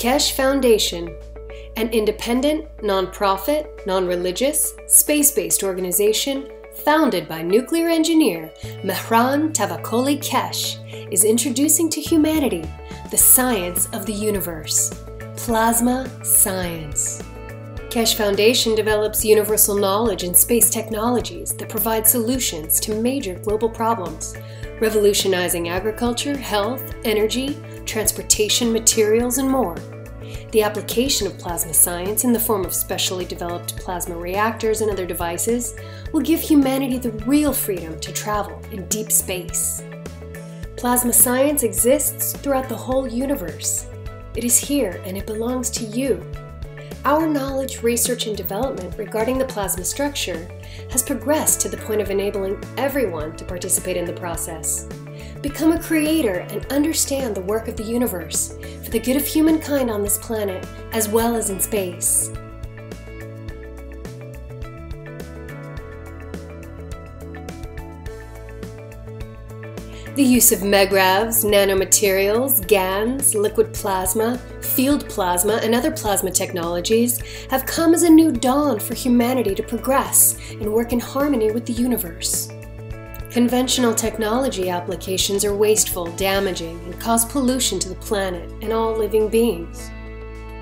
Keshe Foundation, an independent, non-profit, non-religious, space-based organization founded by nuclear engineer Mehran Tavakoli Keshe, is introducing to humanity the science of the universe, plasma science. Keshe Foundation develops universal knowledge in space technologies that provide solutions to major global problems, revolutionizing agriculture, health, energy, transportation, materials, and more. The application of plasma science in the form of specially developed plasma reactors and other devices will give humanity the real freedom to travel in deep space. Plasma science exists throughout the whole universe. It is here and it belongs to you. Our knowledge, research, and development regarding the plasma structure has progressed to the point of enabling everyone to participate in the process. Become a creator and understand the work of the universe for the good of humankind on this planet as well as in space. The use of megravs, nanomaterials, GANs, liquid plasma, field plasma, and other plasma technologies have come as a new dawn for humanity to progress and work in harmony with the universe. Conventional technology applications are wasteful, damaging, and cause pollution to the planet and all living beings.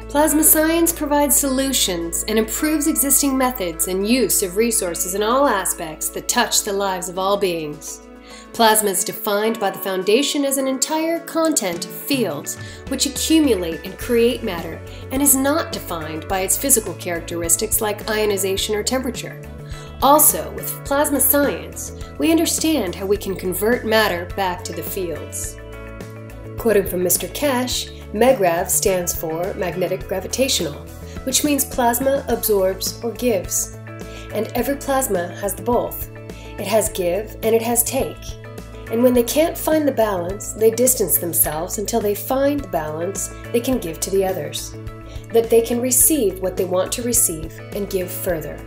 Plasma science provides solutions and improves existing methods and use of resources in all aspects that touch the lives of all beings. Plasma is defined by the Foundation as an entire content of fields which accumulate and create matter and is not defined by its physical characteristics like ionization or temperature. Also, with plasma science, we understand how we can convert matter back to the fields. Quoting from Mr. Keshe, MEGRAV stands for magnetic gravitational, which means plasma absorbs or gives. And every plasma has the both. It has give and it has take. And when they can't find the balance, they distance themselves until they find the balance they can give to the others. That they can receive what they want to receive and give further.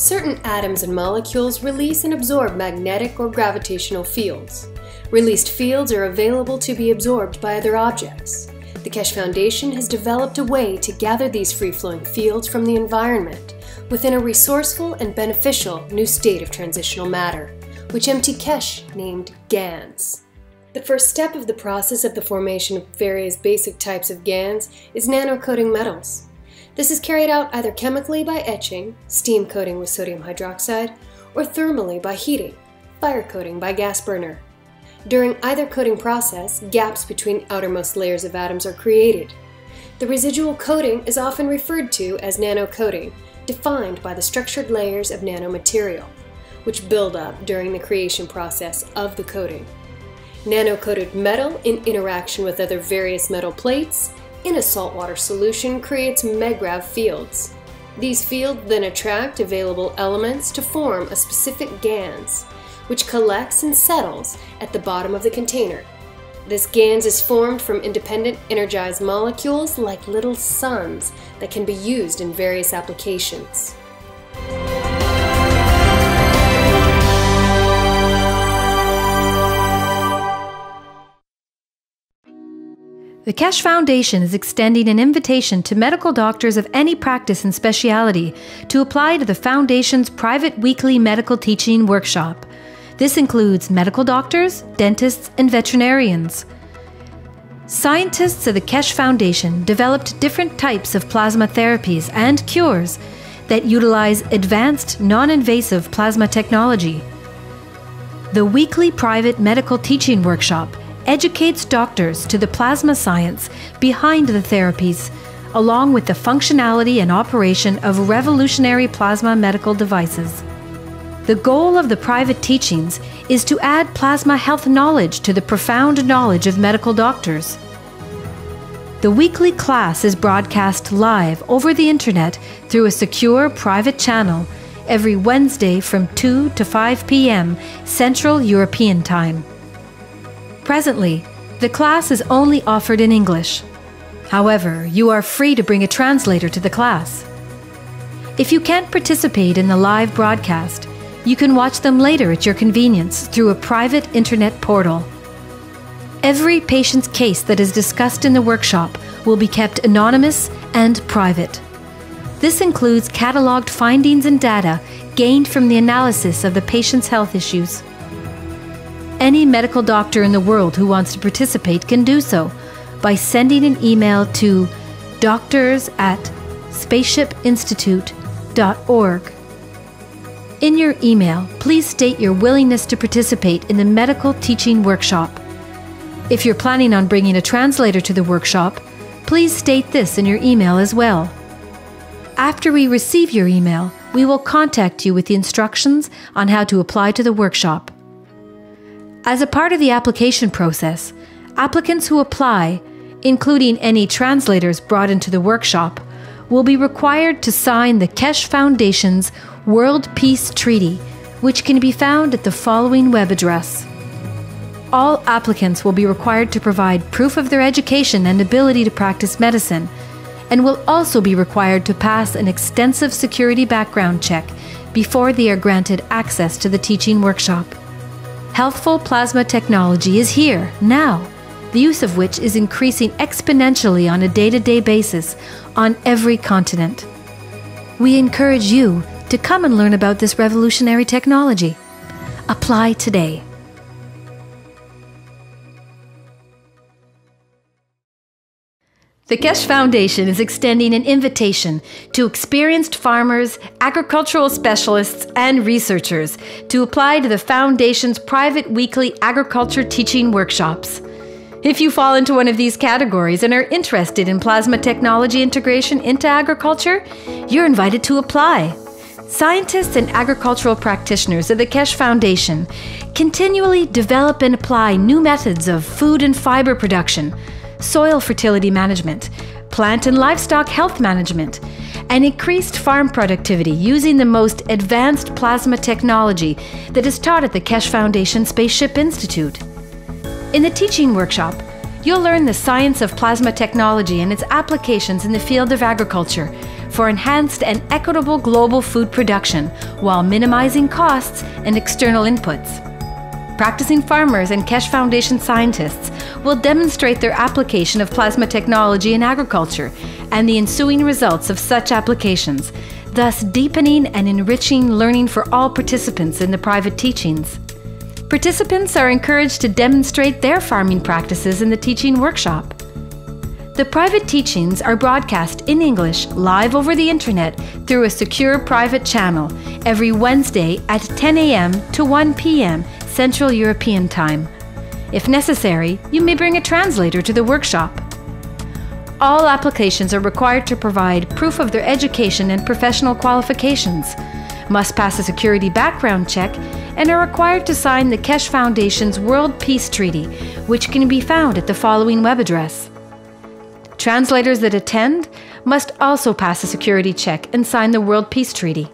Certain atoms and molecules release and absorb magnetic or gravitational fields. Released fields are available to be absorbed by other objects. The Keshe Foundation has developed a way to gather these free-flowing fields from the environment within a resourceful and beneficial new state of transitional matter, which M.T. Keshe named GANs. The first step of the process of the formation of various basic types of GANs is nano-coating metals. This is carried out either chemically by etching, steam coating with sodium hydroxide, or thermally by heating, fire coating by gas burner. During either coating process, gaps between outermost layers of atoms are created. The residual coating is often referred to as nano-coating, defined by the structured layers of nanomaterial, which build up during the creation process of the coating. Nano-coated metal in interaction with other various metal plates in a saltwater solution creates megrav fields. These fields then attract available elements to form a specific GANs, which collects and settles at the bottom of the container. This GANs is formed from independent energized molecules like little suns that can be used in various applications. The Keshe Foundation is extending an invitation to medical doctors of any practice and specialty to apply to the Foundation's private weekly medical teaching workshop. This includes medical doctors, dentists, and veterinarians. Scientists of the Keshe Foundation developed different types of plasma therapies and cures that utilize advanced, non-invasive plasma technology. The weekly private medical teaching workshop educates doctors to the plasma science behind the therapies, along with the functionality and operation of revolutionary plasma medical devices. The goal of the private teachings is to add plasma health knowledge to the profound knowledge of medical doctors. The weekly class is broadcast live over the internet through a secure private channel every Wednesday from 2 to 5 p.m. Central European Time. Presently, the class is only offered in English. However, you are free to bring a translator to the class. If you can't participate in the live broadcast, you can watch them later at your convenience through a private internet portal. Every patient's case that is discussed in the workshop will be kept anonymous and private. This includes cataloged findings and data gained from the analysis of the patient's health issues. Any medical doctor in the world who wants to participate can do so by sending an email to doctors@spaceshipinstitute.org. In your email, please state your willingness to participate in the medical teaching workshop. If you're planning on bringing a translator to the workshop, please state this in your email as well. After we receive your email, we will contact you with the instructions on how to apply to the workshop. As a part of the application process, applicants who apply, including any translators brought into the workshop, will be required to sign the Keshe Foundation's World Peace Treaty, which can be found at the following web address. All applicants will be required to provide proof of their education and ability to practice medicine, and will also be required to pass an extensive security background check before they are granted access to the teaching workshop. Healthful plasma technology is here, now, the use of which is increasing exponentially on a day-to-day basis on every continent. We encourage you to come and learn about this revolutionary technology. Apply today. The Keshe Foundation is extending an invitation to experienced farmers, agricultural specialists, and researchers to apply to the Foundation's private weekly agriculture teaching workshops. If you fall into one of these categories and are interested in plasma technology integration into agriculture, you're invited to apply. Scientists and agricultural practitioners of the Keshe Foundation continually develop and apply new methods of food and fiber production, soil fertility management, plant and livestock health management, and increased farm productivity using the most advanced plasma technology that is taught at the Keshe Foundation Spaceship Institute. In the teaching workshop, you'll learn the science of plasma technology and its applications in the field of agriculture for enhanced and equitable global food production while minimizing costs and external inputs. Practicing farmers and Keshe Foundation scientists will demonstrate their application of plasma technology in agriculture and the ensuing results of such applications, thus deepening and enriching learning for all participants in the private teachings. Participants are encouraged to demonstrate their farming practices in the teaching workshop. The private teachings are broadcast in English live over the internet through a secure private channel every Wednesday at 10 a.m. to 1 p.m. Central European Time. If necessary, you may bring a translator to the workshop. All applications are required to provide proof of their education and professional qualifications, must pass a security background check, and are required to sign the Keshe Foundation's World Peace Treaty, which can be found at the following web address. Translators that attend must also pass a security check and sign the World Peace Treaty.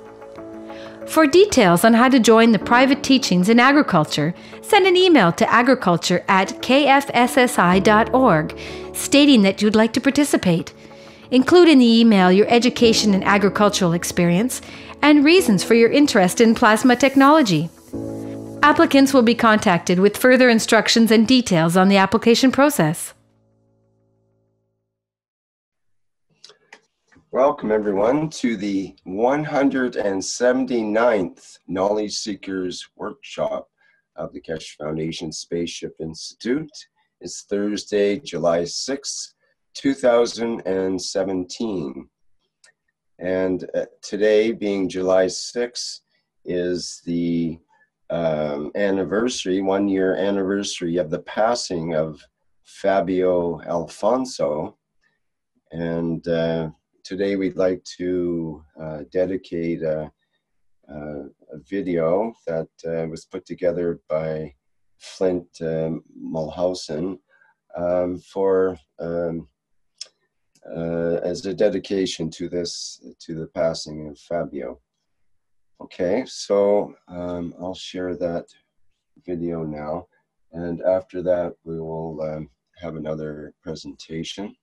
For details on how to join the private teachings in agriculture, send an email to agriculture@kfssi.org stating that you'd like to participate. Include in the email your education and agricultural experience and reasons for your interest in plasma technology. Applicants will be contacted with further instructions and details on the application process. Welcome everyone to the 179th Knowledge Seekers Workshop of the Keshe Foundation Spaceship Institute. It's Thursday, July 6th, 2017. And today, being July 6th, is the anniversary, 1-year anniversary of the passing of Fabio Alfonso. And today we'd like to dedicate a video that was put together by Flint Mulhausen as a dedication to the passing of Fabio. Okay, so I'll share that video now, and after that we will have another presentation.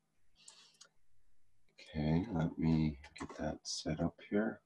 Okay, let me get that set up here.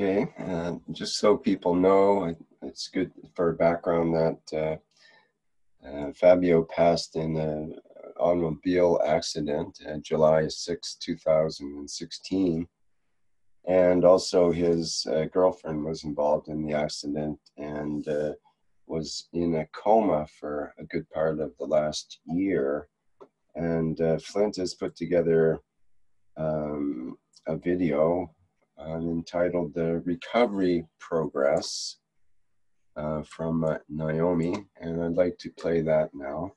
Okay, just so people know, it's good for background that Fabio passed in an automobile accident July 6, 2016. And also his girlfriend was involved in the accident and was in a coma for a good part of the last year. And Flint has put together a video entitled The Recovery Progress from Naomi, and I'd like to play that now.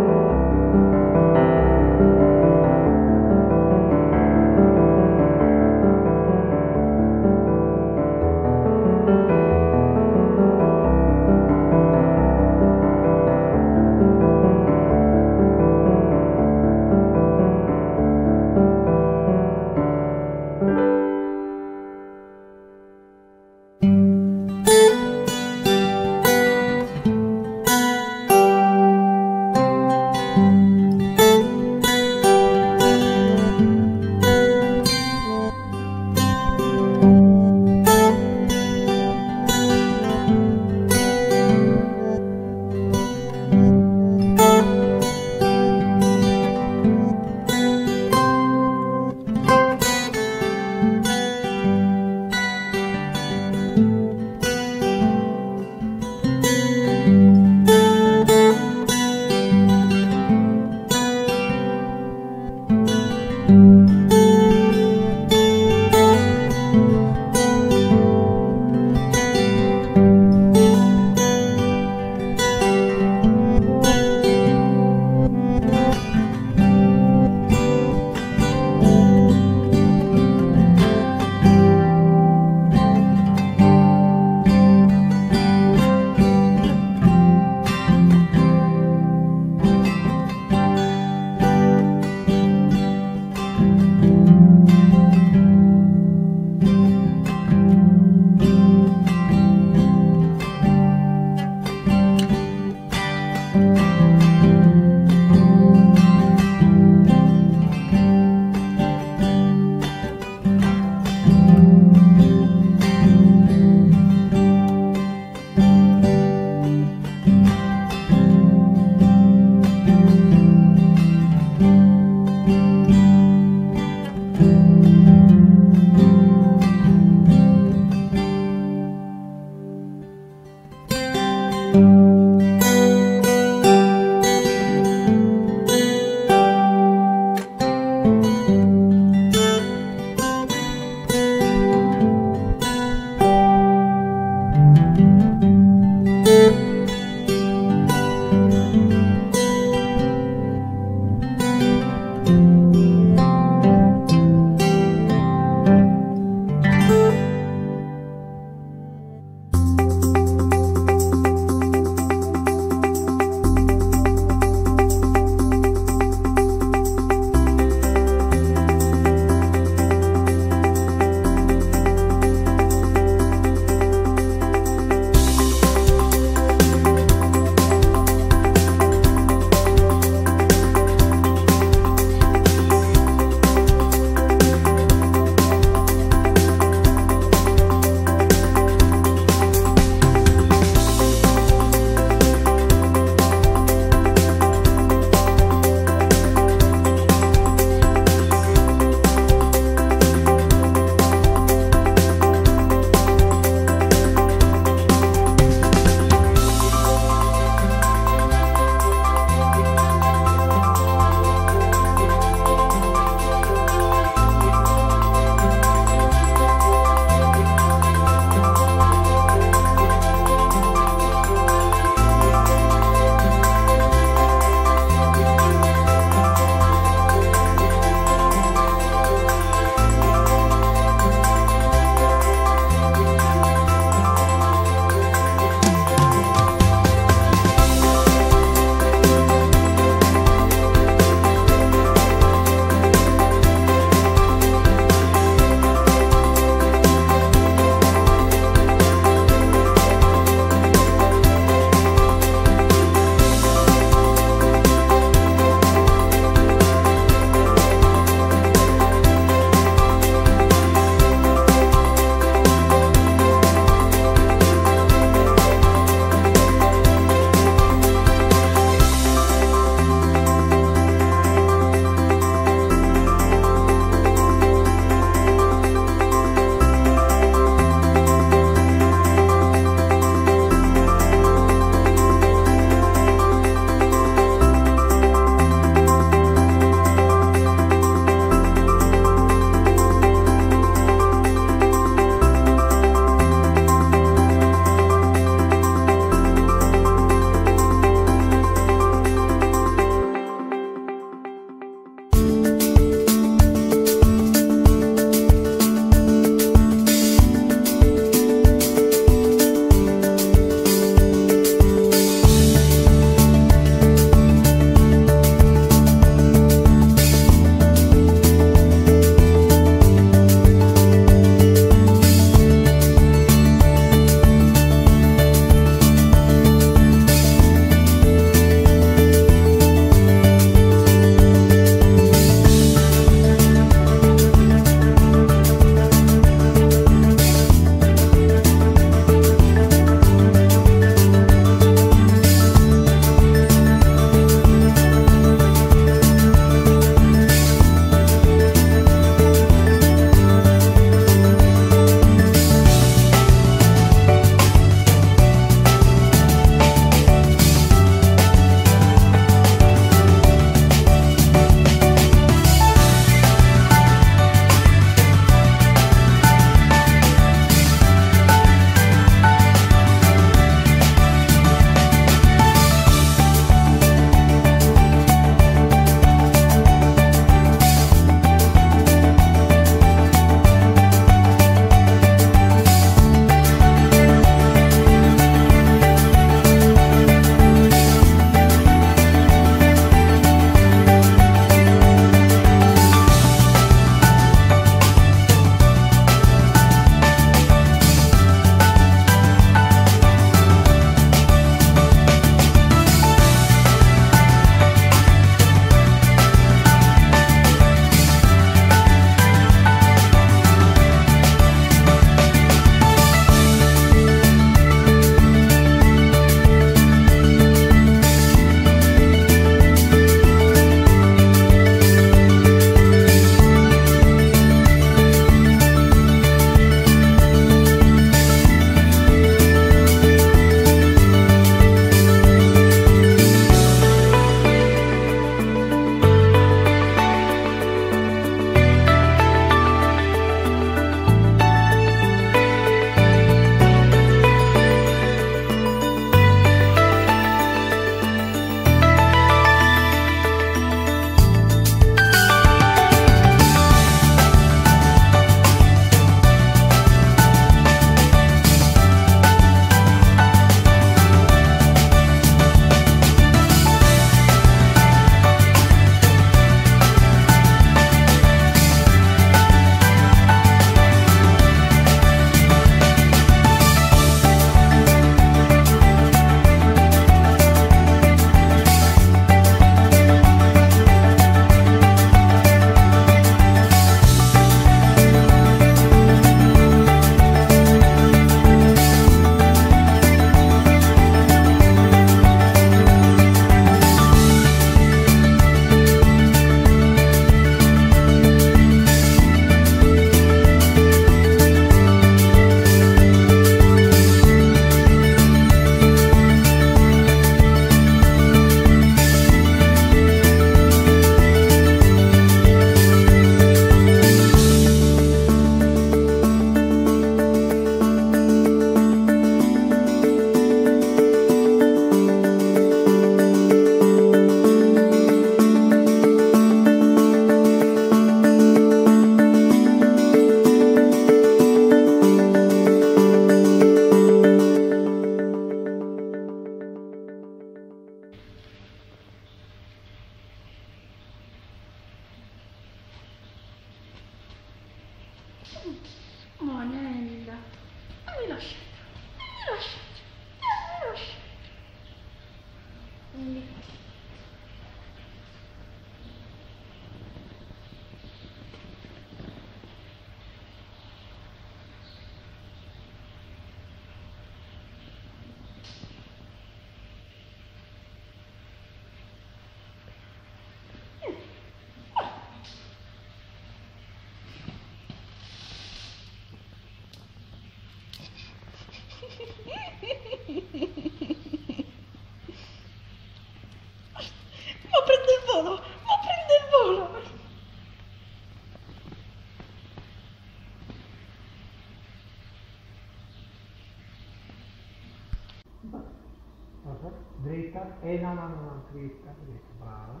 dritta, e no, dritta, dritta, brava,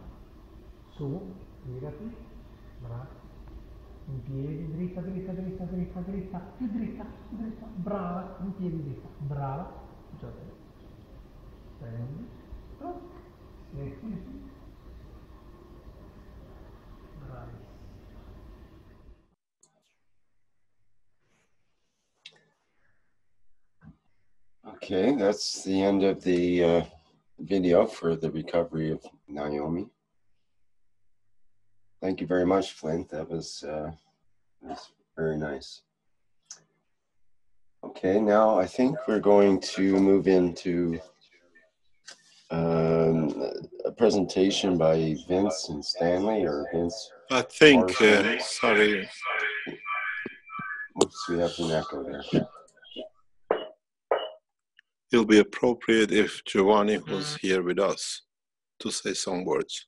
su, girati, brava, in piedi, dritta, dritta, dritta, dritta, dritta, più dritta, dritta, brava, in piedi, dritta, brava, giocati, prendi, stop, sì, bravi. Okay, that's the end of the video for the recovery of Naomi. Thank you very much, Flint. That was very nice. Okay, now I think we're going to move into a presentation by Vince and Stanley, or Vince. I think, sorry. Oops, we have an echo there. It'll be appropriate if Giovanni was here with us to say some words.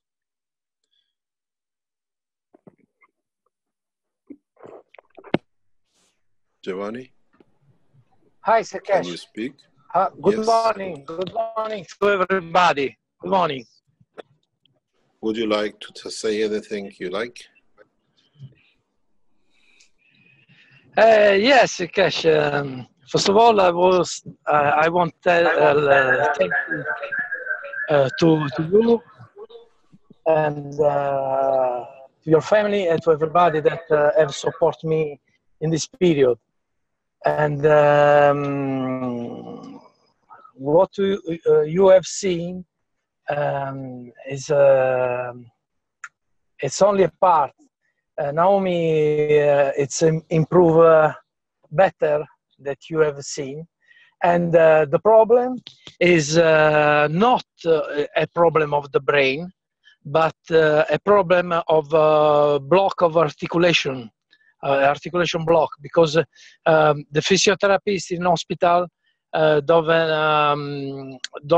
Giovanni? Hi, Sir Keshe. Can you speak? Good Yes. morning. Good morning to everybody. Good morning. Would you like to say anything you like? Yes, Sir Keshe. First of all, I want to thank you to you and to your family and to everybody that have supported me in this period. And what you have seen is it's only a part. Naomi, it's improved better that you have seen, and the problem is not a problem of the brain, but a problem of block of articulation. Articulation block, because the physiotherapist in hospital don't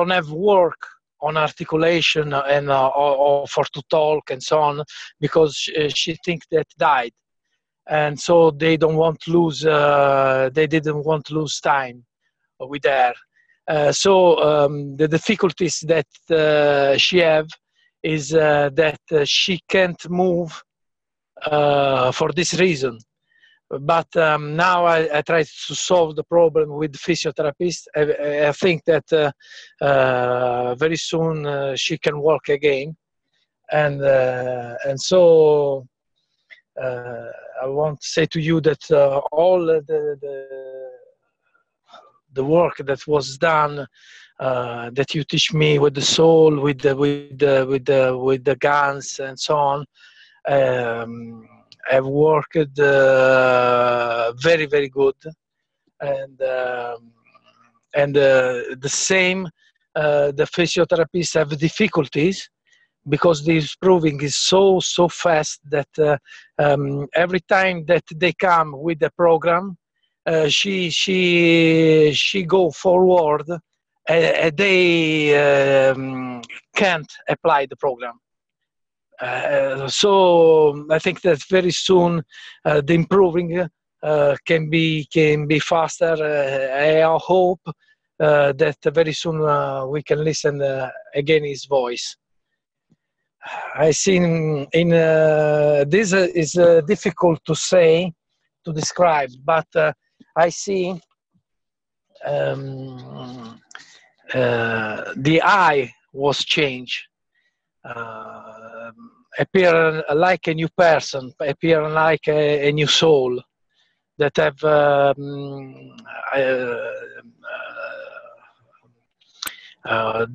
have work on articulation and or for to talk and so on, because she thinks that died, and so they don't want to lose. They didn't want to lose time with her. So the difficulties that she have is that she can't move. For this reason, but now I try to solve the problem with physiotherapist. I think that very soon she can walk again, and so I want to say to you that all the work that was done, that you teach me with the soul, with the guns and so on. I've worked very, very good, and the same. The physiotherapists have difficulties because this proving is so fast that every time that they come with the program, she go forward, and they can't apply the program. So I think that very soon the improving can be faster. I hope that very soon we can listen again his voice. I think in this is difficult to say, to describe, but I see the eye was changed. Appear like a new person, appear like a new soul that have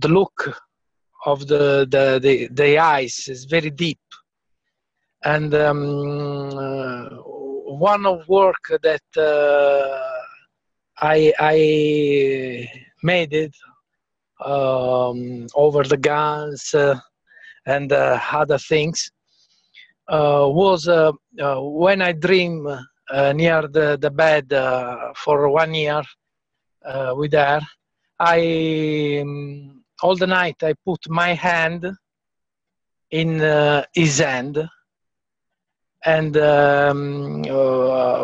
the look of the eyes is very deep, and one of work that I made it over the guns and other things was when I dream near the bed for 1 year with her. All the night I put my hand in his hand and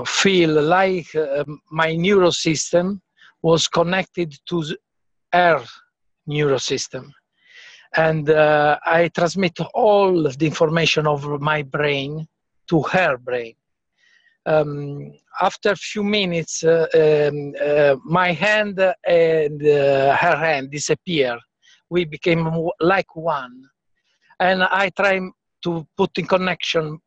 feel like my neural system was connected to her neurosystem. And I transmit all of the information of my brain to her brain. After a few minutes, my hand and her hand disappear. We became like one. And I try to put in connection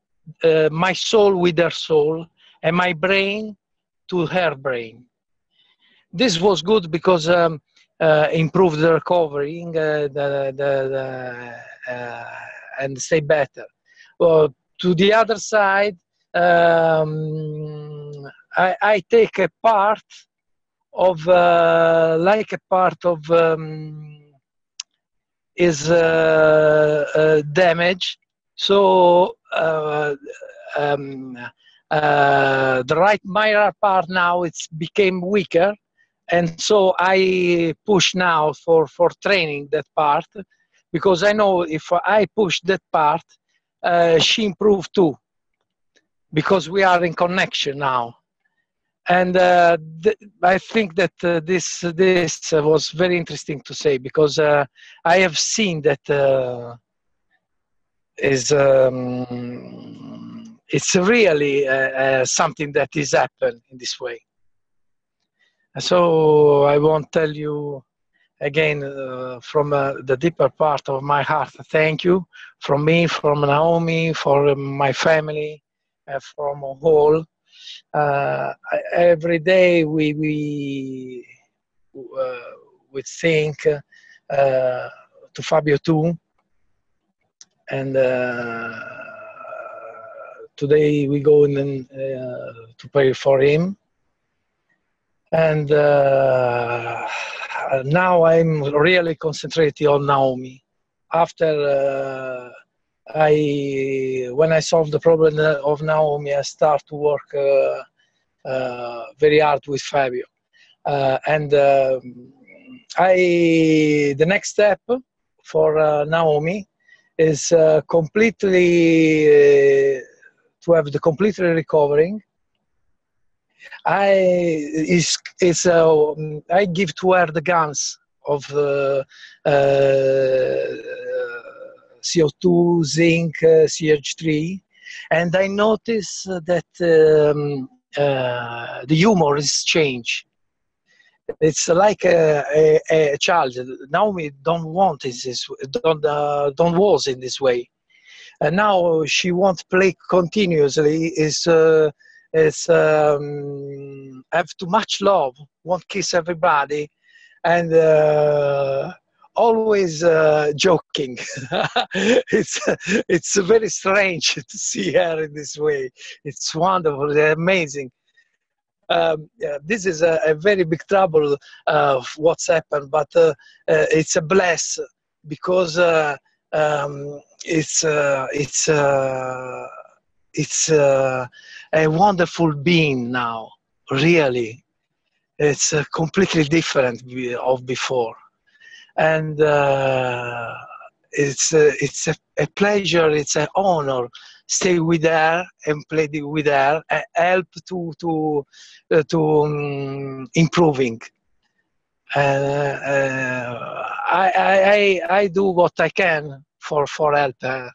my soul with her soul and my brain to her brain. This was good because improved the recovery and stay better. To the other side, I take a part of like a part of is damage. So the right minor part now it's became weaker. And so I push now for training that part, because I know if I push that part, she improved too, because we are in connection now. And I think that this was very interesting to say, because I have seen that it's really something that is happened in this way. So I won't tell you again from the deeper part of my heart, thank you from me, from Naomi, for my family, from all. Every day we think to Fabio too, and today we go in to pray for him. And now I'm really concentrating on Naomi. After when I solved the problem of Naomi, I start to work very hard with Fabio. And the next step for Naomi is completely to have the completely recovering. I give to her the guns of CO2, zinc, CH3, and I notice that the humor is changed. It's like a child. Naomi don't want this, don't was in this way, and now she wants to play continuously. Have too much love, won't kiss everybody, and always joking. It's very strange to see her in this way. It's wonderful, amazing. This is a very big trouble of what's happened, but it's a bless, because it's a wonderful being now, really. It's completely different of before. And it's a pleasure, it's an honor stay with her and play with her, help to improving. I do what I can for help her.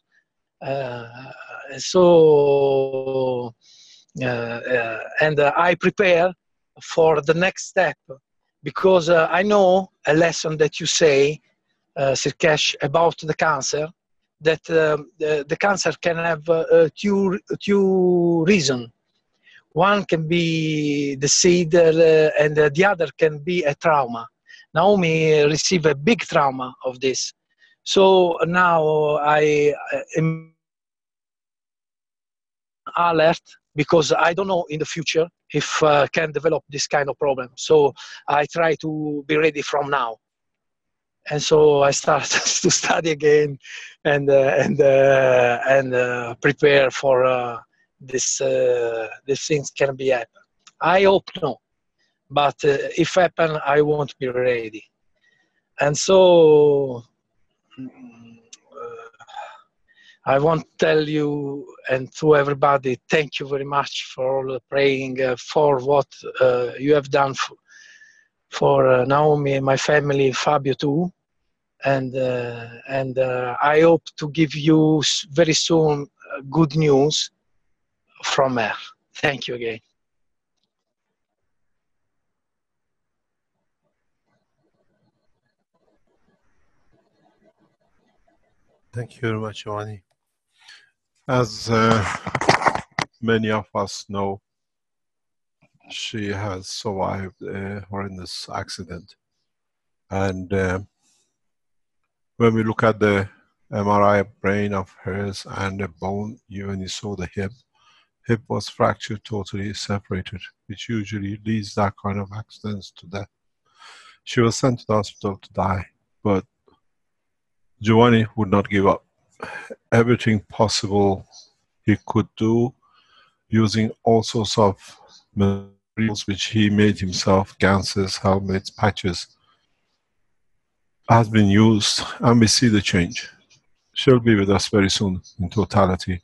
And I prepare for the next step, because I know a lesson that you say, Sir Keshe, about the cancer, that the cancer can have two reasons. One can be the seed, and the other can be a trauma. Naomi received a big trauma of this. So now I am alert, because I don't know in the future if can develop this kind of problem. So I try to be ready from now. And so I start to study again and prepare for this things can be happen. I hope no, but if happen, I won't be ready. And so I want to tell you and to everybody, thank you very much for all the praying, for what you have done for Naomi and my family, Fabio too. and I hope to give you very soon good news from her. Thank you again. Thank you very much, Giovanni. As many of us know, she has survived a horrendous accident. And when we look at the MRI brain of hers and the bone, when you saw the hip was fractured, totally separated, which usually leads that kind of accidents to death. She was sent to the hospital to die, but Giovanni would not give up. Everything possible he could do, using all sorts of materials which he made himself, ganses, helmets, patches, has been used, and we see the change. She'll be with us very soon in totality.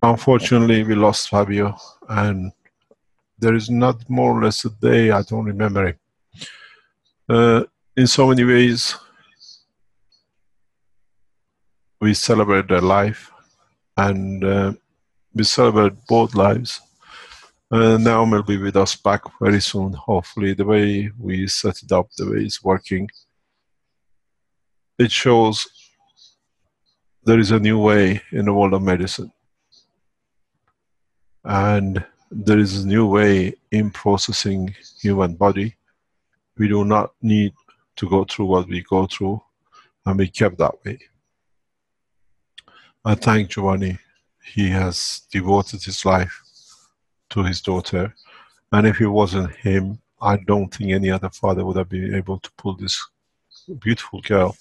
Unfortunately, we lost Fabio, and there is not more or less a day I don't remember him. In so many ways, we celebrate their life, and we celebrate both lives. Naomi will be with us back very soon, hopefully. The way we set it up, the way it's working, it shows there is a new way in the world of medicine. And there is a new way in processing human body. We do not need to go through what we go through, and we kept that way. I thank Giovanni. He has devoted his life to his daughter, and if it wasn't him, I don't think any other father would have been able to pull this beautiful girl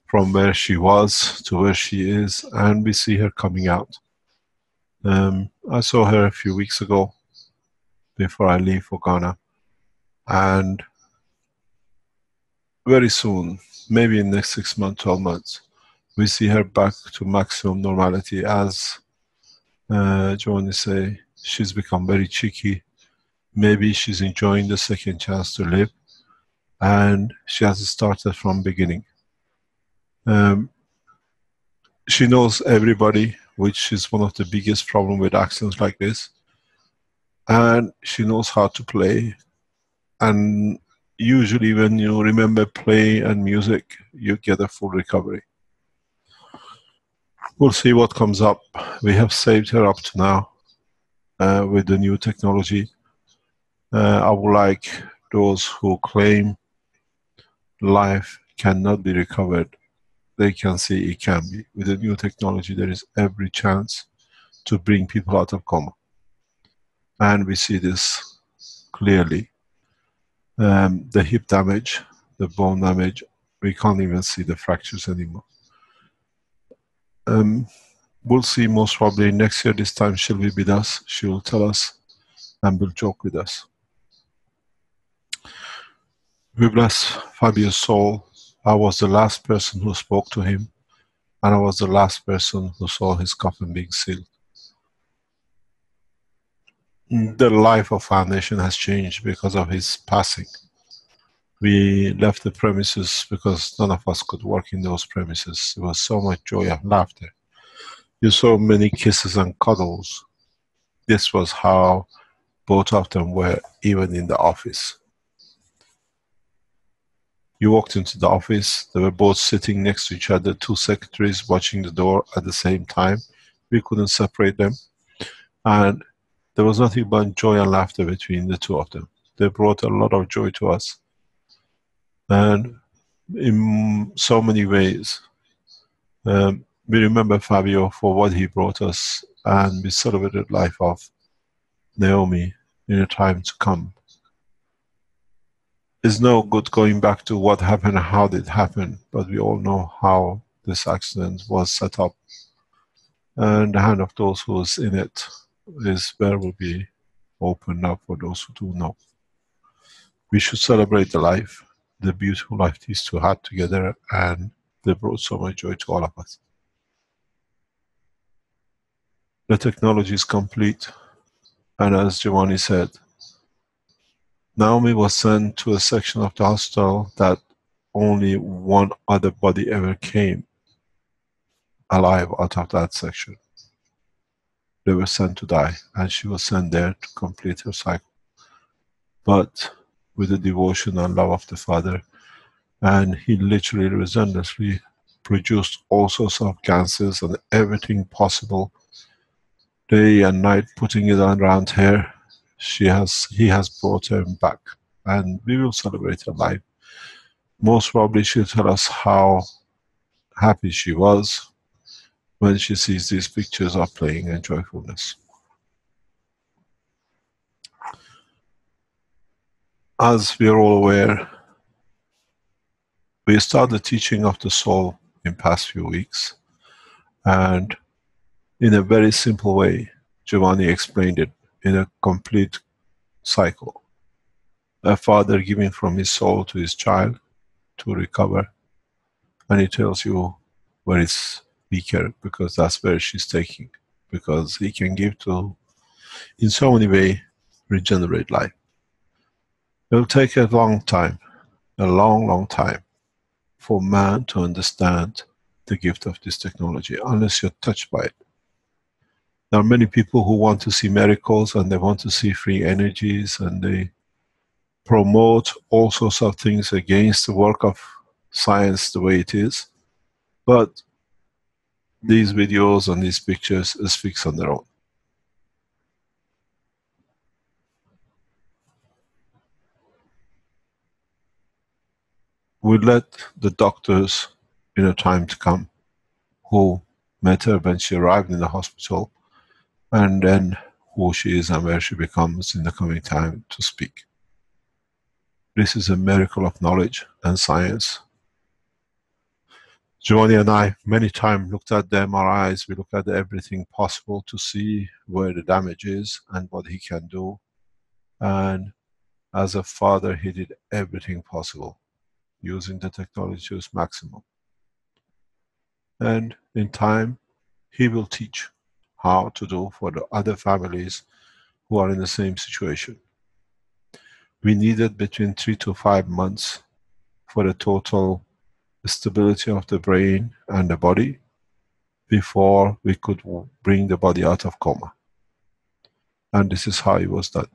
from where she was to where she is, and we see her coming out. I saw her a few weeks ago before I leave for Ghana, and very soon, maybe in the next 6 months, 12 months, we see her back to maximum normality. As Giovanni say, she's become very cheeky. Maybe she's enjoying the second chance to live, and she has started from beginning. She knows everybody, which is one of the biggest problems with accidents like this, and she knows how to play. And usually when you remember play and music, you get a full recovery. We'll see what comes up. We have saved her up to now with the new technology. I would like those who claim life cannot be recovered, they can see it can be. With the new technology, there is every chance to bring people out of coma. And we see this clearly. The hip damage, the bone damage, we can't even see the fractures anymore. We'll see most probably next year, this time she'll be with us. She will tell us and will joke with us. We bless Fabio's soul. I was the last person who spoke to him, and I was the last person who saw his coffin being sealed. The life of Foundation has changed because of his passing. We left the premises because none of us could work in those premises. There was so much joy and laughter. You saw many kisses and cuddles. This was how both of them were, even in the office. You walked into the office, they were both sitting next to each other, two secretaries watching the door at the same time. We couldn't separate them. And there was nothing but joy and laughter between the two of them. They brought a lot of joy to us. And in so many ways, we remember Fabio for what he brought us, and we celebrated the life of Naomi in a time to come. It's no good going back to what happened and how did it happen, but we all know how this accident was set up. And the hand of those who is in it is where will be opened up for those who do know. We should celebrate the life, the beautiful life these two had together, and they brought so much joy to all of us. The technology is complete, and as Giovanni said, Naomi was sent to a section of the hospital that only one other body ever came alive out of that section. They were sent to die, and she was sent there to complete her cycle. But with the devotion and love of the Father, and he literally relentlessly produced all sorts of cancers and everything possible, day and night, putting it around her. He has brought her back, and we will celebrate her life. Most probably she'll tell us how happy she was when she sees these pictures of playing and joyfulness. As we are all aware, we started the teaching of the soul in past few weeks, and in a very simple way, Giovanni explained it in a complete cycle. A father giving from his soul to his child to recover, and he tells you where it's weaker, because that's where she's taking, because he can give to, in so many ways, regenerate life. It will take a long time, a long time, for man to understand the gift of this technology, unless you're touched by it. There are many people who want to see miracles, and they want to see free energies, and they promote all sorts of things against the work of science the way it is. But these videos and these pictures speak on their own. We let the doctors in a time to come who met her when she arrived in the hospital, and then who she is and where she becomes in the coming time, to speak. This is a miracle of knowledge and science. Giovanni and I many times looked at the MRIs, we looked at everything possible to see where the damage is and what he can do. And as a father, he did everything possible, using the technology to its maximum. And in time, he will teach how to do for the other families who are in the same situation. We needed between 3 to 5 months for the total stability of the brain and the body before we could bring the body out of coma. And this is how it was done.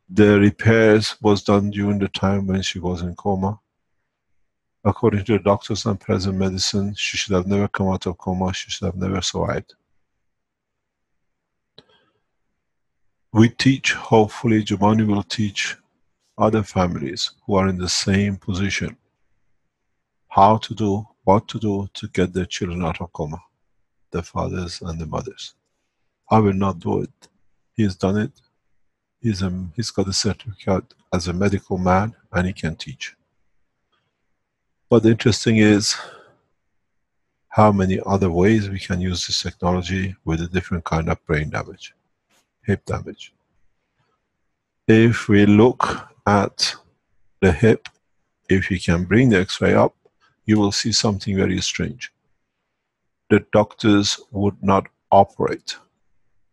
The repairs was done during the time when she was in coma. According to the doctors and present medicine, she should have never come out of coma, she should have never survived. We teach, hopefully Giovanni will teach other families who are in the same position how to do, what to do to get their children out of coma, the fathers and the mothers. I will not do it. He's done it. He's got a certificate as a medical man, and he can teach. But the interesting is how many other ways we can use this technology with a different kind of brain damage, hip damage. If we look at the hip, if you can bring the X-ray up, you will see something very strange. The doctors would not operate.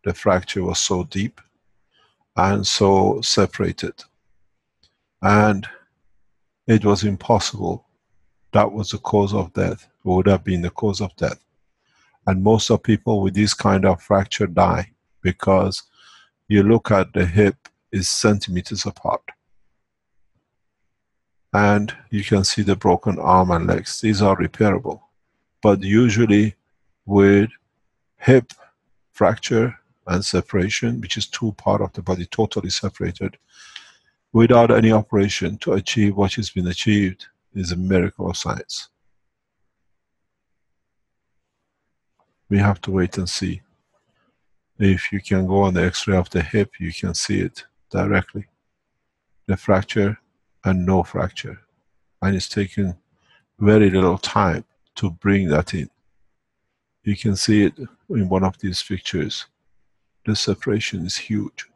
The fracture was so deep and so separated, and it was impossible. That was the cause of death, would have been the cause of death. And most of people with this kind of fracture die because you look at the hip is centimeters apart. And you can see the broken arm and legs. These are repairable. But usually with hip fracture and separation, which is two parts of the body totally separated, without any operation to achieve what has been achieved is a miracle of science. We have to wait and see. If you can go on the X-ray of the hip, you can see it directly. The fracture and no fracture. And it's taken very little time to bring that in. You can see it in one of these pictures. The separation is huge.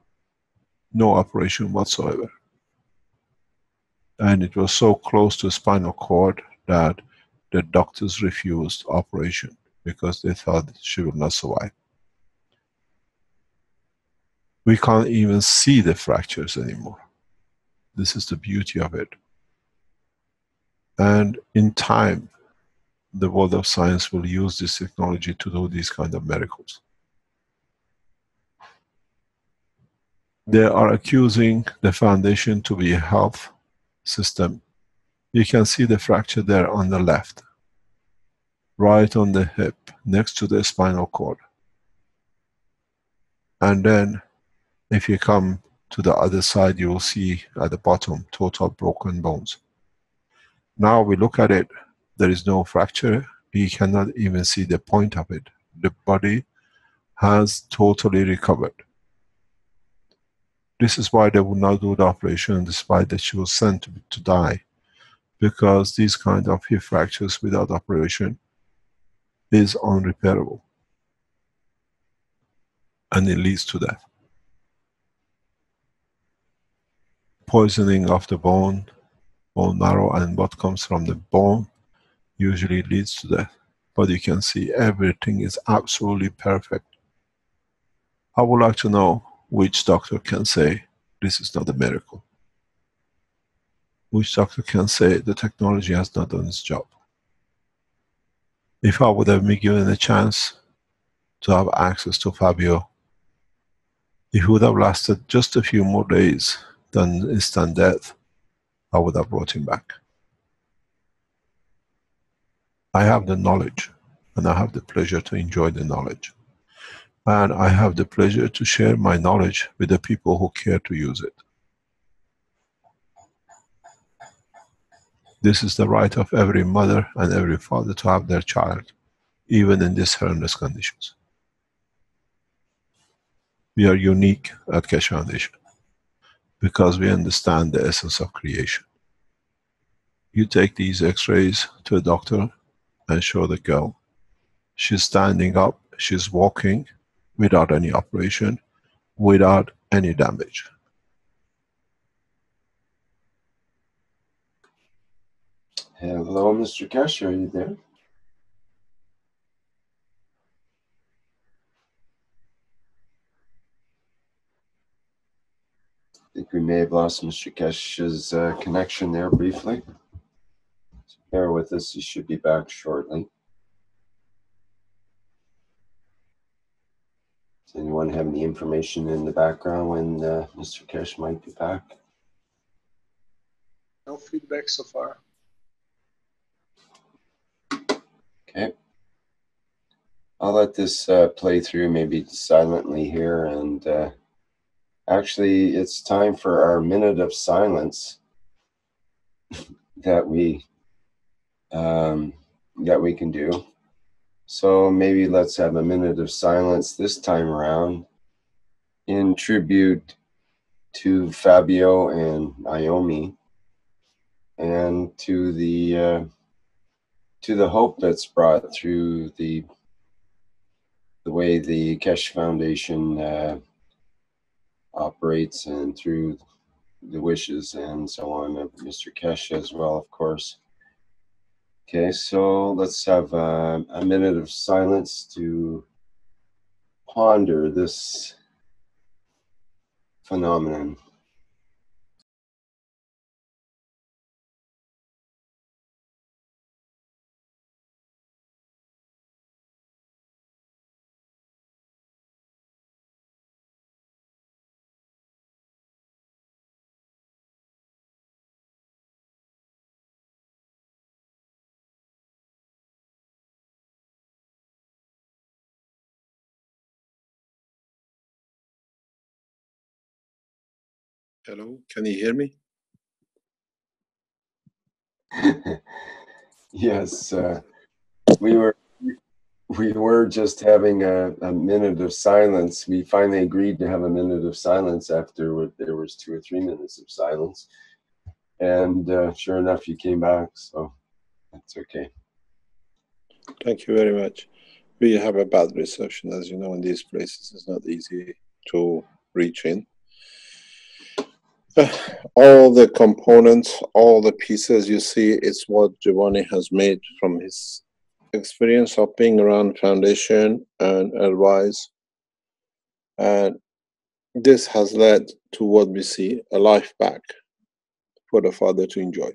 No operation whatsoever. And it was so close to the spinal cord that the doctors refused operation because they thought she would not survive. We can't even see the fractures anymore. This is the beauty of it. And in time, the world of science will use this technology to do these kind of miracles. They are accusing the foundation to be a health system. You can see the fracture there on the left, right on the hip, next to the spinal cord. And then if you come to the other side, you will see at the bottom, total broken bones. Now we look at it, there is no fracture. You cannot even see the point of it. The body has totally recovered. This is why they would not do the operation despite that she was sent to die. Because these kind of hip fractures without operation is unrepairable. And it leads to death. Poisoning of the bone marrow, and what comes from the bone usually leads to death. But you can see everything is absolutely perfect. I would like to know which doctor can say this is not a miracle. Which doctor can say the technology has not done its job. If I would have been given a chance to have access to Fabio, if he would have lasted just a few more days than instant death, I would have brought him back. I have the knowledge, and I have the pleasure to enjoy the knowledge. And I have the pleasure to share my knowledge with the people who care to use it. This is the right of every mother and every father to have their child, even in these horrendous conditions. We are unique at Keshe Foundation because we understand the essence of creation. You take these x-rays to a doctor and show the girl. She's standing up, she's walking without any operation, without any damage. Hello, Mr. Keshe, are you there? I think we may have lost Mr. Keshe's connection there briefly. So bear with us, he should be back shortly. Does anyone have any information in the background when Mr. Keshe might be back? No feedback so far. Okay. I'll let this play through maybe silently here, and actually it's time for our minute of silence that we can do. So maybe let's have a minute of silence this time around in tribute to Fabio and Naomi, and to the hope that's brought through the way the Keshe Foundation operates, and through the wishes and so on of Mr. Keshe as well, of course. Okay, so let's have a minute of silence to ponder this phenomenon. Hello, can you hear me? Yes, we were just having a minute of silence. We finally agreed to have a minute of silence after there was 2 or 3 minutes of silence. And sure enough, you came back, so that's okay. Thank you very much. We have a bad reception, as you know, in these places. It's not easy to reach in. All the components, all the pieces you see, it's what Giovanni has made from his experience of being around foundation and advice. And this has led to what we see, a life back for the father to enjoy.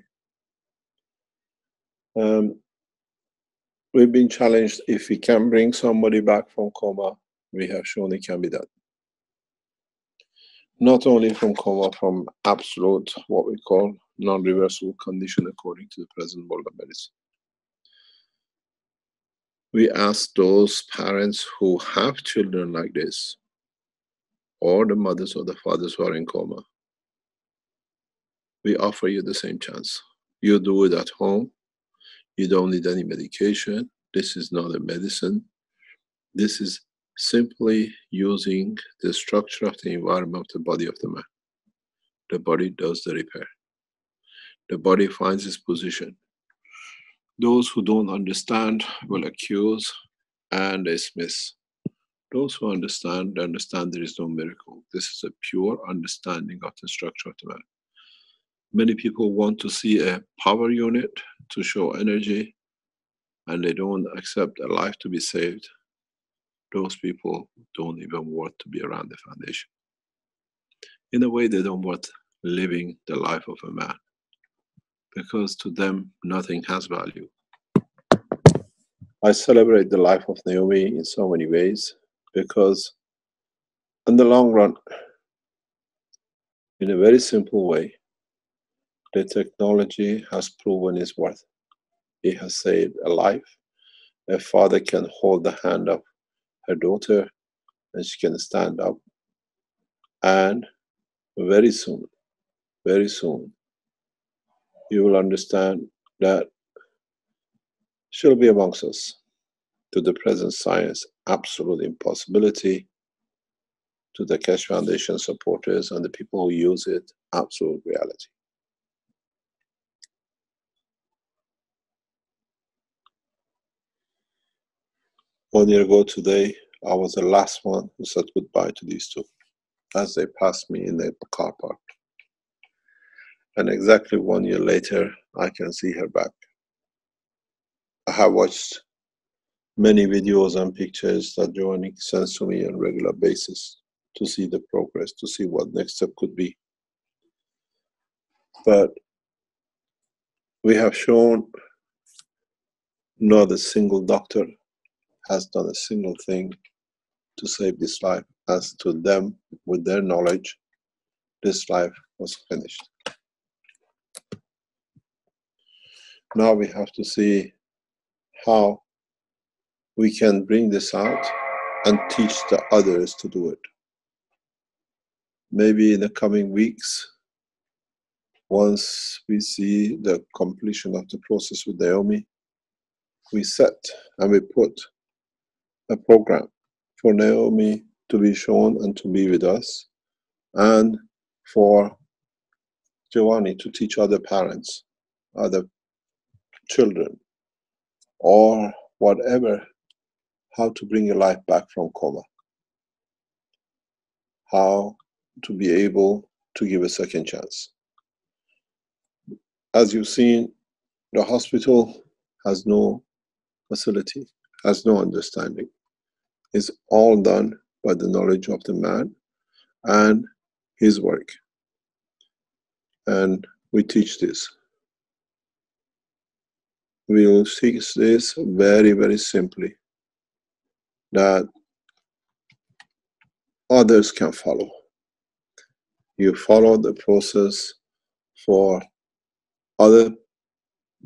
We've been challenged if we can bring somebody back from coma. We have shown it can be done. Not only from coma, from absolute, what we call non-reversible condition according to the present world of medicine. We ask those parents who have children like this, or the mothers or the fathers who are in coma, we offer you the same chance. You do it at home. You don't need any medication. This is not a medicine. This is simply using the structure of the environment of the body of the man. The body does the repair. The body finds its position. Those who don't understand will accuse and dismiss. Those who understand there is no miracle. This is a pure understanding of the structure of the man. Many people want to see a power unit to show energy, and they don't accept a life to be saved. Those people don't even want to be around the foundation. In a way, they don't want living the life of a man, because to them, nothing has value. I celebrate the life of Naomi in so many ways, because in the long run, in a very simple way, the technology has proven its worth. It has saved a life. A father can hold the hand of her daughter and she can stand up. And very soon, you will understand that she'll be amongst us. To the present science, absolute impossibility. To the Keshe Foundation supporters and the people who use it, absolute reality. One year ago today, I was the last one who said goodbye to these two as they passed me in the car park. And exactly 1 year later, I can see her back. I have watched many videos and pictures that Giovanni sends to me on a regular basis to see the progress, to see what next step could be. But we have shown not a single doctor has done a single thing to save this life. As to them, with their knowledge, this life was finished. Now we have to see how we can bring this out and teach the others to do it. Maybe in the coming weeks, once we see the completion of the process with Naomi, we set and we put a program for Naomi to be shown and to be with us, and for Giovanni to teach other parents, other children, or whatever, how to bring your life back from coma. How to be able to give a second chance. As you've seen, the hospital has no facility, has no understanding. It's all done by the knowledge of the man and his work. And we teach this. We will teach this very, very simply, that others can follow. You follow the process for other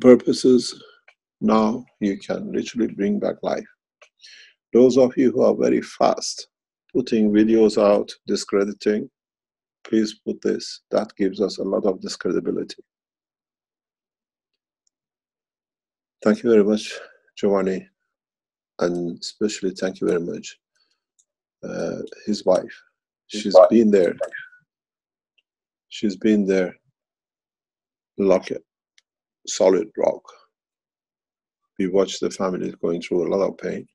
purposes. Now you can literally bring back life. Those of you who are very fast putting videos out, discrediting, please put this. That gives us a lot of discredibility. Thank you very much, Giovanni, and especially thank you very much, his wife. She's been there. She's been there like a solid rock. We watch the family going through a lot of pain,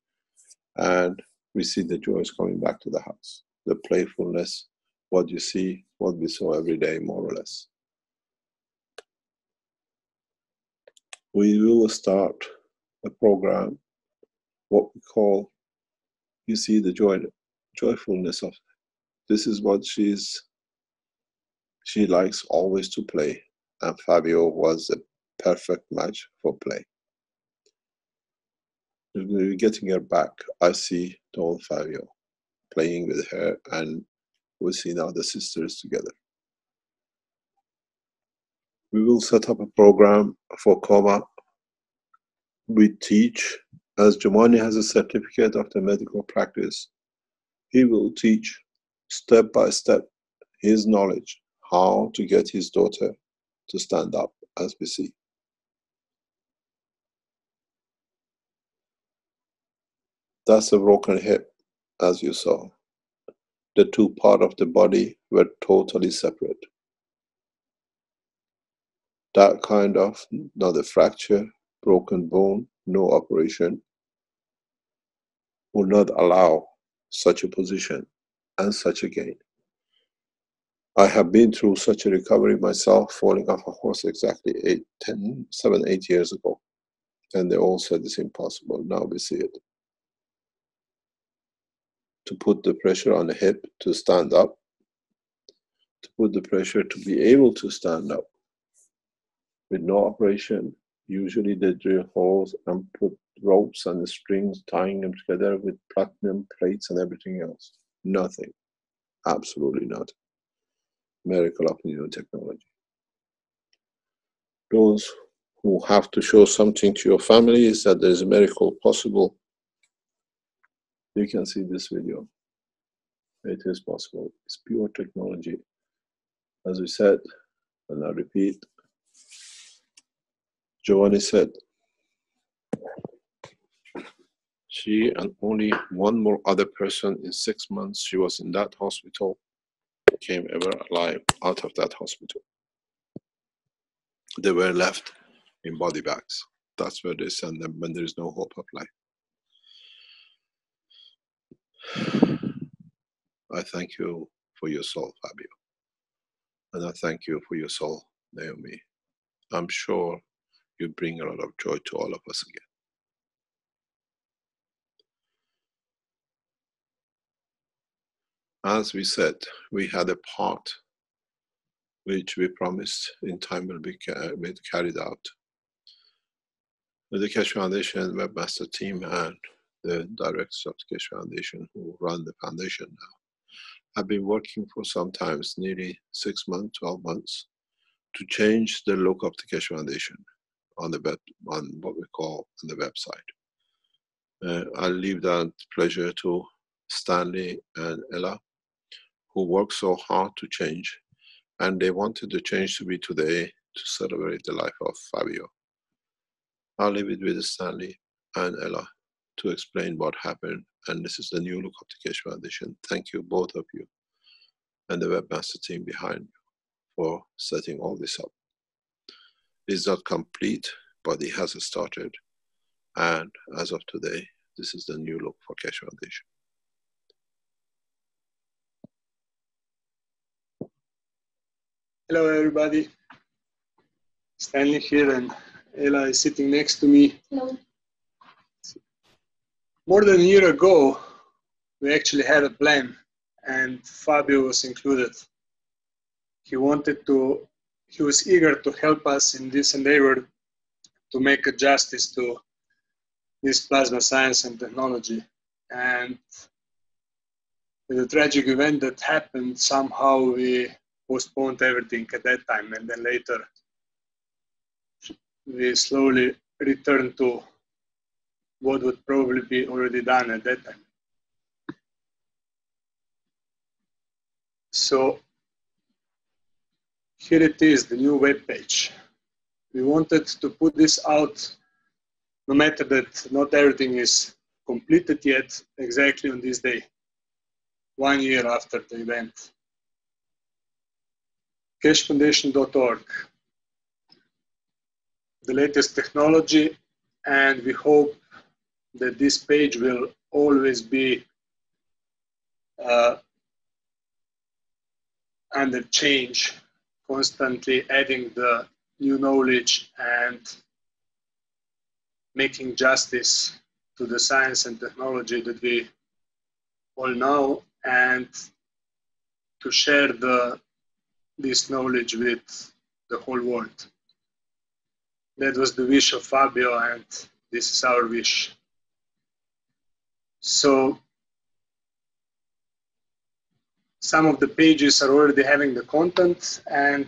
and we see the joys coming back to the house. The playfulness, what you see, what we saw every day, more or less. We will start a program, what we call, you see the joyfulness of, this is what she likes always to play, and Fabio was a perfect match for play. getting her back, I see told Fabio playing with her, and we see now the sisters together. We will set up a program for coma. We teach, as Giovanni has a certificate of the medical practice, he will teach step by step his knowledge, how to get his daughter to stand up, as we see. That's a broken hip, as you saw. The two parts of the body were totally separate. That kind of, not a fracture, broken bone, no operation, will not allow such a position and such a gain. I have been through such a recovery myself, falling off a horse exactly 7, 8 years ago. And they all said it's impossible. Now we see it. To put the pressure on the hip to stand up, to put the pressure to be able to stand up. With no operation, usually they drill holes and put ropes and the strings, tying them together with platinum plates and everything else. Nothing. Absolutely nothing. Miracle of nano-technology. Those who have to show something to your family is that there is a miracle possible. You can see this video. It is possible. It's pure technology. As we said, and I repeat, Giovanni said, she and only one more other person in 6 months she was in that hospital came ever alive out of that hospital. They were left in body bags. That's where they send them when there is no hope of life. I thank you for your soul, Fabio. And I thank you for your soul, Naomi. I'm sure you bring a lot of joy to all of us again. As we said, we had a part which we promised in time will be carried out. The Keshe Foundation webmaster team and the directors of the Keshe Foundation who run the foundation now have been working for some time, nearly 6 months, 12 months, to change the look of the Keshe Foundation on the web, on what we call on the website. I'll leave that pleasure to Stanley and Ella, who worked so hard to change, and they wanted the change to be today to celebrate the life of Fabio. I'll leave it with Stanley and Ella to explain what happened, and this is the new look of the Keshe Foundation. Thank you, both of you, and the webmaster team behind you for setting all this up. It's not complete, but it has started, and as of today, this is the new look for Keshe Foundation. Hello everybody, Stanley here and Ella is sitting next to me. Hello. More than a year ago, we actually had a plan and Fabio was included. He was eager to help us in this endeavor to make a justice to this plasma science and technology. And with the tragic event that happened, somehow we postponed everything at that time, and then later we slowly returned to what would probably be already done at that time. So here it is, the new web page. We wanted to put this out, no matter that not everything is completed yet, exactly on this day, 1 year after the event. keshefoundation.org, the latest technology, and we hope that this page will always be under change, constantly adding the new knowledge and making justice to the science and technology that we all know, and to share this knowledge with the whole world. That was the wish of Fabio, and this is our wish. So some of the pages are already having the content, and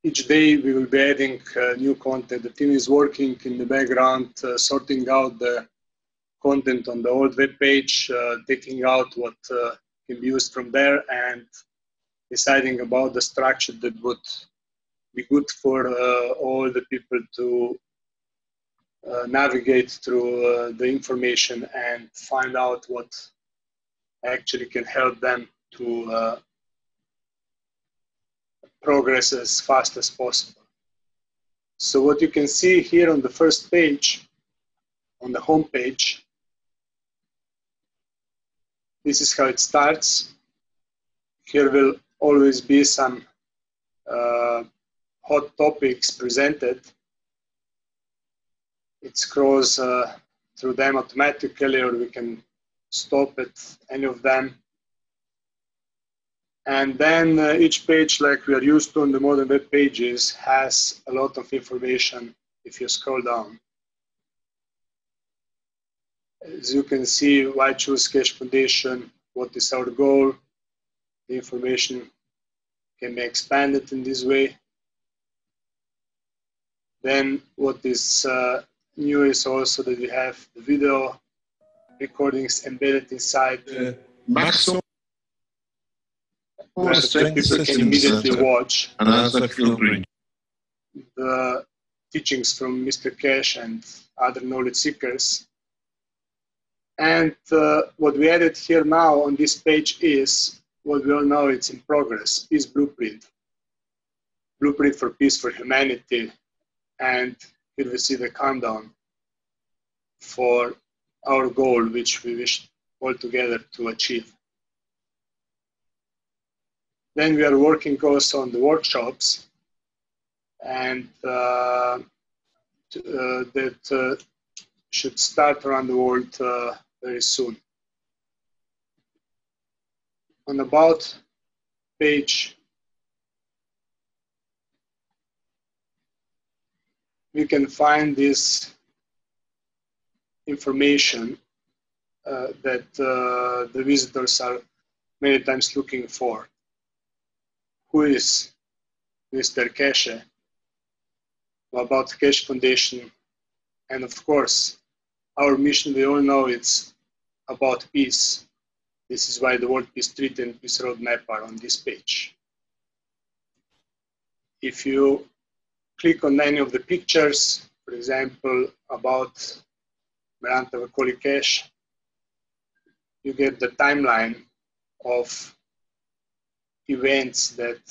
each day we will be adding new content. The team is working in the background, sorting out the content on the old web page, taking out what can be used from there, and deciding about the structure that would be good for all the people to navigate through the information and find out what actually can help them to progress as fast as possible. So what you can see here on the first page, on the home page, this is how it starts. Here will always be some hot topics presented. It scrolls through them automatically, or we can stop at any of them. And then each page, like we are used to on the modern web pages, has a lot of information if you scroll down. As you can see, why choose Keshe Foundation, what is our goal. The information can be expanded in this way. Then what is new is also that we have the video recordings embedded inside. Maximum Where people can immediately watch filtering. the teachings from Mr. Keshe and other knowledge seekers. And what we added here now on this page is what we all know it's in progress, Peace Blueprint. Blueprint for Peace for Humanity. And here we see the countdown for our goal, which we wish all together to achieve. Then we are working also on the workshops, and that should start around the world very soon. On About page, we can find this information that the visitors are many times looking for. Who is Mr. Keshe? About Keshe Foundation, and of course, our mission, we all know it's about peace. This is why the World Peace Treaty and Peace Roadmap are on this page. If you click on any of the pictures, for example, about Miranda Vakoli Keshe, you get the timeline of events that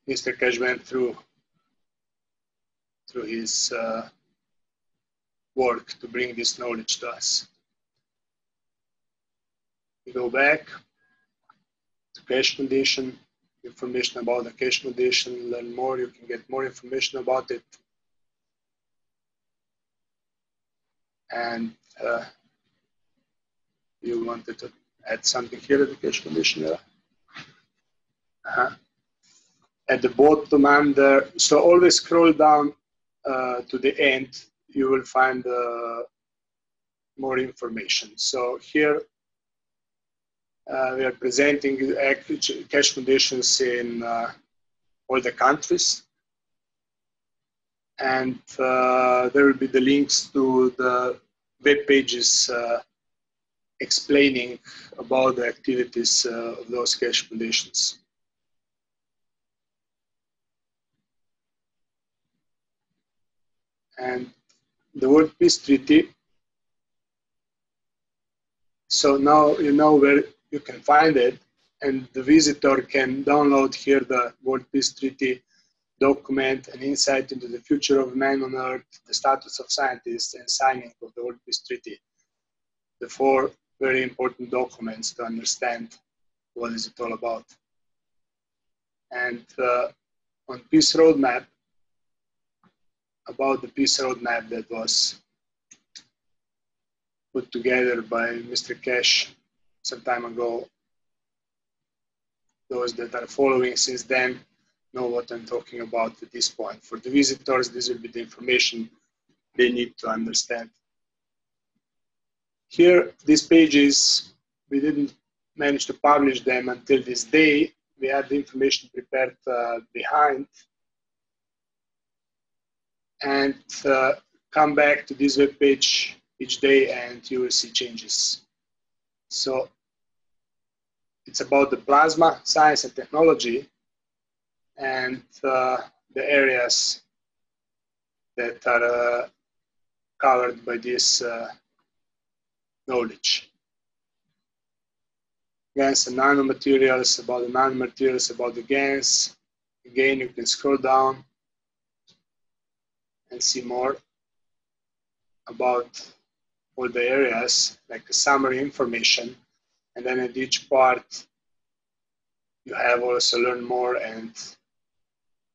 Mr. Keshe went through his work to bring this knowledge to us. We go back to Keshe Foundation, information about the Keshe Foundation, learn more, you can get more information about it. And you wanted to add something here at the Keshe Foundation? At the bottom under, so always scroll down to the end, you will find more information. So here we are presenting Keshe Foundations in all the countries. And there will be the links to the web pages explaining about the activities of those Keshe Foundations. And the World Peace Treaty. So now you know where you can find it, and the visitor can download here the World Peace Treaty document, an insight into the future of man on Earth, the status of scientists, and signing of the World Peace Treaty. The 4 very important documents to understand what is it all about. And on Peace Roadmap, about the Peace Roadmap that was put together by Mr. Keshe some time ago. Those that are following since then know what I'm talking about at this point. For the visitors, this will be the information they need to understand. Here, these pages, we didn't manage to publish them until this day. We had the information prepared behind, and come back to this web page each day and you will see changes. So it's about the plasma, science and technology, and the areas that are covered by this knowledge. GANs and nanomaterials, about the nanomaterials, about the GANs. Again, you can scroll down and see more about all the areas, like the summary information. And then at each part, you have also learn more, and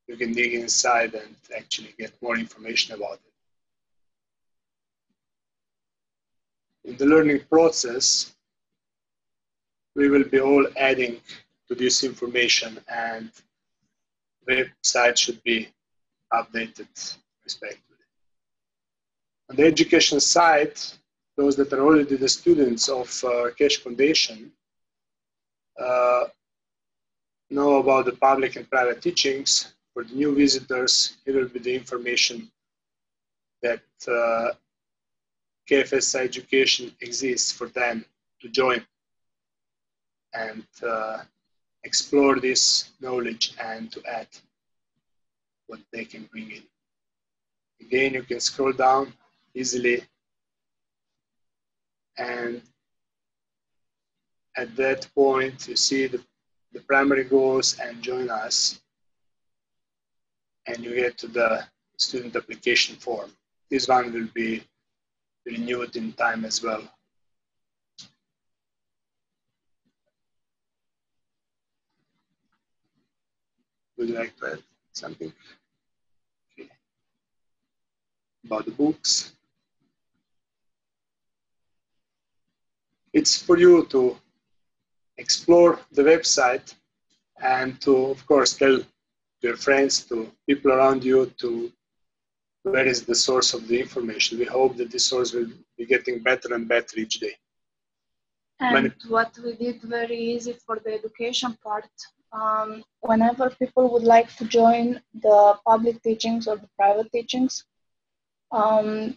you can dig inside and actually get more information about it. In the learning process, we will be all adding to this information, and the website should be updated respectively. On the education side, those that are already the students of Keshe Foundation know about the public and private teachings. For the new visitors, here will be the information that KFS education exists for them to join and explore this knowledge and to add what they can bring in. Again, you can scroll down easily, and at that point you see the primary goals and join us, and you get to the student application form. This one will be renewed in time as well. Would you like to add something? Okay. About the books? It's for you to explore the website and to, of course, tell your friends, to people around you, to where is the source of the information. We hope that this source will be getting better and better each day. And what we did very easy for the education part, whenever people would like to join the public teachings or the private teachings,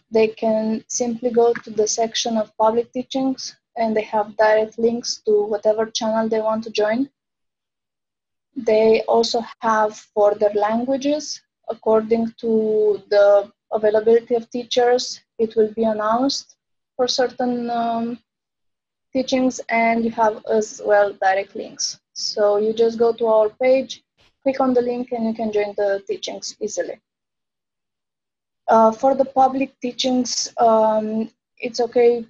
they can simply go to the section of public teachings, and they have direct links to whatever channel they want to join. They also have for their languages, according to the availability of teachers, it will be announced for certain teachings, and you have as well direct links. So you just go to our page, click on the link, and you can join the teachings easily. For the public teachings, it's okay.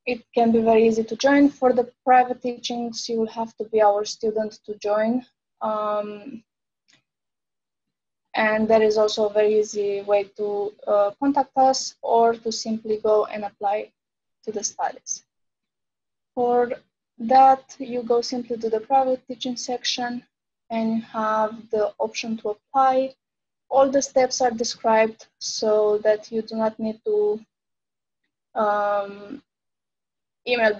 It can be very easy to join. For the private teachings, you will have to be our student to join. And there is also a very easy way to contact us or to simply go and apply to the studies. For that, you go simply to the private teaching section and you have the option to apply. All the steps are described so that you do not need to email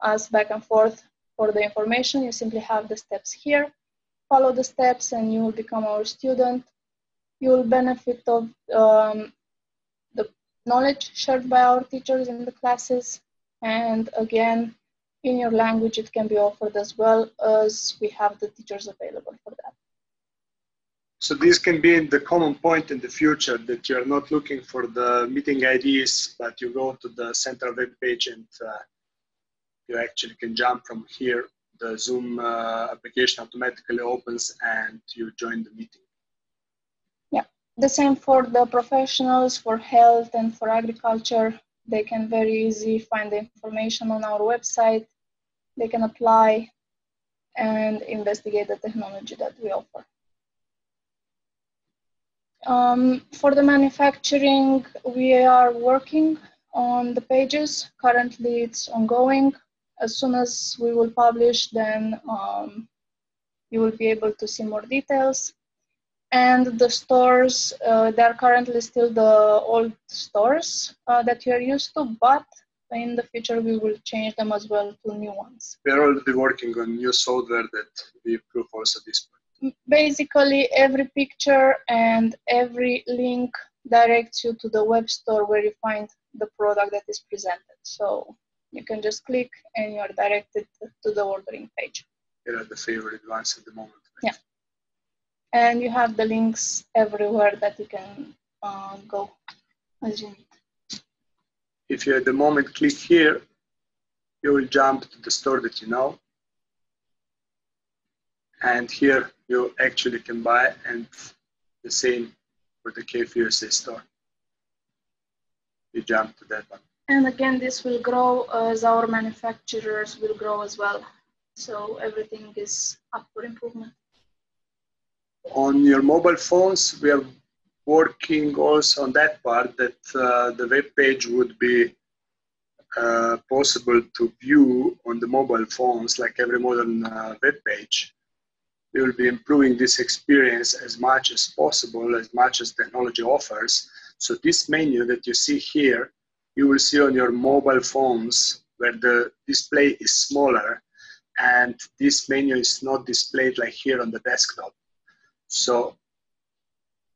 us back and forth for the information. You simply have the steps here. Follow the steps and you will become our student. You will benefit of the knowledge shared by our teachers in the classes. And again, in your language, it can be offered as well, as we have the teachers available for that. So this can be the common point in the future, that you're not looking for the meeting IDs, but you go to the central web page and you actually can jump from here. The Zoom application automatically opens and you join the meeting. Yeah, the same for the professionals, for health and for agriculture. They can very easily find the information on our website. They can apply and investigate the technology that we offer. For the manufacturing, we are working on the pages. Currently, it's ongoing. As soon as we will publish, then you will be able to see more details. And the stores, they are currently still the old stores that you are used to, but in the future we will change them as well to new ones. We are already working on new software that we improve also this point. Basically, every picture and every link directs you to the web store where you find the product that is presented. So you can just click and you are directed to the ordering page. Here are the favorite ones at the moment. Yeah. And you have the links everywhere that you can go as you need. If you at the moment click here, you will jump to the store that you know. And here you actually can buy, and the same for the KFUSA store. You jump to that one. And again, this will grow as our manufacturers will grow as well. So everything is up for improvement. On your mobile phones, we are working also on that part, that the web page would be possible to view on the mobile phones like every modern web page. We will be improving this experience as much as possible, as much as technology offers. So this menu that you see here, you will see on your mobile phones where the display is smaller, and this menu is not displayed like here on the desktop. So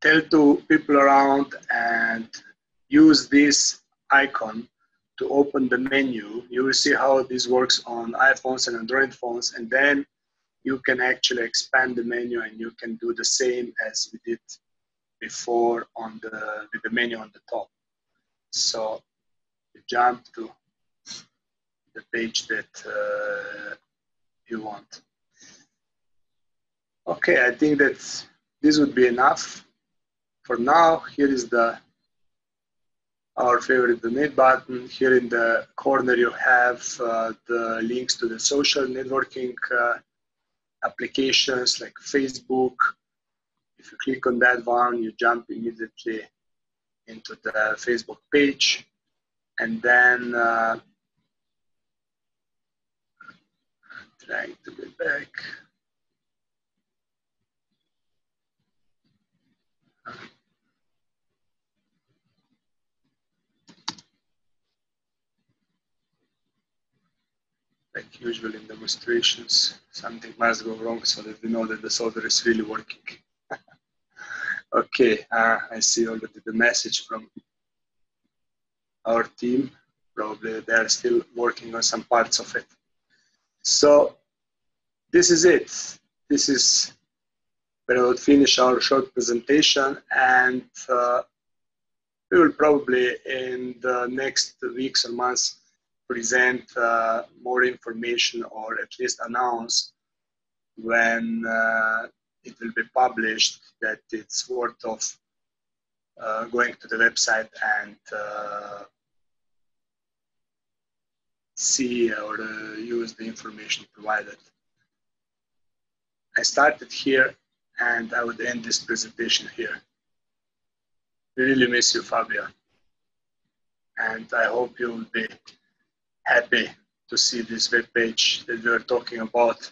tell to people around and use this icon to open the menu. You will see how this works on iPhones and Android phones, and then you can actually expand the menu and you can do the same as we did before on with the menu on the top. So you jump to the page that you want. Okay, I think that this would be enough for now. Here is our favorite donate button. Here in the corner you have the links to the social networking applications like Facebook. If you click on that one, you jump immediately into the Facebook page, and then trying to get back. Like usual in demonstrations, something must go wrong so that we know that the software is really working. Okay, I see already the message from our team. Probably they are still working on some parts of it. So this is it. This is where I would finish our short presentation, and we will probably in the next weeks or months present more information, or at least announce when it will be published that it's worth of going to the website and see or use the information provided. I started here and I would end this presentation here. We really miss you, Fabio. And I hope you will be happy to see this web page that we are talking about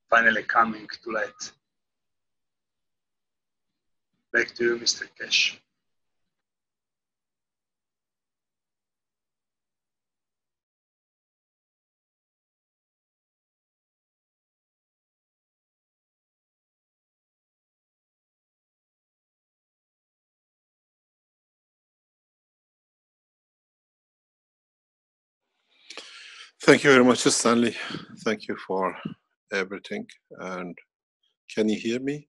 finally coming to light. Back to you, Mr. Keshe. Thank you very much, Stanley. Thank you for everything. And can you hear me?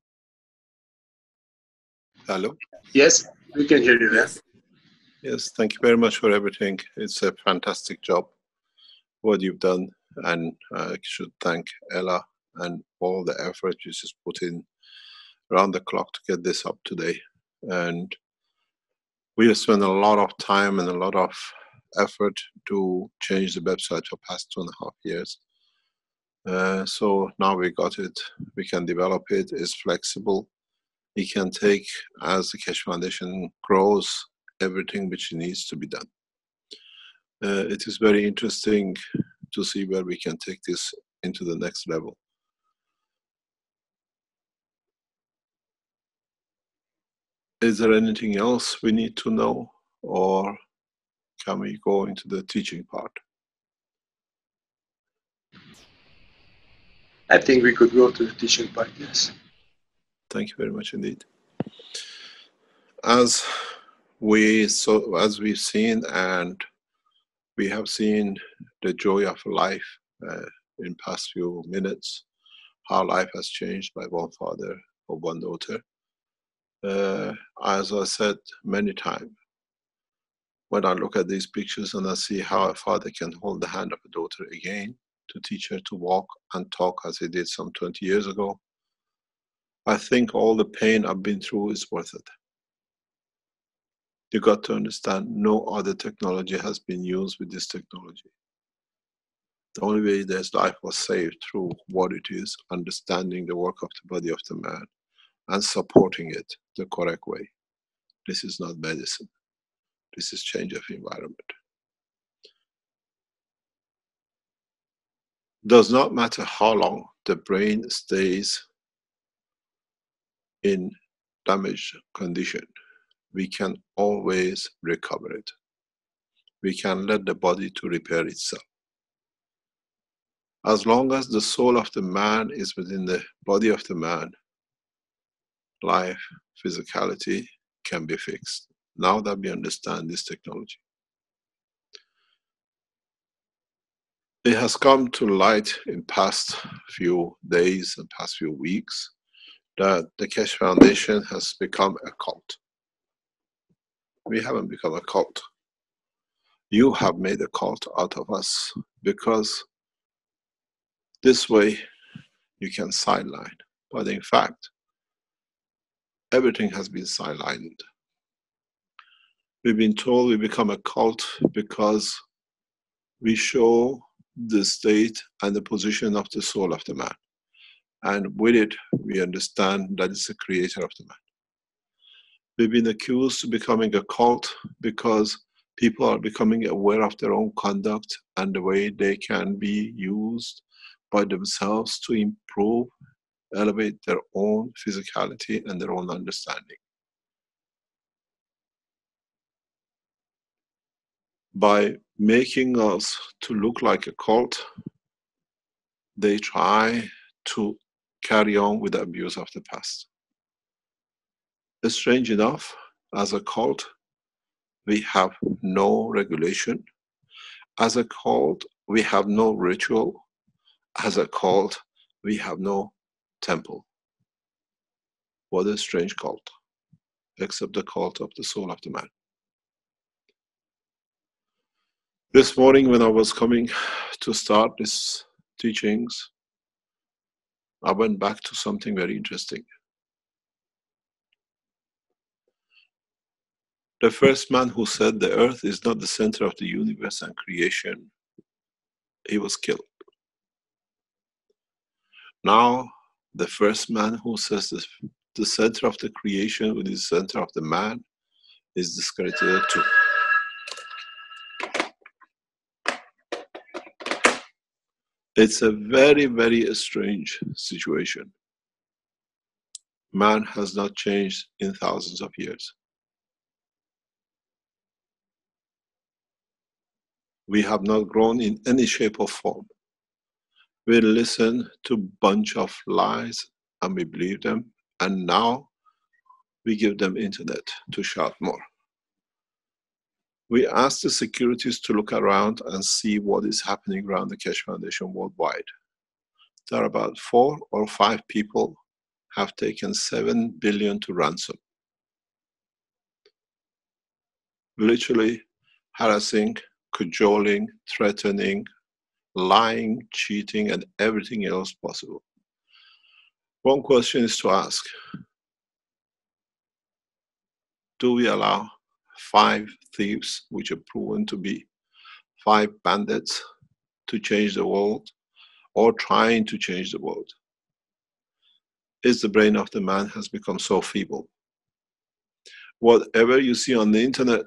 Hello? Yes, we can hear you. Yes. Yes, thank you very much for everything. It's a fantastic job, what you've done. And I should thank Ella and all the effort you just put in around the clock to get this up today. And we have spent a lot of time and a lot of effort to change the website for past 2.5 years. So now we got it, we can develop it, it's flexible. It can take, as the Keshe Foundation grows, everything which needs to be done. It is very interesting to see where we can take this into the next level. Is there anything else we need to know, or can we go into the teaching part? I think we could go to the teaching part, yes. Thank you very much indeed. As we've seen, and we have seen the joy of life in past few minutes, how life has changed by one father or one daughter. As I said many times, when I look at these pictures and I see how a father can hold the hand of a daughter again to teach her to walk and talk as he did some 20 years ago, I think all the pain I've been through is worth it. You got to understand, no other technology has been used with this technology. The only way this life was saved through what it is, understanding the work of the body of the man and supporting it the correct way. This is not medicine. This is change of environment. Does not matter how long the brain stays in damaged condition, we can always recover it. We can let the body to repair itself. As long as the soul of the man is within the body of the man, life, physicality can be fixed. Now that we understand this technology, it has come to light in past few days and past few weeks that the Keshe Foundation has become a cult. We haven't become a cult. You have made a cult out of us, because this way you can sideline. But in fact, everything has been sidelined. We've been told we become a cult because we show the state and the position of the soul of the man. And with it, we understand that it's the creator of the man. We've been accused of becoming a cult because people are becoming aware of their own conduct and the way they can be used by themselves to improve, elevate their own physicality and their own understanding. By making us to look like a cult, they try to carry on with the abuse of the past. It's strange enough, as a cult, we have no regulation. As a cult, we have no ritual. As a cult, we have no temple. What a strange cult, except the cult of the soul of the man. This morning when I was coming to start these teachings, I went back to something very interesting. The first man who said the earth is not the center of the universe and creation, he was killed. Now, the first man who says the center of the creation with the center of the man is discredited too. It's a very, very strange situation. Man has not changed in thousands of years. We have not grown in any shape or form. We listen to a bunch of lies and we believe them, and now we give them internet to shout more. We ask the securities to look around and see what is happening around the Keshe Foundation worldwide. There are about 4 or 5 people have taken 7 billion to ransom. Literally harassing, cajoling, threatening, lying, cheating, and everything else possible. One question is to ask: do we allow 5 thieves, which are proven to be 5 bandits, to change the world, or trying to change the world? Is the brain of the man has become so feeble? Whatever you see on the internet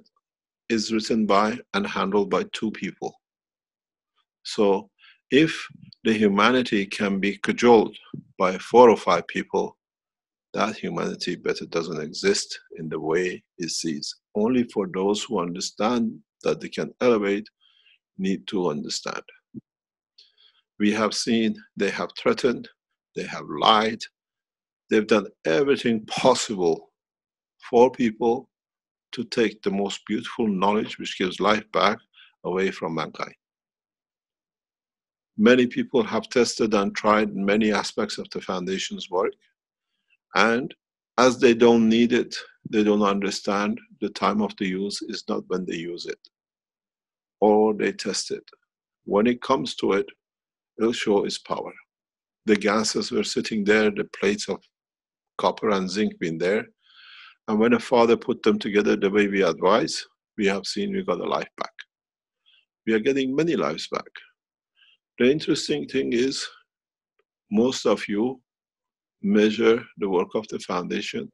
is written by and handled by 2 people. So if the humanity can be cajoled by 4 or 5 people, that humanity better doesn't exist in the way it sees. Only for those who understand that they can elevate need to understand. We have seen they have threatened, they have lied, they've done everything possible for people to take the most beautiful knowledge which gives life back away from mankind. Many people have tested and tried many aspects of the Foundation's work, and as they don't need it, they don't understand the time of the use is not when they use it, or they test it. When it comes to it, it'll show its power. The gases were sitting there, the plates of copper and zinc being there, and when a father put them together the way we advise, we have seen we got a life back. We are getting many lives back. The interesting thing is, most of you measure the work of the Foundation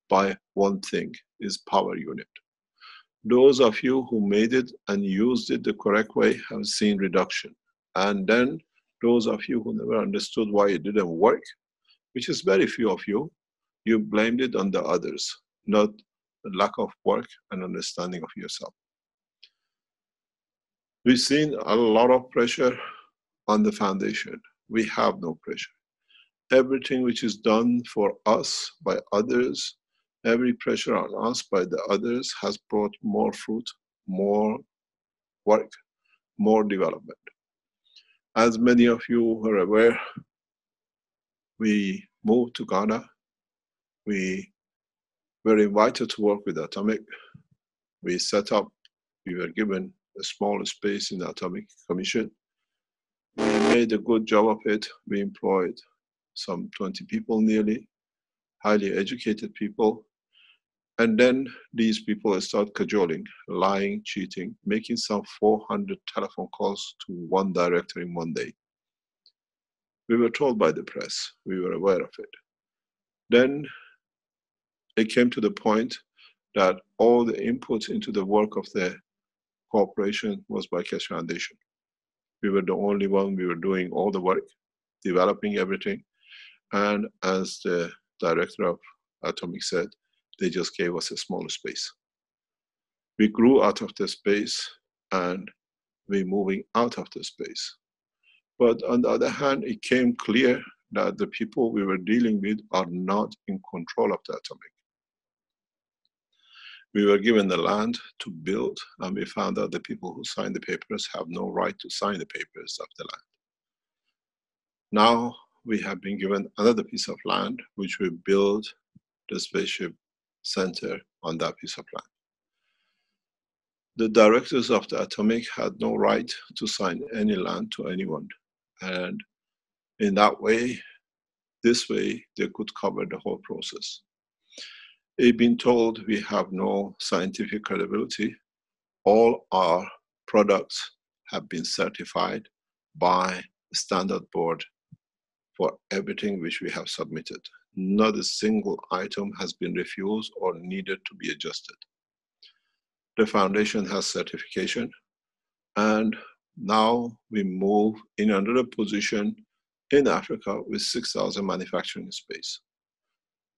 by one thing, is power unit. Those of you who made it and used it the correct way have seen reduction. And then those of you who never understood why it didn't work, which is very few of you, you blamed it on the others, not the lack of work and understanding of yourself. We've seen a lot of pressure on the Foundation. We have no pressure. Everything which is done for us by others, every pressure on us by the others has brought more fruit, more work, more development. As many of you are aware, we moved to Ghana. We were invited to work with Atomic. We set up, we were given a small space in the Atomic Commission. We made a good job of it. We employed some 20 people nearly, highly educated people. And then these people start cajoling, lying, cheating, making some 400 telephone calls to one director in one day. We were told by the press, we were aware of it. Then it came to the point that all the input into the work of the corporation was by Keshe Foundation. We were the only one, we were doing all the work, developing everything. And as the director of Atomic said, they just gave us a smaller space. We grew out of the space and we're moving out of the space. But on the other hand, it came clear that the people we were dealing with are not in control of the Atomic. We were given the land to build, and we found out the people who signed the papers have no right to sign the papers of the land. Now we have been given another piece of land, which we build the spaceship center on that piece of land. The directors of the Atomic had no right to sign any land to anyone. And in that way, this way, they could cover the whole process. They've been told we have no scientific credibility. All our products have been certified by the standard board for everything which we have submitted. Not a single item has been refused or needed to be adjusted. The Foundation has certification, and now we move in another position in Africa with 6,000 manufacturing space.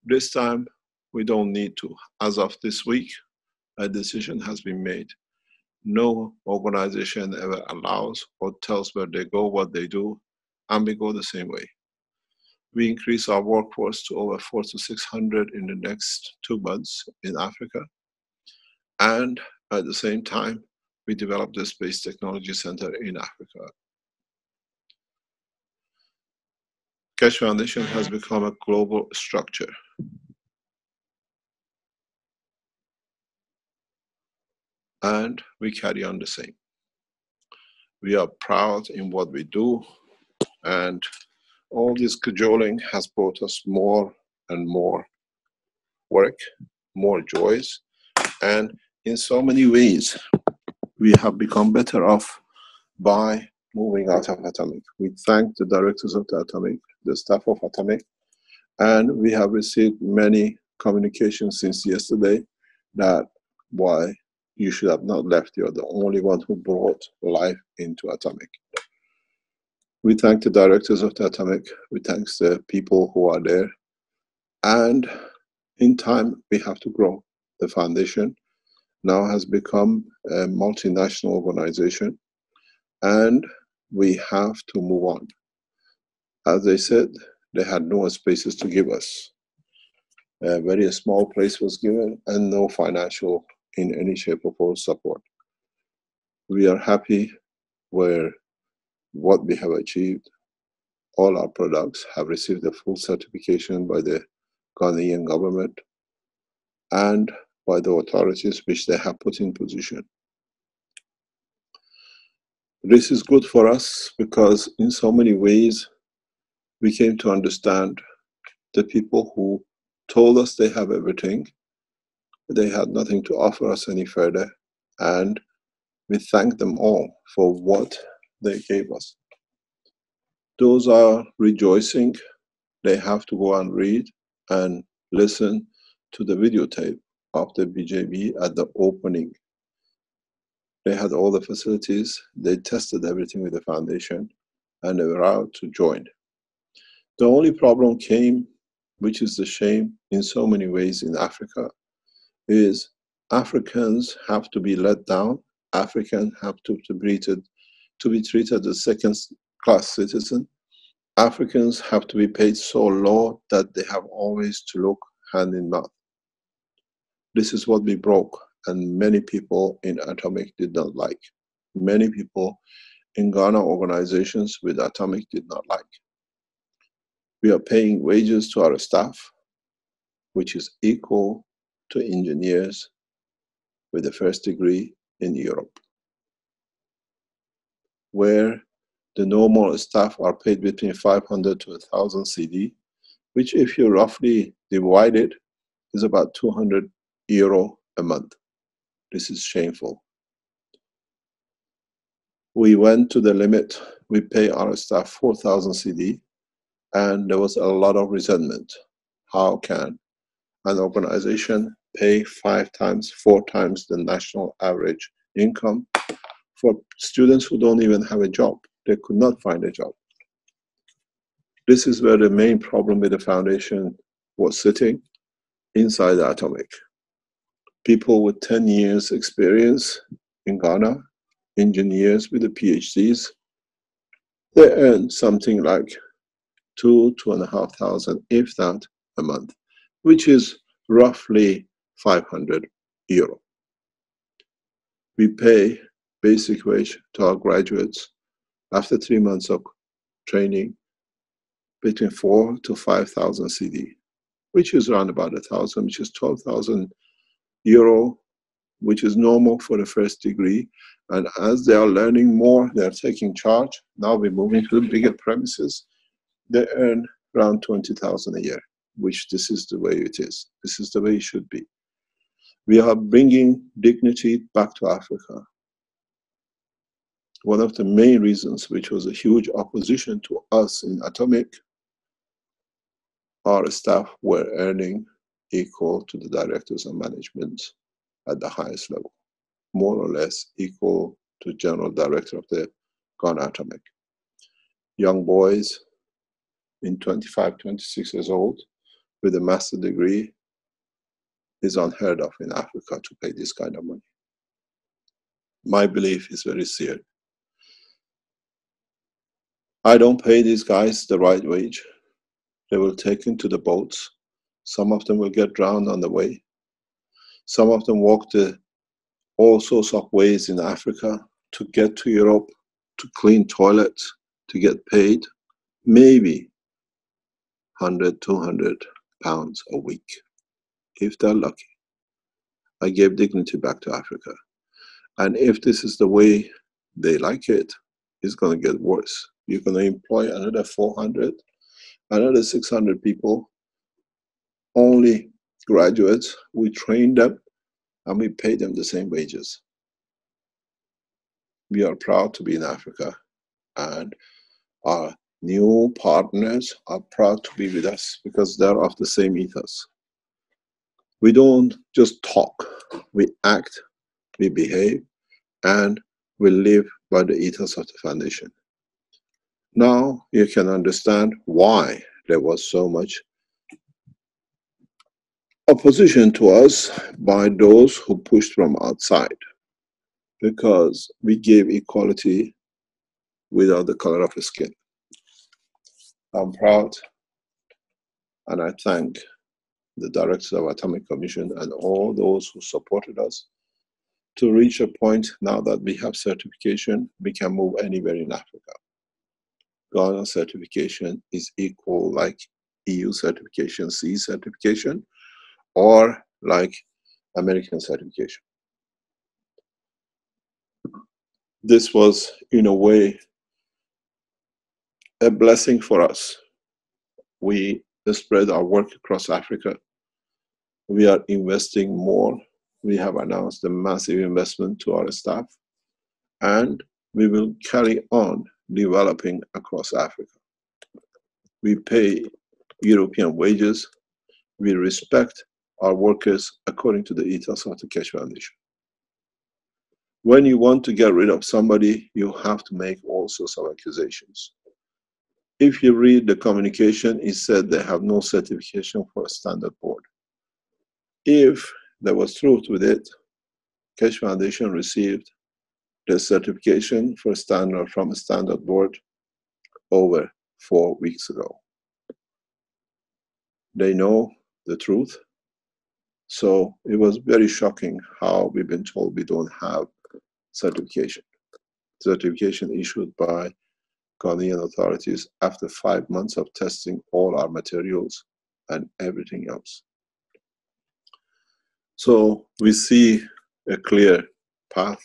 This time, we don't need to. As of this week, a decision has been made. No organization ever allows or tells where they go, what they do, and we go the same way. We increase our workforce to over 400 to 600 in the next 2 months in Africa. And at the same time, we develop the Space Technology Center in Africa. Keshe Foundation has become a global structure. And we carry on the same. We are proud in what we do, and all this cajoling has brought us more and more work, more joys, and in so many ways, we have become better off by moving out of Atomic. We thank the directors of the Atomic, the staff of Atomic, and we have received many communications since yesterday that why you should have not left. You're the only one who brought life into Atomic. We thank the directors of the Atomic. We thank the people who are there. And in time, we have to grow. The foundation now has become a multinational organization, and we have to move on. As they said, they had no spaces to give us. A very small place was given and no financial in any shape or form support. We are happy where what we have achieved. All our products have received a full certification by the Ghanaian government and by the authorities which they have put in position. This is good for us because in so many ways we came to understand the people who told us they have everything. They had nothing to offer us any further, and we thank them all for what they gave us. Those are rejoicing. They have to go and read and listen to the videotape of the BJB at the opening. They had all the facilities, they tested everything with the foundation, and they were out to join. The only problem came, which is the shame in so many ways in Africa, is Africans have to be let down. Africans have to be treated as second-class citizen. Africans have to be paid so low that they have always to look hand in mouth. This is what we broke, and many people in Atomic did not like. Many people in Ghana organizations with Atomic did not like. We are paying wages to our staff, which is equal to engineers with a first degree in Europe, where the normal staff are paid between 500 to 1,000 CD, which if you roughly divide it, is about €200 a month. This is shameful. We went to the limit. We pay our staff 4,000 CD, and there was a lot of resentment. How can an organization pay 5 times, 4 times the national average income for students who don't even have a job? They could not find a job. This is where the main problem with the foundation was sitting, inside Atomic. People with 10 years experience in Ghana, engineers with the PhDs, they earn something like 2,500, if that, a month, which is roughly €500. We pay basic wage to our graduates after 3 months of training between 4,000 to 5,000 CD, which is around about 1,000, which is €12,000, which is normal for the first degree. And as they are learning more, they are taking charge. Now we're moving to the bigger premises. They earn around 20,000 a year, which this is the way it is. This is the way it should be. We are bringing dignity back to Africa. One of the main reasons, which was a huge opposition to us in Atomic, our staff were earning equal to the directors and management at the highest level, more or less equal to general director of the Ghana Atomic. Young boys in 25, 26 years old with a master's degree is unheard of in Africa to pay this kind of money. My belief is very serious. I don't pay these guys the right wage. They will take into the boats. Some of them will get drowned on the way. Some of them walk all sorts of ways in Africa to get to Europe, to clean toilets, to get paid maybe 100, 200 pounds a week, if they're lucky. I gave dignity back to Africa. And if this is the way they like it, it's going to get worse. You're going to employ another 400, another 600 people, only graduates. We train them and we pay them the same wages. We are proud to be in Africa, and our new partners are proud to be with us because they're of the same ethos. We don't just talk, we act, we behave, and we live by the ethos of the foundation. Now you can understand why there was so much opposition to us by those who pushed from outside, because we gave equality without the color of skin. I'm proud and I thank the directors of Atomic Commission and all those who supported us to reach a point now that we have certification, we can move anywhere in Africa. Ghana certification is equal like EU certification, C certification, or like American certification. This was, in a way, a blessing for us. We spread our work across Africa. We are investing more. We have announced a massive investment to our staff, and we will carry on developing across Africa. We pay European wages. We respect our workers according to the ethos of the Keshe Foundation. When you want to get rid of somebody, you have to make all sorts of accusations. If you read the communication, it said they have no certification for a standard board. If there was truth with it, Keshe Foundation received the certification for standard from a standard board over 4 weeks ago. They know the truth. So it was very shocking how we've been told we don't have certification. Certification issued by Ghanaian authorities after 5 months of testing all our materials and everything else. So we see a clear path,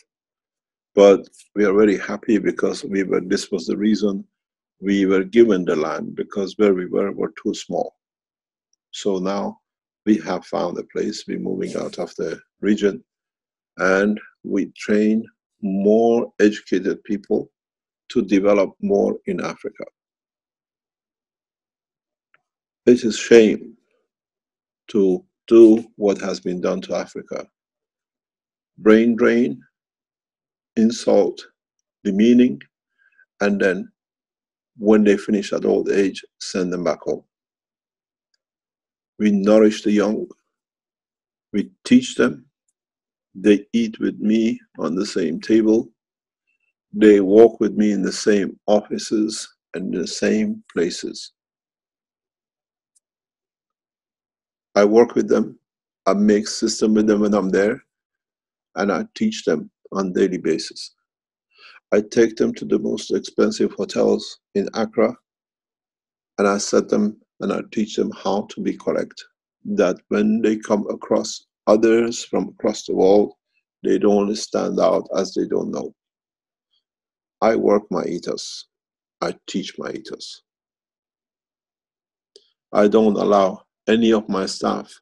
but we are very happy because this was the reason we were given the land, because where we were too small. So now we have found a place, we're moving out of the region, and we train more educated people to develop more in Africa. It is shame to do what has been done to Africa. Brain drain, insult, demeaning, and then when they finish at old age, send them back home. We nourish the young, we teach them, they eat with me on the same table, they walk with me in the same offices and the same places. I work with them, I make system with them when I'm there, and I teach them on a daily basis. I take them to the most expensive hotels in Accra, and I set them and I teach them how to be correct. That when they come across others from across the world, they don't stand out as they don't know. I work my ethos. I teach my ethos. I don't allow any of my staff,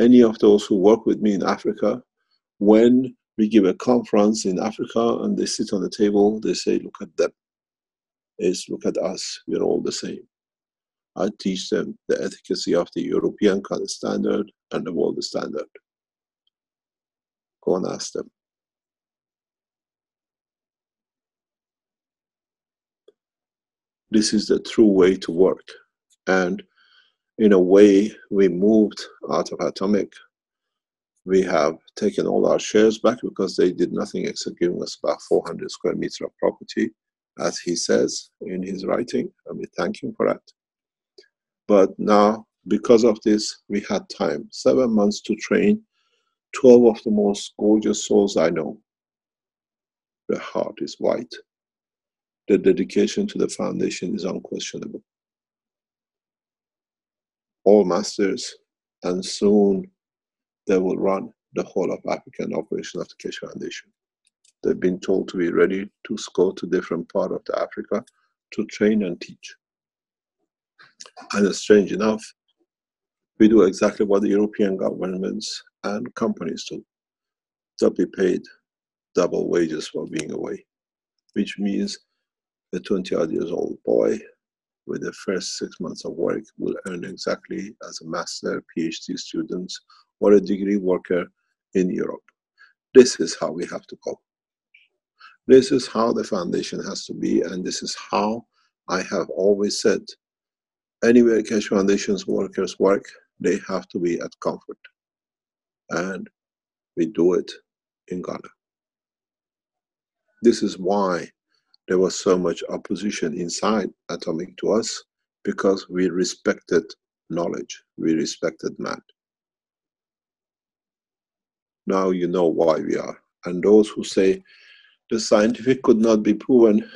any of those who work with me in Africa, when we give a conference in Africa and they sit on the table, they say, look at them. It's look at us, we're all the same. I teach them the efficacy of the European standard and the world standard. Go and ask them. This is the true way to work. And in a way, we moved out of Atomic. We have taken all our shares back because they did nothing except giving us about 400 square meters of property, as he says in his writing, and we thank him for that. But now, because of this, we had time, 7 months to train 12 of the most gorgeous souls I know. Their heart is white. The dedication to the foundation is unquestionable. All masters, and soon they will run the whole of African operation of the Keshe Foundation. They've been told to be ready to go to different parts of the Africa to train and teach. And it's strange enough, we do exactly what the European governments and companies do. They'll be paid double wages for being away, which means a 20-odd years old boy with the first 6 months of work will earn exactly as a master, PhD student, or a degree worker in Europe. This is how we have to go. This is how the foundation has to be, and this is how I have always said, anywhere Keshe Foundation's workers work, they have to be at comfort. and we do it in Ghana. This is why there was so much opposition inside Atomic to us, because we respected knowledge, we respected man. Now you know why we are. And those who say the scientific could not be proven,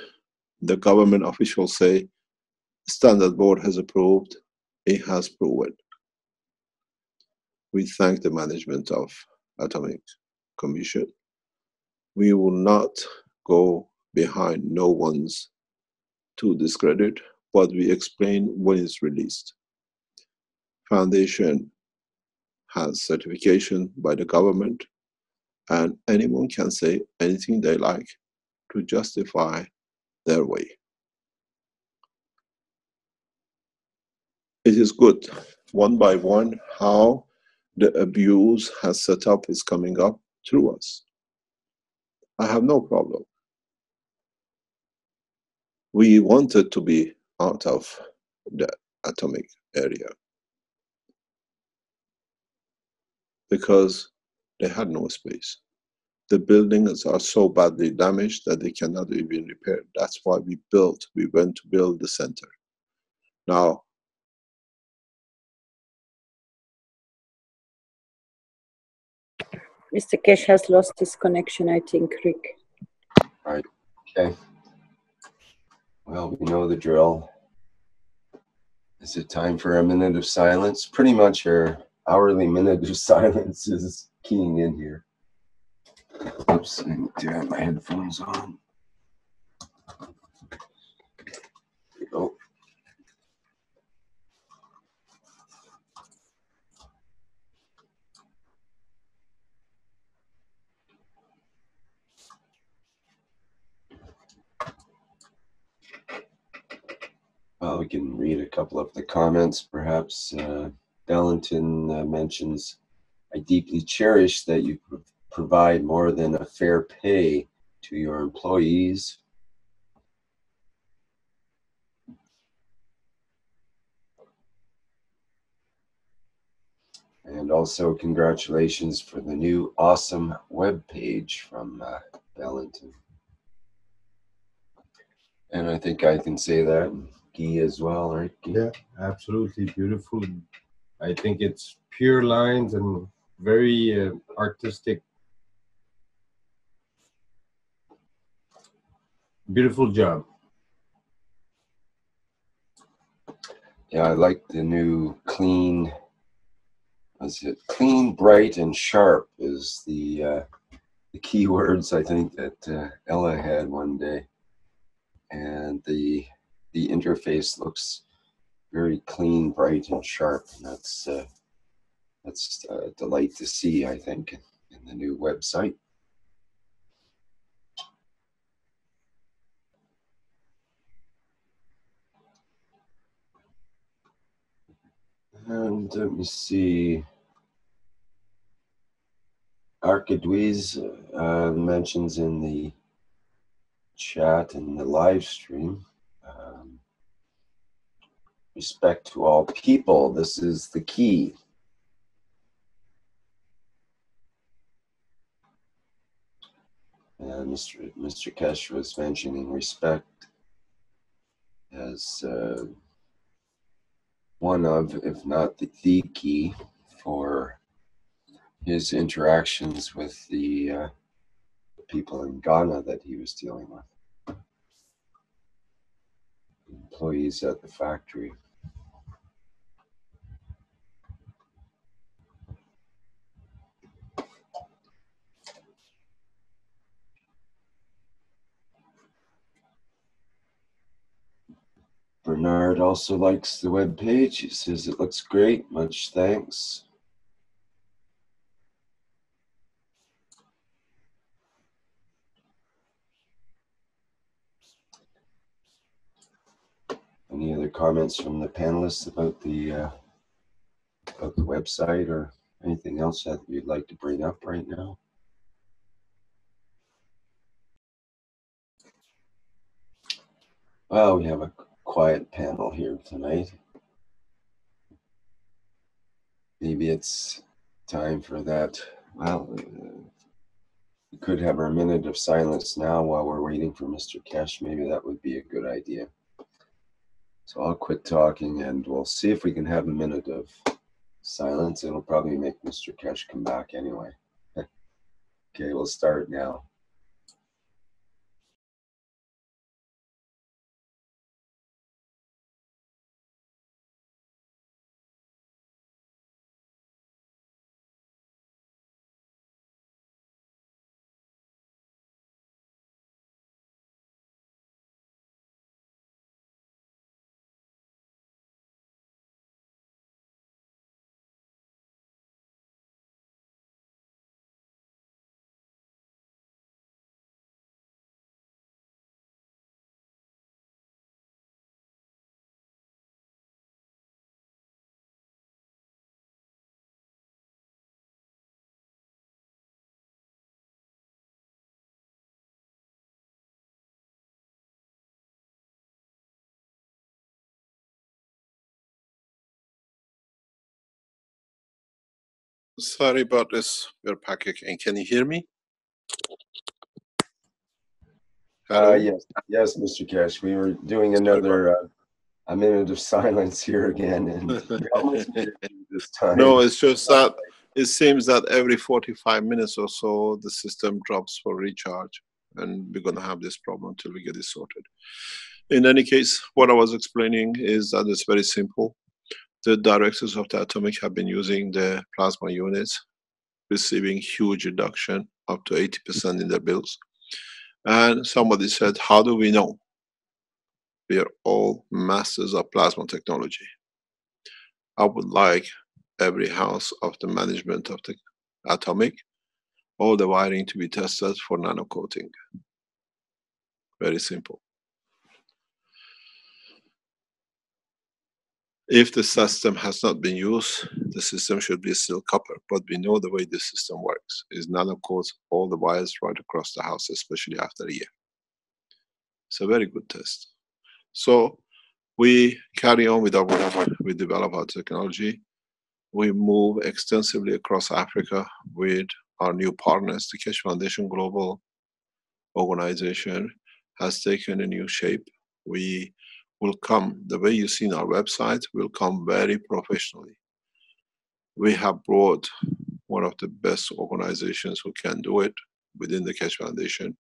the government officials say Standard Board has approved, it has proven. We thank the management of Atomic Commission. We will not go behind no one's to discredit, but we explain when it's released. Foundation has certification by the government, and anyone can say anything they like to justify their way. It is good, one by one, how the abuse has set up is coming up through us. I have no problem. We wanted to be out of the atomic area because they had no space. The buildings are so badly damaged that they cannot even be repaired. That's why we went to build the center. Now, Mr. Keshe has lost his connection, I think, Rick. Right, okay. Well, we know the drill. Is it time for a minute of silence? Pretty much our hourly minute of silence is keying in here. Oops, I need to have my headphones on. There we go. Well, we can read a couple of the comments. Perhaps Valentin mentions, I deeply cherish that you provide more than a fair pay to your employees. And also congratulations for the new awesome web page from Valentin. And I think I can say that, Guy as well, right? Guy? Yeah, absolutely beautiful. I think it's pure lines and very artistic. Beautiful job. Yeah, I like the new clean, was it clean, bright, and sharp is the keywords I think that Ella had one day. And the interface looks very clean, bright, and sharp. And that's a delight to see, I think, in the new website. And let me see. Arcadouise mentions in the chat and the live stream, respect to all people. This is the key. And Mr. Keshe was mentioning respect as one of, if not the key for his interactions with the people in Ghana that he was dealing with. Employees at the factory. Bernard also likes the web page. He says it looks great. Much thanks. Any other comments from the panelists about the website or anything else that you'd like to bring up right now? Well, we have a quiet panel here tonight. Maybe it's time for that. Well, we could have our minute of silence now while we're waiting for Mr. Keshe. Maybe that would be a good idea. So I'll quit talking and we'll see if we can have a minute of silence. It'll probably make Mr. Keshe come back anyway. Okay, we'll start now. Sorry about this. We're packing. Can you hear me? Hello? Yes, Mr. Keshe. We were doing another a minute of silence here again, and we almost made it this time. No, it's just that it seems that every 45 minutes or so, the system drops for recharge, and we're going to have this problem until we get it sorted. In any case, what I was explaining is that it's very simple. The directors of the atomic have been using the plasma units, receiving huge reduction, up to 80% in their bills. And somebody said, how do we know? We are all masters of plasma technology. I would like every house of the management of the atomic, all the wiring to be tested for nano coating. Very simple. If the system has not been used, the system should be still copper, but we know the way the system works is nano coats all the wires right across the house, especially after a year. It's a very good test. So we carry on with our work. We develop our technology. We move extensively across Africa with our new partners. The Keshe Foundation Global Organization has taken a new shape. We will come, the way you see in our website, will come very professionally. We have brought one of the best organizations who can do it within the Keshe Foundation.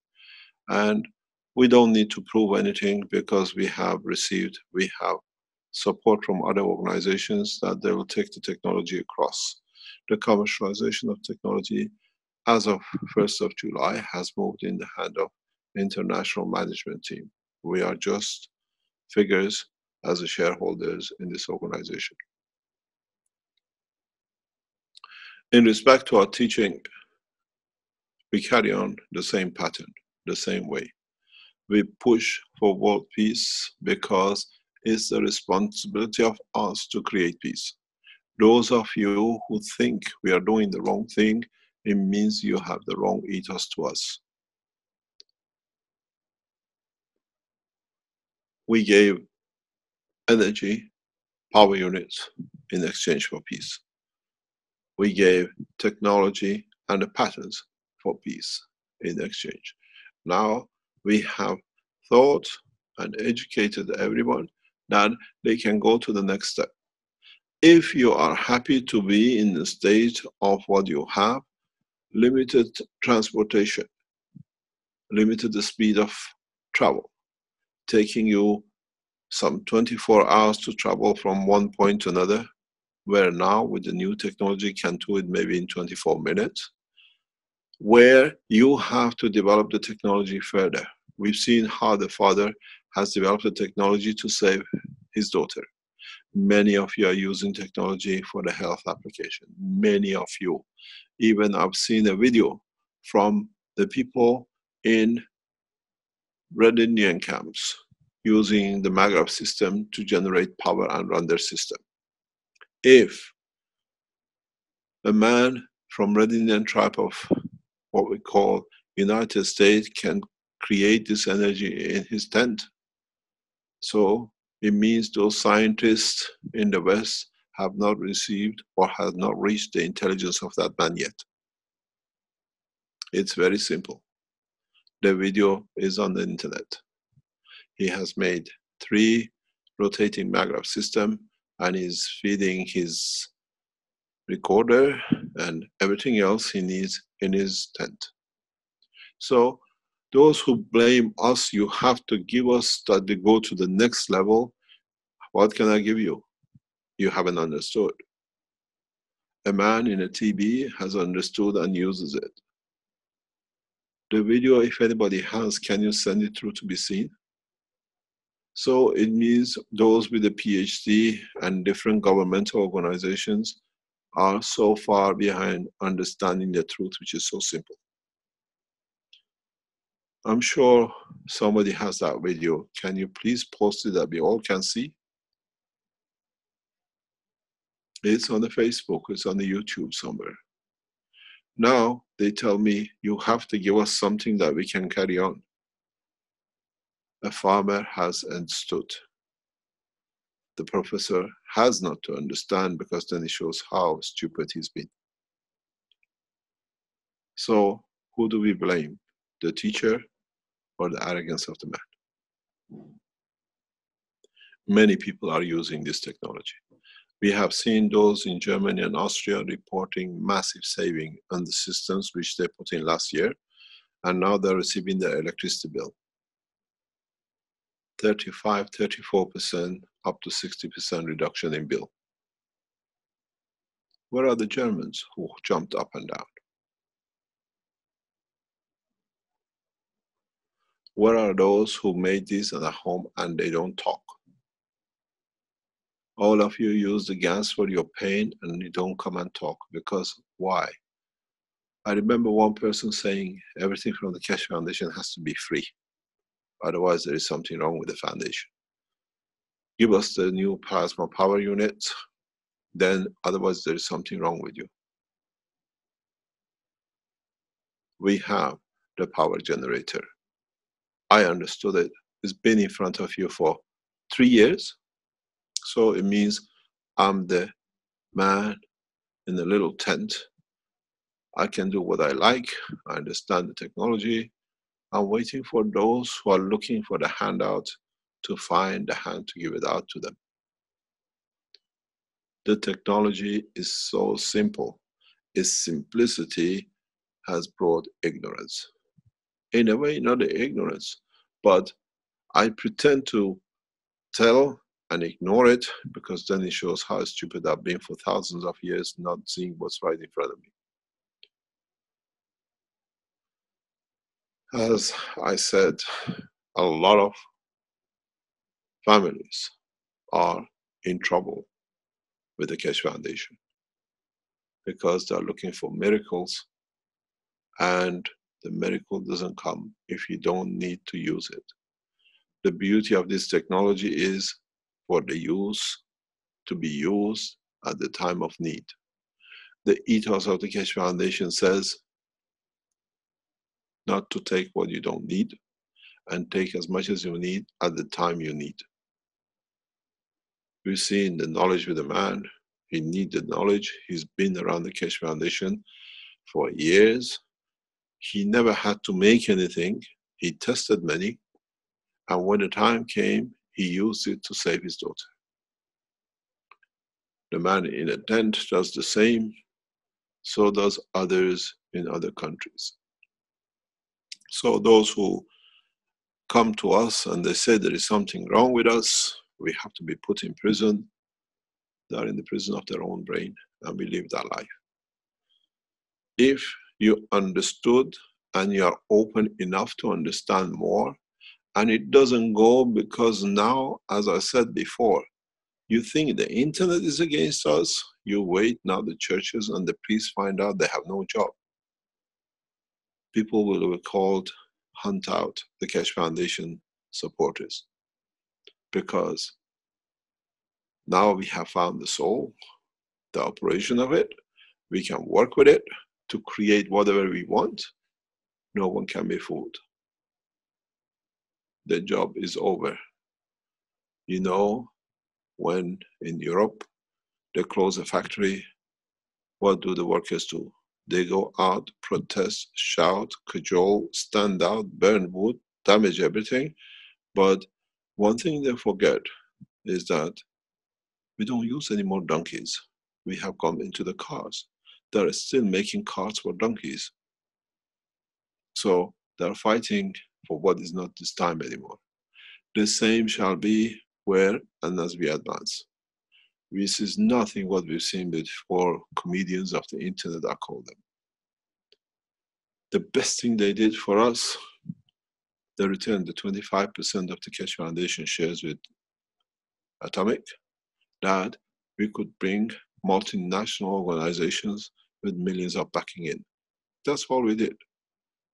And we don't need to prove anything because we have support from other organizations that they will take the technology across. The commercialization of technology as of 1st of July has moved in the hand of international management team. We are just figures as shareholders in this organization. In respect to our teaching, we carry on the same pattern, the same way. We push for world peace because it's the responsibility of us to create peace. Those of you who think we are doing the wrong thing, it means you have the wrong ethos to us. We gave energy, power units in exchange for peace. We gave technology and the patterns for peace in exchange. Now we have thought and educated everyone that they can go to the next step. If you are happy to be in the state of what you have, limited transportation, limited the speed of travel, taking you some 24 hours to travel from one point to another, where now with the new technology can do it maybe in 24 minutes, where you have to develop the technology further. We've seen how the father has developed the technology to save his daughter. Many of you are using technology for the health application. Many of you. Even I've seen a video from the people in Red Indian camps using the Maghreb system to generate power and run their system. If a man from Red Indian tribe of what we call United States can create this energy in his tent, so it means those scientists in the West have not received or have not reached the intelligence of that man yet. It's very simple. The video is on the internet. He has made 3 rotating maglev system and is feeding his recorder and everything else he needs in his tent. So those who blame us, you have to give us that they go to the next level. What can I give you? You haven't understood. A man in a TB has understood and uses it. The video, if anybody has, can you send it through to be seen? So it means those with a PhD and different governmental organizations are so far behind understanding the truth, which is so simple. I'm sure somebody has that video. Can you please post it that we all can see? It's on the Facebook, it's on the YouTube somewhere. Now they tell me you have to give us something that we can carry on. A farmer has understood. The professor has not to understand, because then it shows how stupid he's been. So who do we blame? The teacher or the arrogance of the man? Many people are using this technology. We have seen those in Germany and Austria reporting massive saving on the systems which they put in last year, and now they're receiving their electricity bill. 35, 34%, up to 60% reduction in bill. Where are the Germans who jumped up and down? Where are those who made this at home and they don't talk? All of you use the gas for your pain and you don't come and talk, because why? I remember one person saying everything from the Keshe Foundation has to be free. Otherwise there is something wrong with the foundation. Give us the new plasma power units, then otherwise there is something wrong with you. We have the power generator. I understood it. It's been in front of you for 3 years. So it means I'm the man in the little tent. I can do what I like. I understand the technology. I'm waiting for those who are looking for the handout to find the hand to give it out to them. The technology is so simple. Its simplicity has brought ignorance. In a way, not the ignorance, but I pretend to tell and ignore it, because then it shows how stupid I've been for thousands of years, not seeing what's right in front of me. As I said, a lot of families are in trouble with the Keshe Foundation because they're looking for miracles, and the miracle doesn't come if you don't need to use it. The beauty of this technology is for the use to be used at the time of need. The ethos of the Keshe Foundation says not to take what you don't need, and take as much as you need at the time you need. We've seen the knowledge with the man. He needs the knowledge. He's been around the Keshe Foundation for years. He never had to make anything. He tested many, and when the time came, he used it to save his daughter. The man in a tent does the same, so does others in other countries. So those who come to us and they say there is something wrong with us, we have to be put in prison. They are in the prison of their own brain, and we live that life. If you understood and you are open enough to understand more, and it doesn't go because now, as I said before, you think the internet is against us, you wait, now the churches and the priests find out they have no job. People will be called, hunt out the Keshe Foundation supporters, because now we have found the soul, the operation of it. We can work with it to create whatever we want. No one can be fooled. The job is over. You know, when in Europe They close a factory. What do the workers do? They go out, protest, shout, cajole, stand out, burn wood, damage everything. But one thing they forget is that we don't use any more donkeys. We have gone into the cars. They're still making cars for donkeys. So they're fighting for what is not this time anymore. The same shall be where and as we advance. This is nothing what we've seen before comedians of the internet, I call them. The best thing they did for us, they returned the 25% of the Keshe Foundation shares with Atomic, that we could bring multinational organizations with millions of backing in. That's all we did.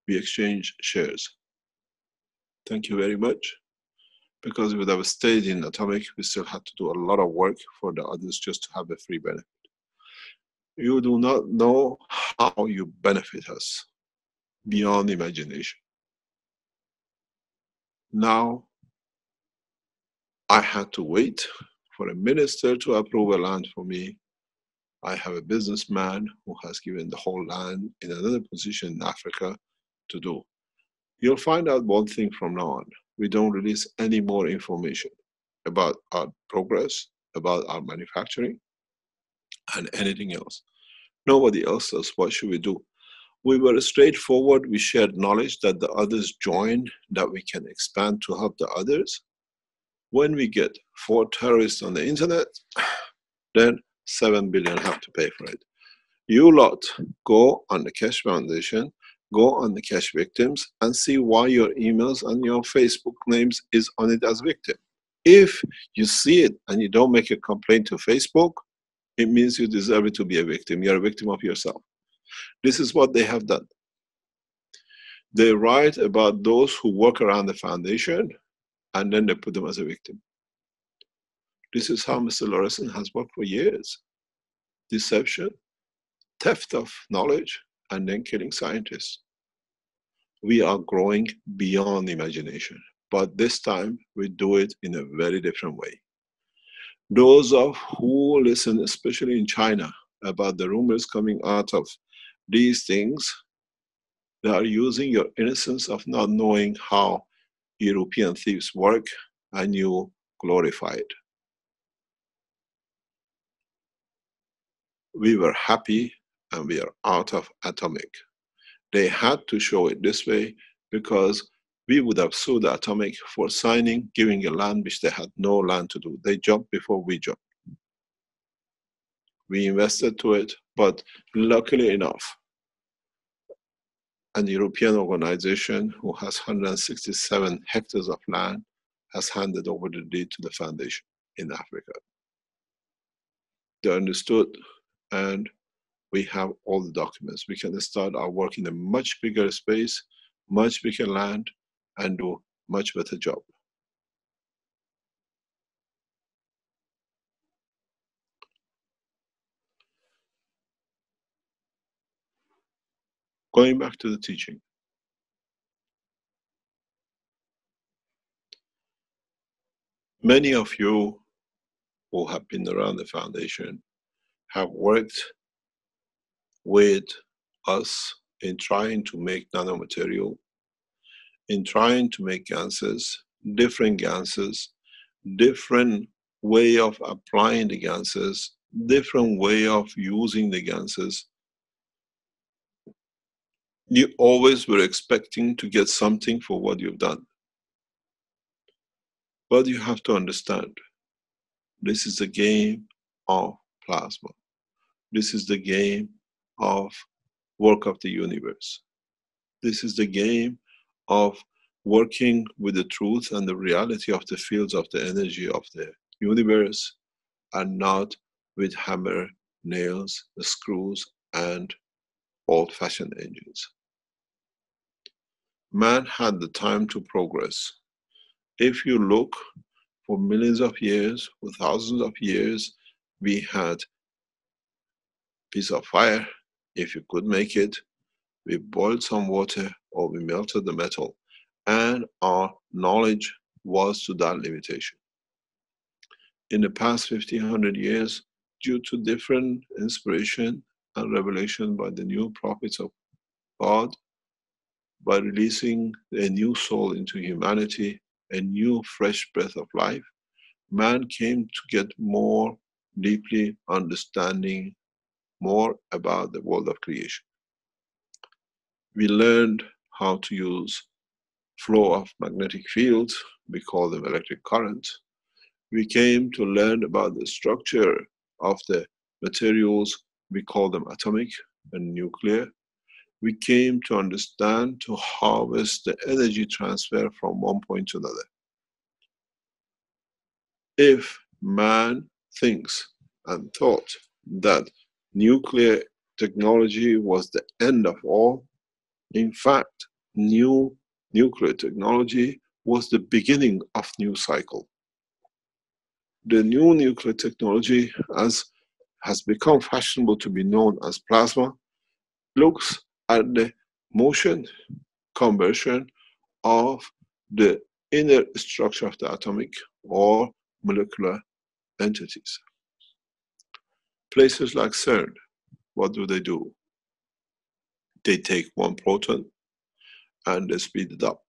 We exchanged shares. Thank you very much. Because if we would have stayed in Atomic, we still had to do a lot of work for the others just to have a free benefit. You do not know how you benefit us beyond imagination. Now, I had to wait for a minister to approve a land for me. I have a businessman who has given the whole land in another position in Africa to do. You'll find out one thing from now on. We don't release any more information about our progress, about our manufacturing, and anything else. Nobody else does. What should we do? We were straightforward. We shared knowledge that the others joined, that we can expand to help the others. When we get 4 terrorists on the internet, then 7 billion have to pay for it. You lot go on the Keshe Foundation, go on the Keshe victims and see why your emails and your Facebook names is on it as victim. If you see it and you don't make a complaint to Facebook, it means you deserve it to be a victim. You're a victim of yourself. This is what they have done. They write about those who work around the foundation and then they put them as a victim. This is how Mr. Lauritsen has worked for years. Deception, theft of knowledge, and then killing scientists. We are growing beyond imagination, but this time we do it in a very different way. Those of who listen, especially in China, about the rumors coming out of these things, they are using your innocence of not knowing how European thieves work, and you glorify it. We were happy and we are out of Atomic. They had to show it this way because we would have sued Atomic for signing, giving a land which they had no land to do. They jumped before we jumped. We invested to it, but luckily enough, an European organization who has 167 hectares of land has handed over the deed to the foundation in Africa. They understood, and we have all the documents. We can start our work in a much bigger space, much bigger land, and do much better job. Going back to the teaching. Many of you who have been around the foundation have worked with us in trying to make nanomaterial, in trying to make ganses, different way of applying the ganses, different way of using the ganses. You always were expecting to get something for what you've done. But you have to understand, this is the game of plasma. This is the game of work of the universe. This is the game of working with the truth and the reality of the fields of the energy of the universe, and not with hammer, nails, screws, and old-fashioned engines. Man had the time to progress. If you look for millions of years, for thousands of years, we had piece of fire. If you could make it, we boiled some water or we melted the metal, and our knowledge was to that limitation. In the past 1500 years, due to different inspiration and revelation by the new prophets of God, by releasing a new soul into humanity, a new fresh breath of life, man came to get more deeply understanding more about the world of creation. We learned how to use flow of magnetic fields, we call them electric currents. We came to learn about the structure of the materials, we call them atomic and nuclear. We came to understand to harvest the energy transfer from one point to another. If man thinks and thought that nuclear technology was the end of all, in fact, nuclear technology was the beginning of new cycle. The new nuclear technology, as has become fashionable to be known as plasma, looks at the motion conversion of the inner structure of the atomic or molecular entities. Places like CERN, what do? They take one proton and they speed it up.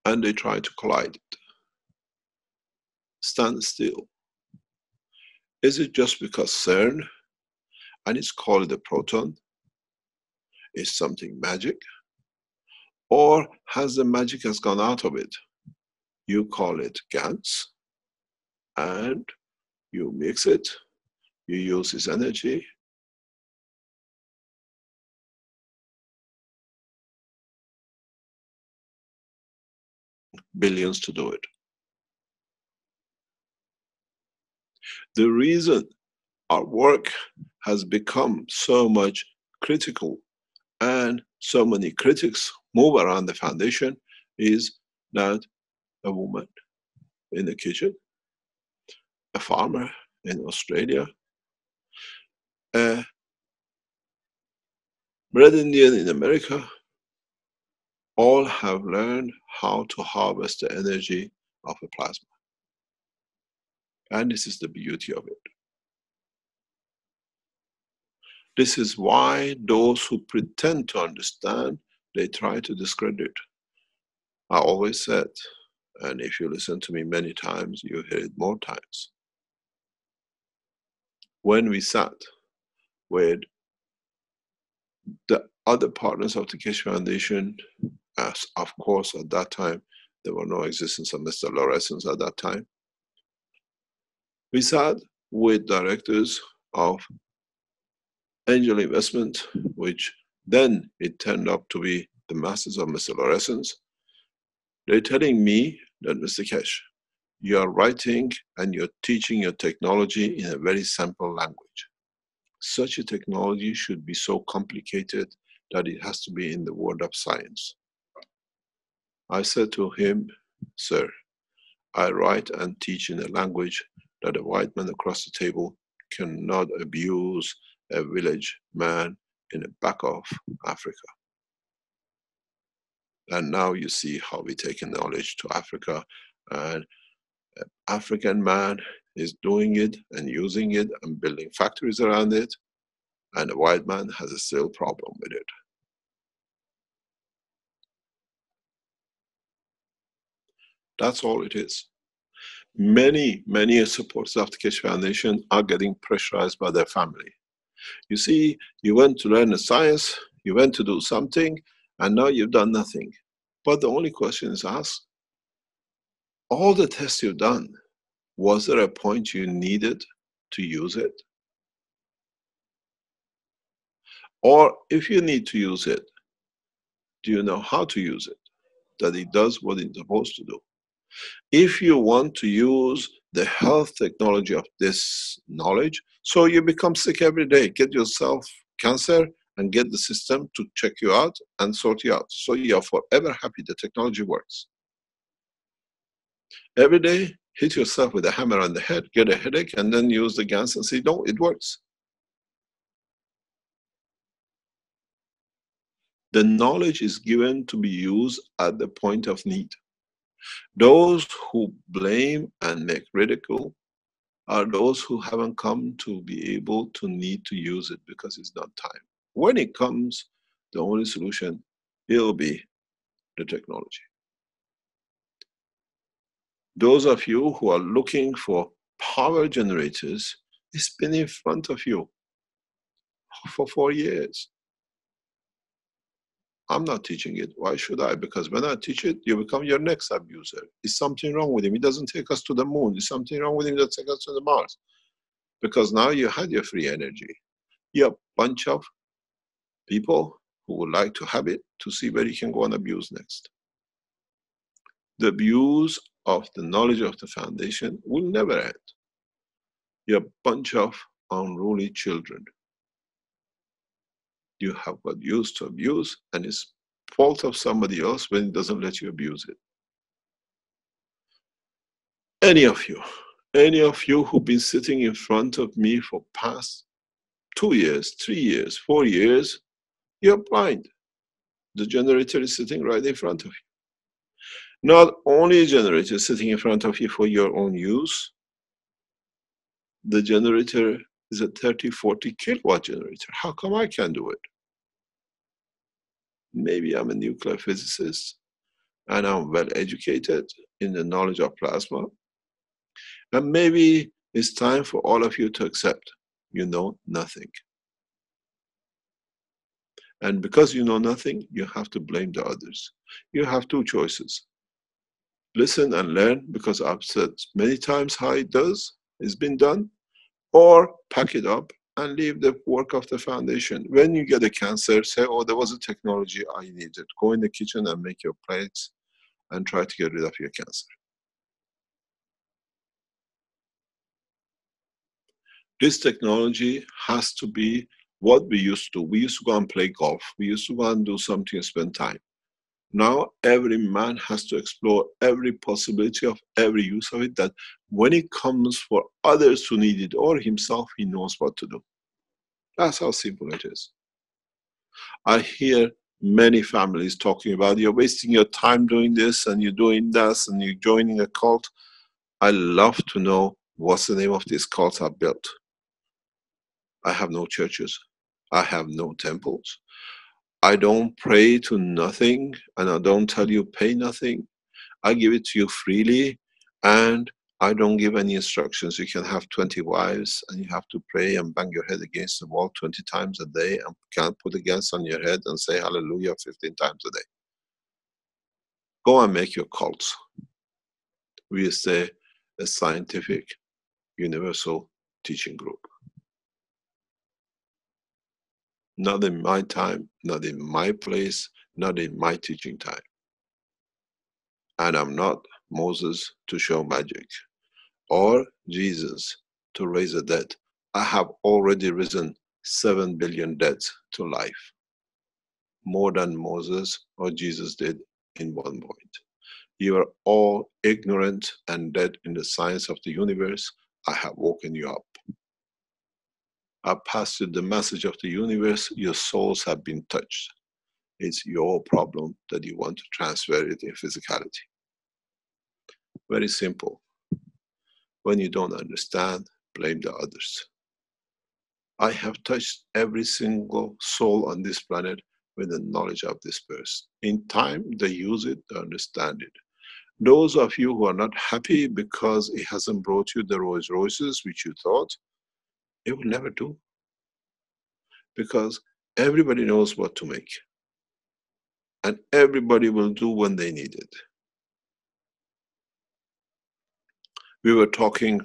And they try to collide it. Stand still. Is it just because CERN and it's called a proton is something magic? Or has the magic has gone out of it? You call it GANs and you mix it, you use its energy. Billions to do it. The reason our work has become so much critical and so many critics move around the foundation is that a woman in the kitchen, a farmer in Australia, a Red Indian in America, all have learned how to harvest the energy of a plasma. And this is the beauty of it. This is why those who pretend to understand, they try to discredit. I always said, and if you listen to me many times, you hear it more times. When we sat with the other partners of the Keshe Foundation, as of course at that time, there were no existence of Mr. Laurescence at that time. We sat with directors of angel investment, which then it turned up to be the masters of Mr. Laurescence. They're telling me that, Mr. Keshe, you are writing and you're teaching your technology in a very simple language. Such a technology should be so complicated that it has to be in the world of science. I said to him, sir, I write and teach in a language that a white man across the table cannot abuse a village man in the back of Africa. And now you see how we take knowledge to Africa, and an African man is doing it and using it and building factories around it, and a white man has a still problem with it. That's all it is. Many supporters of the Keshe Foundation are getting pressurized by their family. You see, you went to learn a science, you went to do something, and now you've done nothing. But the only question is asked, all the tests you've done, was there a point you needed to use it? Or if you need to use it, do you know how to use it? That it does what it's supposed to do. If you want to use the health technology of this knowledge, so you become sick every day, get yourself cancer and get the system to check you out and sort you out. So you are forever happy the technology works. Every day, hit yourself with a hammer on the head, get a headache, and then use the gas and see, no, it works. The knowledge is given to be used at the point of need. Those who blame and make ridicule are those who haven't come to be able to need to use it because it's not time. When it comes, the only solution will be the technology. Those of you who are looking for power generators, it's been in front of you for 4 years. I'm not teaching it. Why should I? Because when I teach it, you become your next abuser. Is something wrong with him? He doesn't take us to the moon. Is something wrong with him that takes us to the Mars? Because now you had your free energy. You're a bunch of people who would like to have it to see where you can go and abuse next. The abuse of the knowledge of the foundation will never end. You're a bunch of unruly children. You have got used to abuse, and it's fault of somebody else when it doesn't let you abuse it. Any of you who've been sitting in front of me for past 2 years, 3 years, 4 years, you're blind. The generator is sitting right in front of you. Not only a generator sitting in front of you for your own use, the generator is a 30, 40 kilowatt generator. How come I can't do it? Maybe I'm a nuclear physicist and I'm well educated in the knowledge of plasma. And maybe it's time for all of you to accept you know nothing. And because you know nothing, you have to blame the others. You have two choices. Listen and learn, because I've said many times how it's been done, or pack it up and leave the work of the foundation. When you get a cancer, say, oh, there was a technology I needed. Go in the kitchen and make your plates and try to get rid of your cancer. This technology has to be what we used to. We used to go and play golf. We used to go and do something and spend time. Now every man has to explore every possibility of every use of it, that when it comes for others to need it or himself, he knows what to do. That's how simple it is. I hear many families talking about, you're wasting your time doing this and you're doing that and you're joining a cult. I love to know what's the name of these cults I've built. I have no churches. I have no temples. I don't pray to nothing, and I don't tell you pay nothing. I give it to you freely, and I don't give any instructions. You can have 20 wives and you have to pray and bang your head against the wall 20 times a day and can't put against on your head and say hallelujah 15 times a day. Go and make your cults. We stay a scientific, universal teaching group. Not in my time, not in my place, not in my teaching time. And I'm not Moses to show magic, or Jesus to raise the dead. I have already risen 7 billion dead to life, more than Moses or Jesus did in one point. You are all ignorant and dead in the science of the universe. I have woken you up. I passed you the message of the universe. Your souls have been touched. It's your problem that you want to transfer it in physicality. Very simple. When you don't understand, blame the others. I have touched every single soul on this planet with the knowledge of this person. In time, they use it, they understand it. Those of you who are not happy because it hasn't brought you the Rolls Royces which you thought, it will never do. Because everybody knows what to make. And everybody will do when they need it. We were talking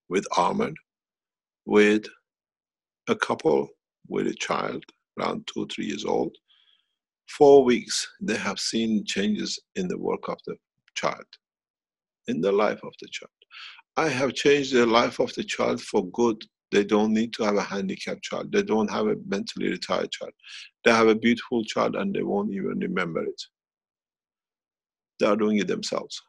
with Ahmed, with a couple with a child, around 2 or 3 years old. 4 weeks, they have seen changes in the work of the child, in the life of the child. I have changed the life of the child for good. They don't need to have a handicapped child. They don't have a mentally retired child. They have a beautiful child and they won't even remember it. They are doing it themselves.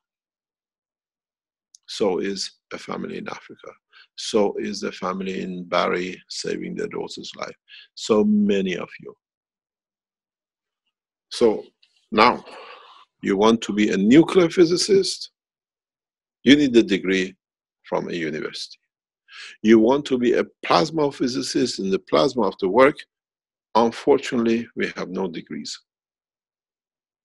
So is a family in Africa. So is the family in Bari saving their daughter's life. So many of you. So now, you want to be a nuclear physicist? You need a degree from a university. You want to be a plasma physicist in the plasma of the work. Unfortunately, we have no degrees.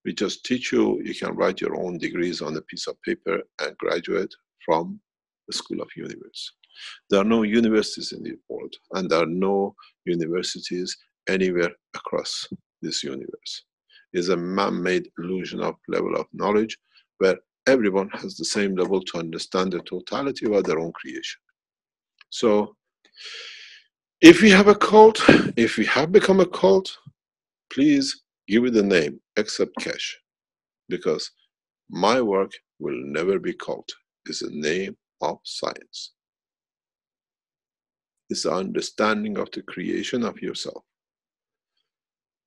We just teach you, you can write your own degrees on a piece of paper and graduate from the School of Universe. There are no universities in the world, and there are no universities anywhere across this universe. It's a man-made illusion of level of knowledge where everyone has the same level to understand the totality of their own creation. So, if we have a cult, if we have become a cult, please give it a name, except Keshe, because my work will never be cult. It's a name of science. It's the understanding of the creation of yourself.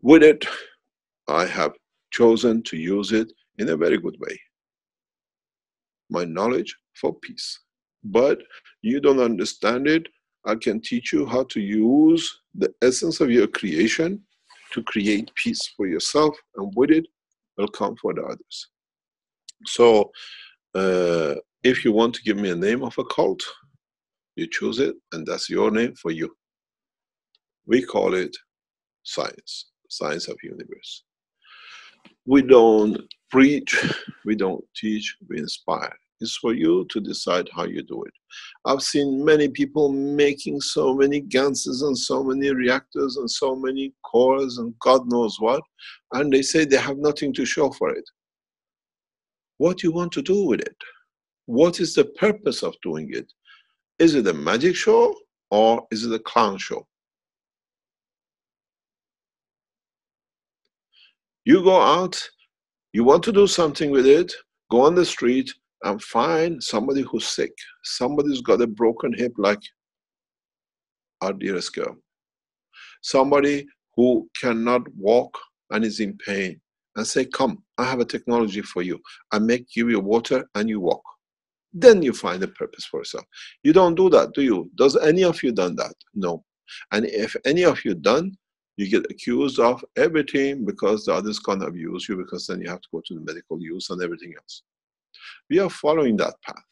With it, I have chosen to use it in a very good way. My knowledge for peace. But you don't understand it, I can teach you how to use the essence of your creation to create peace for yourself, and with it will come for the others. So, if you want to give me a name of a cult, you choose it, and that's your name for you. We call it science, science of universe. We don't preach, we don't teach, we inspire. It's for you to decide how you do it. I've seen many people making so many ganses and so many reactors and so many cores and God knows what, and they say they have nothing to show for it. What do you want to do with it? What is the purpose of doing it? Is it a magic show or is it a clown show? You go out, you want to do something with it, go on the street and find somebody who's sick. Somebody's got a broken hip like our dearest girl. Somebody who cannot walk and is in pain, and say, come, I have a technology for you. I give you water and you walk. Then you find a purpose for yourself. You don't do that, do you? Does any of you done that? No. And if any of you done, you get accused of everything because the others can't abuse you, because then you have to go to the medical use and everything else. We are following that path,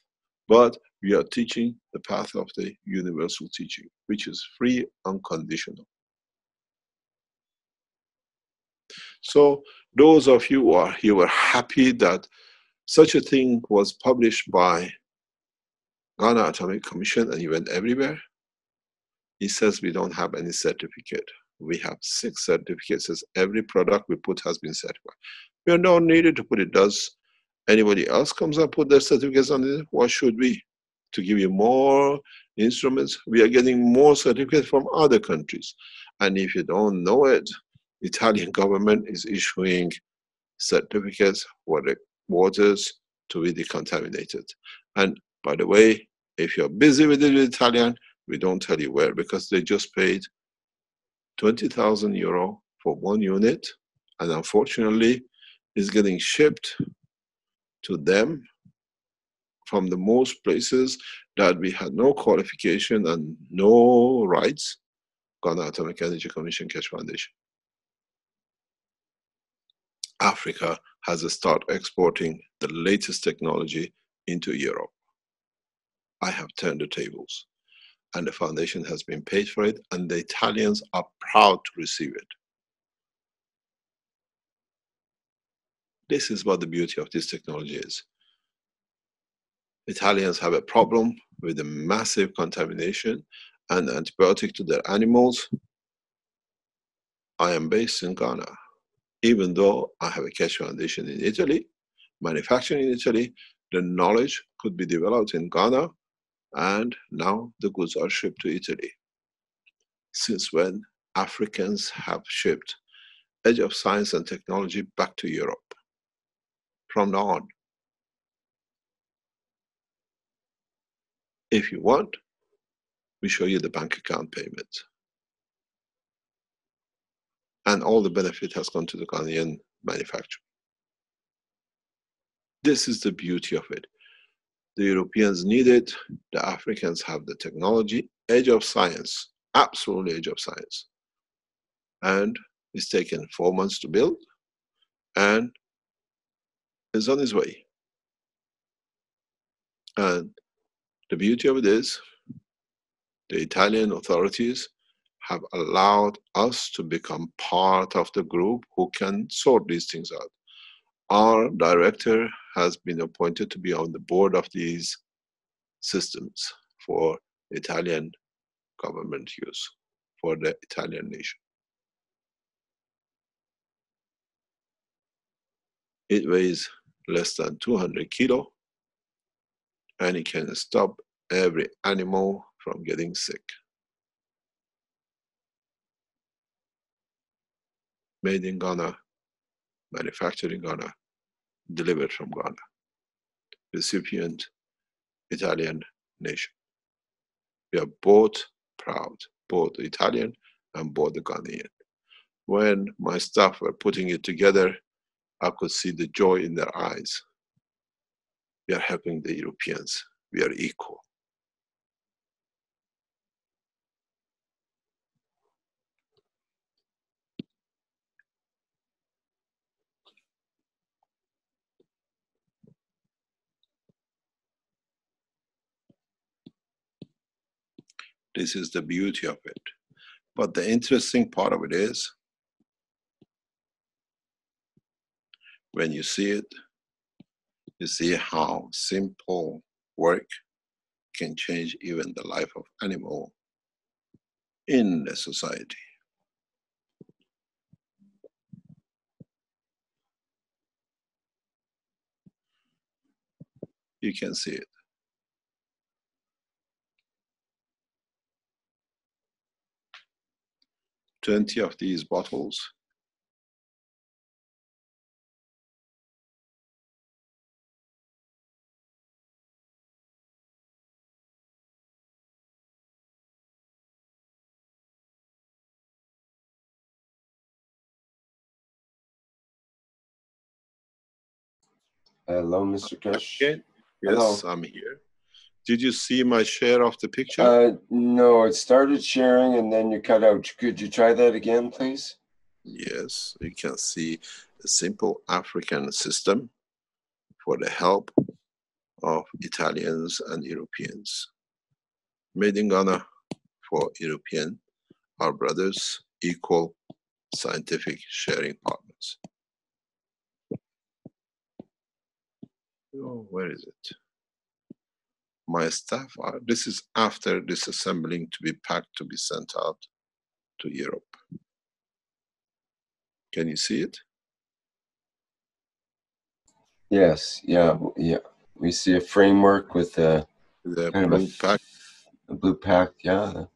but we are teaching the path of the universal teaching, which is free, unconditional. So those of you who are here were happy that such a thing was published by Ghana Atomic Commission and you went everywhere. He says we don't have any certificate. We have 6 certificates. Says every product we put has been certified. We are not needed to put it. Does anybody else comes and put their certificates on it? What should we? To give you more instruments, we are getting more certificates from other countries. And if you don't know it, Italian government is issuing certificates for the waters to be decontaminated. And by the way, if you're busy with it with Italian, we don't tell you where, because they just paid 20,000 euro for 1 unit, and unfortunately it's getting shipped to them from the most places that we had no qualification and no rights. Ghana Atomic Energy Commission, Keshe Foundation. Africa has to start exporting the latest technology into Europe. I have turned the tables, and the foundation has been paid for it, and the Italians are proud to receive it. This is what the beauty of this technology is. Italians have a problem with the massive contamination and antibiotic to their animals. I am based in Ghana. Even though I have a Keshe Foundation in Italy, manufacturing in Italy, the knowledge could be developed in Ghana, and now the goods are shipped to Italy. Since when Africans have shipped edge of science and technology back to Europe? From now on. If you want, we show you the bank account payment. And all the benefit has gone to the Ghanaian manufacturer. This is the beauty of it. The Europeans need it, the Africans have the technology, edge of science, absolutely edge of science. And it's taken 4 months to build, and it's on its way. And the beauty of it is, The Italian authorities have allowed us to become part of the group who can sort these things out. Our director has been appointed to be on the board of these systems for Italian government use, for the Italian nation. It weighs less than 200 kilo, and it can stop every animal from getting sick. Made in Ghana, manufactured in Ghana, delivered from Ghana. Recipient, Italian nation. We are both proud, both the Italian and both the Ghanaian. When my staff were putting it together, I could see the joy in their eyes. We are helping the Europeans. We are equal. This is the beauty of it. But the interesting part of it is, when you see it, you see how simple work can change even the life of animal in the society. You can see it. "20 of these bottles Hello, Mr. Keshe. Okay. Yes, Hello. I'm here. Did you see my share of the picture? No, it started sharing and then you cut out. Could you try that again, please? Yes, you can see a simple African system for the help of Italians and Europeans. Made in Ghana for European, our brothers, equal scientific sharing partners. Oh, where is it? My staff are, this is after disassembling to be packed to be sent out to Europe. Can you see it? Yes, yeah, yeah. We see a framework with a kind blue of pack. A blue pack, yeah.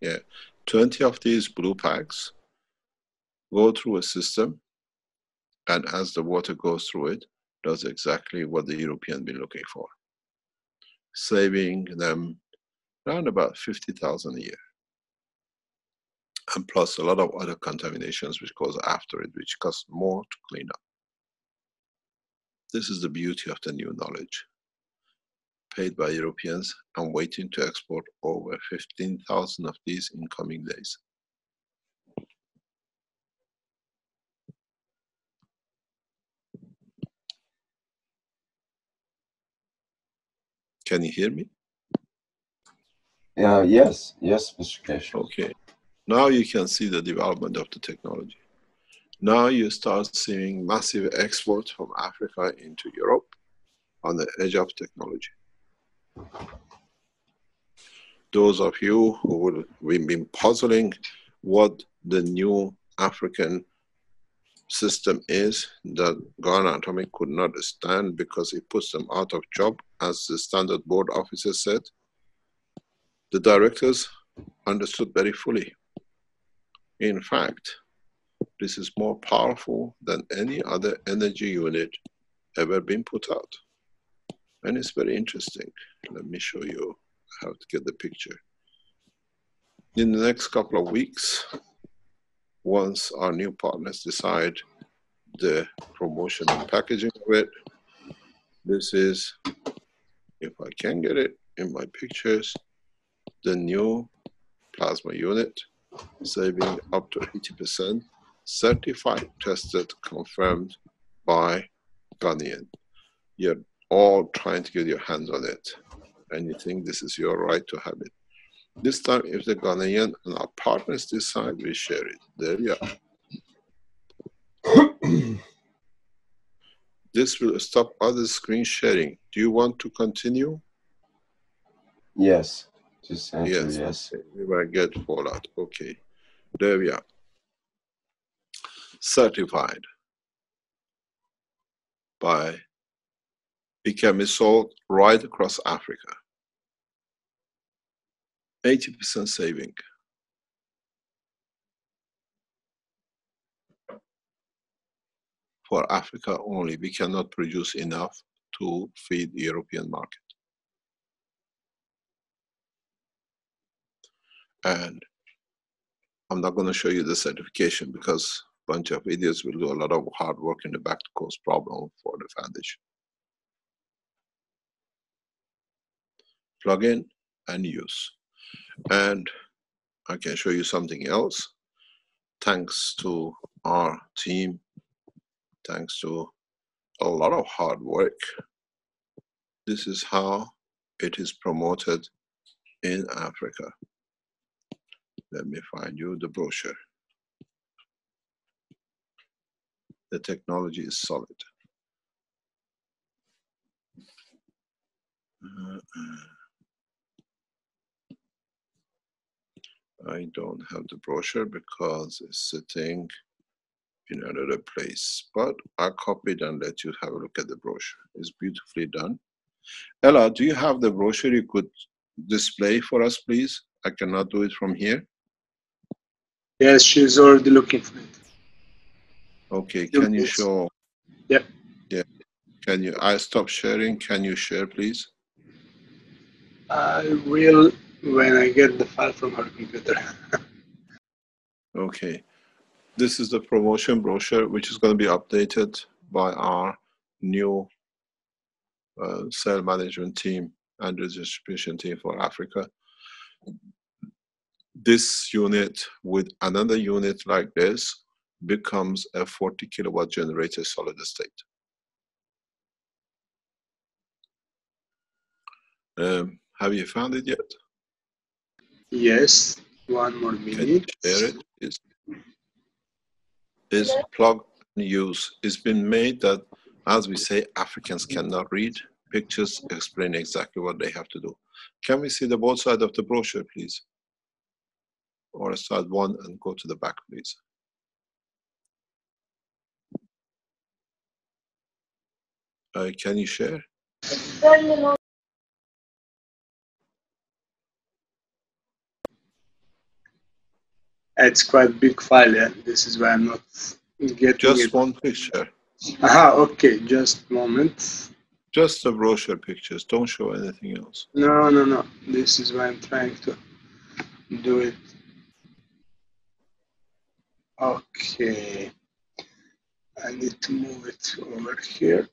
Yeah, 20 of these blue packs go through a system, and as the water goes through it, does exactly what the European been looking for, saving them around about 50,000 a year, and plus a lot of other contaminations which goes after it, which costs more to clean up. This is the beauty of the new knowledge, paid by Europeans and waiting to export over 15,000 of these in coming days. Can you hear me? Yes, Mr. Keshe. Okay. Now you can see the development of the technology. Now you start seeing massive export from Africa into Europe on the edge of technology. Those of you who have been puzzling what the new African system is that Ghana Atomic could not stand because it puts them out of job, as the Standard Board officer said, the directors understood very fully. In fact, this is more powerful than any other energy unit ever been put out. And it's very interesting. Let me show you how to get the picture. In the next couple of weeks, once our new partners decide the promotion and packaging of it, this is, if I can get it in my pictures, the new plasma unit, saving up to 80%, certified, tested, confirmed by Ghanaian. You're all trying to get your hands on it, and you think this is your right to have it. This time, if the Ghanaian and our partners decide, we share it. There we are. This will stop other screen sharing. Do you want to continue? Yes. Just answer yes. Okay. We might get fallout. Okay. There we are. Certified by became sold right across Africa. 80% saving. For Africa only. We cannot produce enough to feed the European market. And I'm not going to show you the certification because a bunch of idiots will do a lot of hard work in the back to cause problem for the foundation. Plug in and use. And I can show you something else. Thanks to our team, thanks to a lot of hard work, this is how it is promoted in Africa. Let me find you the brochure. The technology is solid. I don't have the brochure because it's sitting in another place, but I copied and let you have a look at the brochure. It's beautifully done. Ella, do you have the brochure you could display for us, please? I cannot do it from here. Yes, she's already looking for it. Okay, can you show? Yep. Yeah. Can you? I stop sharing. Can you share, please? I will when I get the file from her computer. Okay. This is the promotion brochure, which is going to be updated by our new sales management team and the distribution team for Africa. This unit with another unit like this becomes a 40 kilowatt generator solid state. Have you found it yet? Yes, one more minute. Can you share it? Is plug and use. It's been made that, as we say, Africans cannot read. Pictures explain exactly what they have to do. Can we see the both sides of the brochure, please? Or start one and go to the back, please. Can you share? It's quite a big file, yeah. This is why I'm not getting Just it. one picture. Aha, okay, just a moment. Just the brochure pictures. Don't show anything else. No. This is why I'm trying to do it. Okay. I need to move it over here.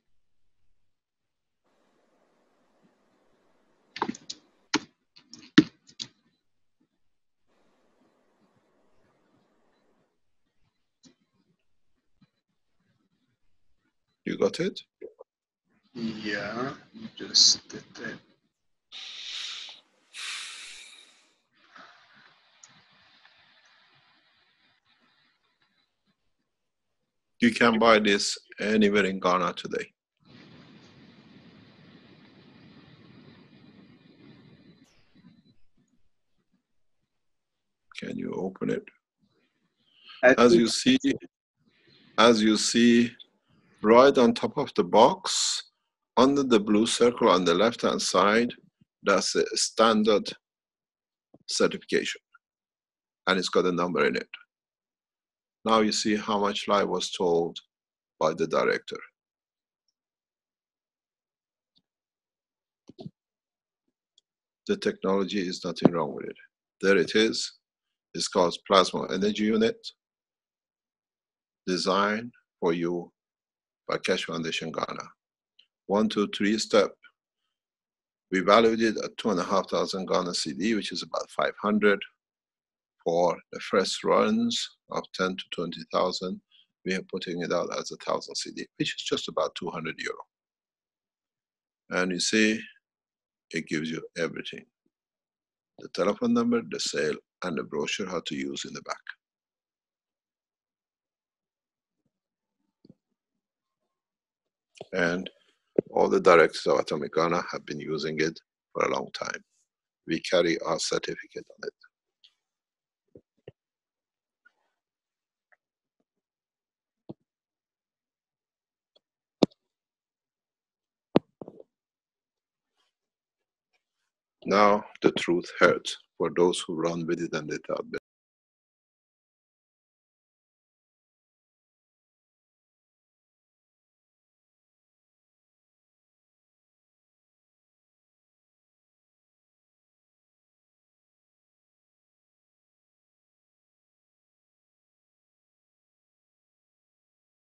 You got it? Yeah, just did that. You can buy this anywhere in Ghana today. Can you open it? As you see, right on top of the box, under the blue circle on the left-hand side, that's a standard certification, and it's got a number in it. Now you see how much lie was told by the director. The technology is nothing wrong with it. There it is. It's called Plasma Energy Unit, designed for you by Keshe Foundation Ghana. 1, 2, 3 step. We valued it at 2,500 Ghana CD, which is about 500. For the first runs of 10 to 20,000, we are putting it out as 1,000 CD, which is just about 200 euro. And you see, it gives you everything. The telephone number, the sale, and the brochure how to use in the back. And all the directors of Atomic Ghana have been using it for a long time. We carry our certificate on it. Now the truth hurts for those who run with it and they thought that.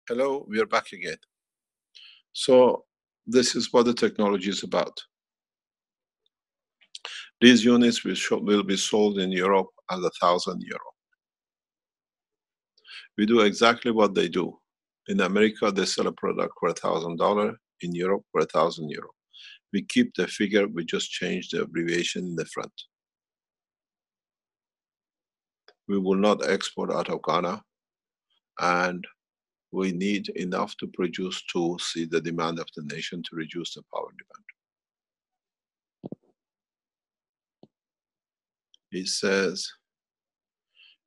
Hello, we are back again. So this is what the technology is about. These units will be sold in Europe at €1,000. We do exactly what they do. In America, they sell a product for $1,000. In Europe, for €1,000. We keep the figure, we just change the abbreviation in the front. We will not export out of Ghana, and we need enough to produce to see the demand of the nation to reduce the power demand. He says,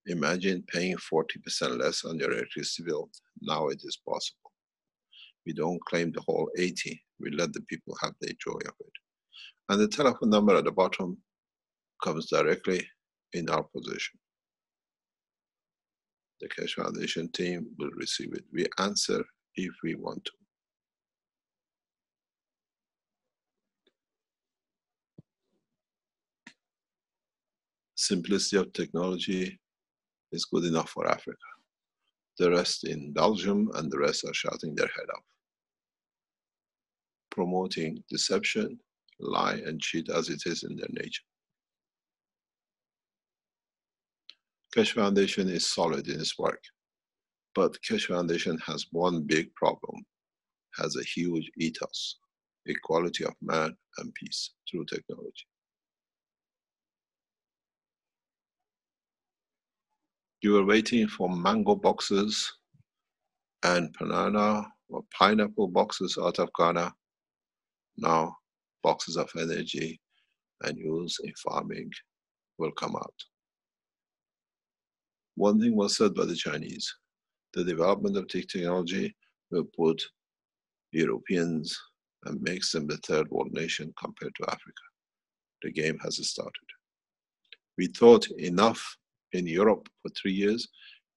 imagine paying 40% less on your electricity bill. Now it is possible. We don't claim the whole 80. We let the people have their joy of it. And the telephone number at the bottom comes directly in our position. The Keshe Foundation team will receive it. We answer if we want to. Simplicity of technology is good enough for Africa. The rest in Belgium and the rest are shouting their head off, promoting deception, lie and cheat as it is in their nature. Keshe Foundation is solid in its work, but Keshe Foundation has one big problem, has a huge ethos, equality of man and peace through technology. You were waiting for mango boxes and banana or pineapple boxes out of Ghana. Now boxes of energy and use in farming will come out. One thing was said by the Chinese, the development of technology will put Europeans and makes them the third world nation compared to Africa. The game has started. We thought enough in Europe for 3 years.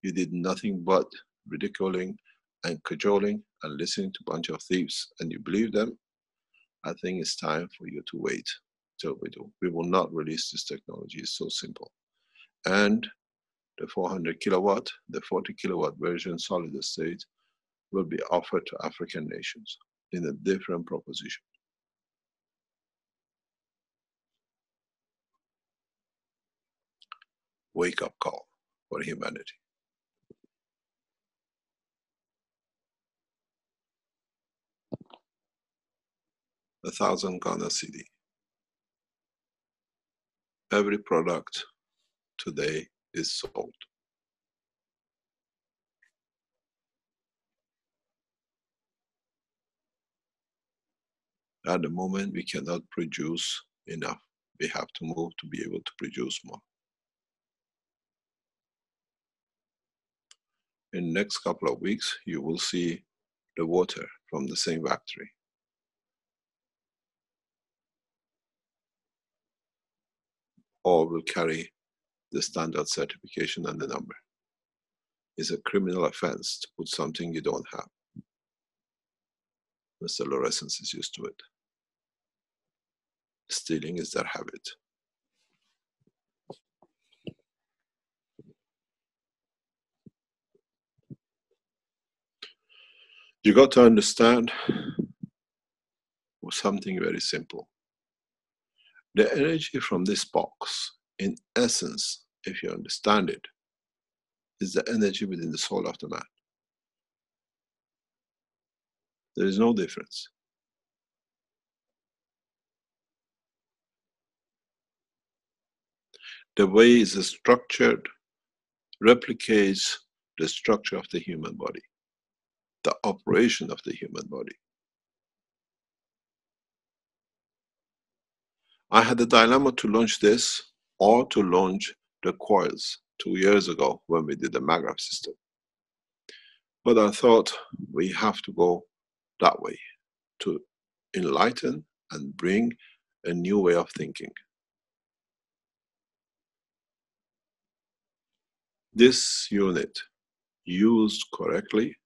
You did nothing but ridiculing and cajoling and listening to a bunch of thieves, and you believe them. I think it's time for you to wait till we do. We will not release this technology, it's so simple. And the 400 kilowatt, the 40 kilowatt version solid state will be offered to African nations in a different proposition. Wake up call for humanity. $1,000 Ghana cedi. Every product today is sold. At the moment, we cannot produce enough. We have to move to be able to produce more. In the next couple of weeks, you will see the water from the same factory. All will carry the standard certification and the number. It's a criminal offense to put something you don't have. Mr. Lorescence is used to it. Stealing is their habit. You got to understand something very simple. The energy from this box, in essence, if you understand it, is the energy within the soul of the man. There is no difference. The way it's structured replicates the structure of the human body, the operation of the human body. I had a dilemma to launch this or to launch the coils 2 years ago when we did the MAGRAV system. But I thought we have to go that way to enlighten and bring a new way of thinking. This unit used correctly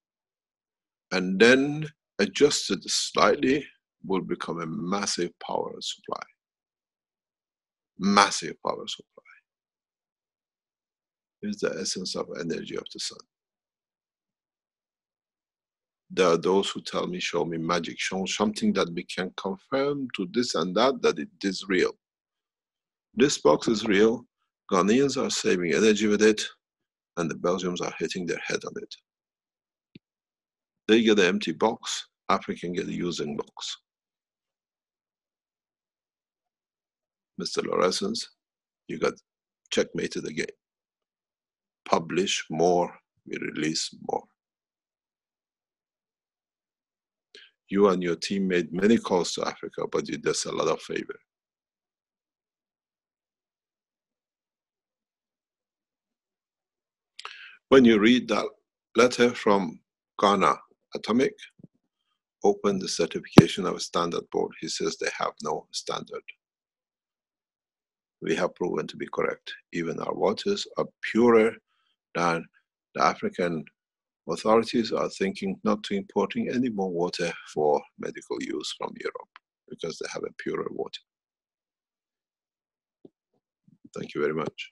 and then adjusted slightly will become a massive power supply. Massive power supply is the essence of energy of the sun. There are those who tell me, show me magic, show something that we can confirm to this and that it is real. This box is real. Ghanaians are saving energy with it, and the Belgians are hitting their head on it. They get an empty box, African get a using box. Mr. Lorenz, you got checkmated again. Publish more, we release more. You and your team made many calls to Africa, but you did us a lot of favor. When you read that letter from Ghana Atomic, open the certification of a standard board. He says they have no standard. We have proven to be correct. Even our waters are purer than the African authorities are thinking not to importing any more water for medical use from Europe because they have a purer water. Thank you very much.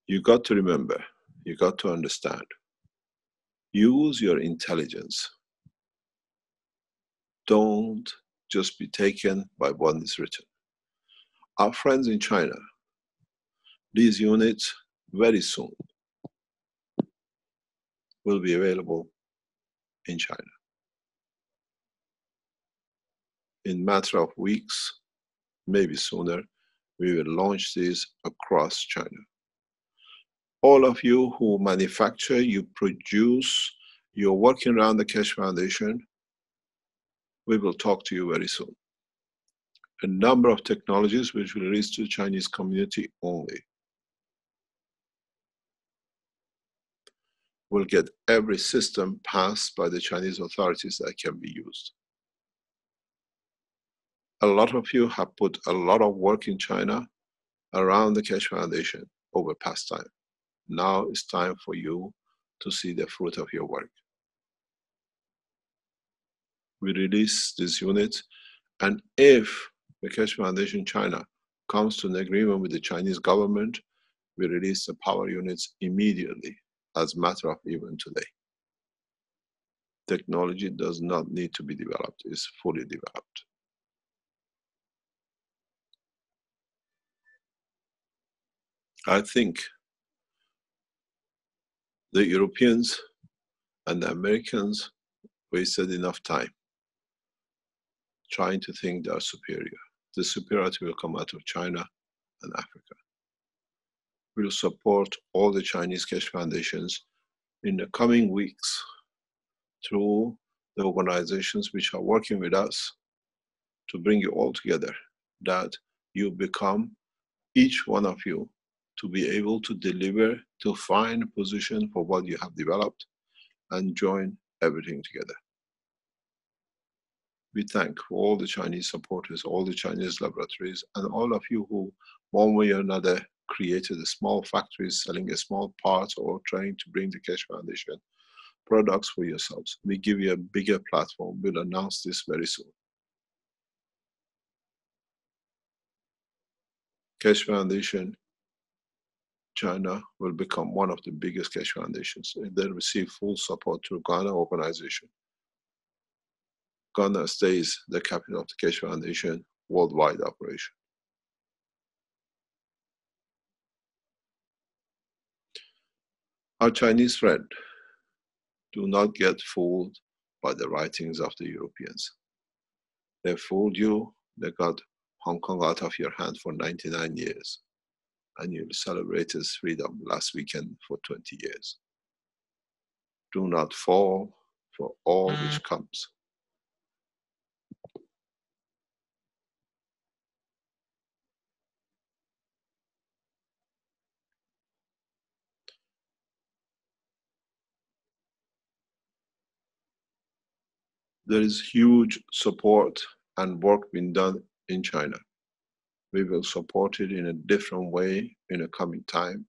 You got to remember, you got to understand. Use your intelligence. Don't just be taken by what is written. Our friends in China, these units very soon will be available in China. In a matter of weeks, maybe sooner, we will launch these across China. All of you who manufacture, you produce, you're working around the Keshe Foundation, we will talk to you very soon. A number of technologies which will reach to the Chinese community only. We'll get every system passed by the Chinese authorities that can be used. A lot of you have put a lot of work in China around the Keshe Foundation over past time. Now it's time for you to see the fruit of your work. We release this unit, and if the Keshe Foundation China comes to an agreement with the Chinese government, we release the power units immediately, as a matter of even today. Technology does not need to be developed, it's fully developed. I think the Europeans and the Americans wasted enough time trying to think they are superior. The superiority will come out of China and Africa. We will support all the Chinese Keshe Foundations in the coming weeks through the organizations which are working with us to bring you all together, that you become, each one of you, to be able to deliver, to find a position for what you have developed and join everything together. We thank all the Chinese supporters, all the Chinese laboratories, and all of you who, one way or another, created a small factories selling a small part or trying to bring the Keshe Foundation products for yourselves. We give you a bigger platform. We'll announce this very soon. Keshe Foundation China will become one of the biggest Keshe Foundations. They receive full support through Ghana organization. Ghana stays the capital of the Keshe Foundation worldwide operation. Our Chinese friend, do not get fooled by the writings of the Europeans. They fooled you They got Hong Kong out of your hand for 99 years. And you celebrated freedom last weekend for 20 years. Do not fall for all which comes. There is huge support and work being done in China. We will support it in a different way in a coming time.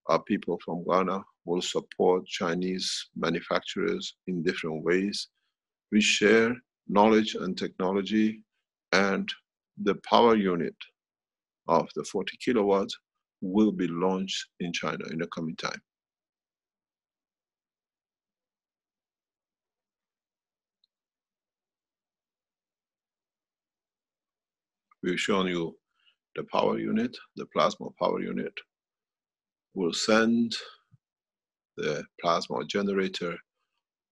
Our people from Ghana will support Chinese manufacturers in different ways. We share knowledge and technology, and the power unit of the 40 kilowatts will be launched in China in the coming time. We've shown you the power unit, the plasma power unit. We'll send the plasma generator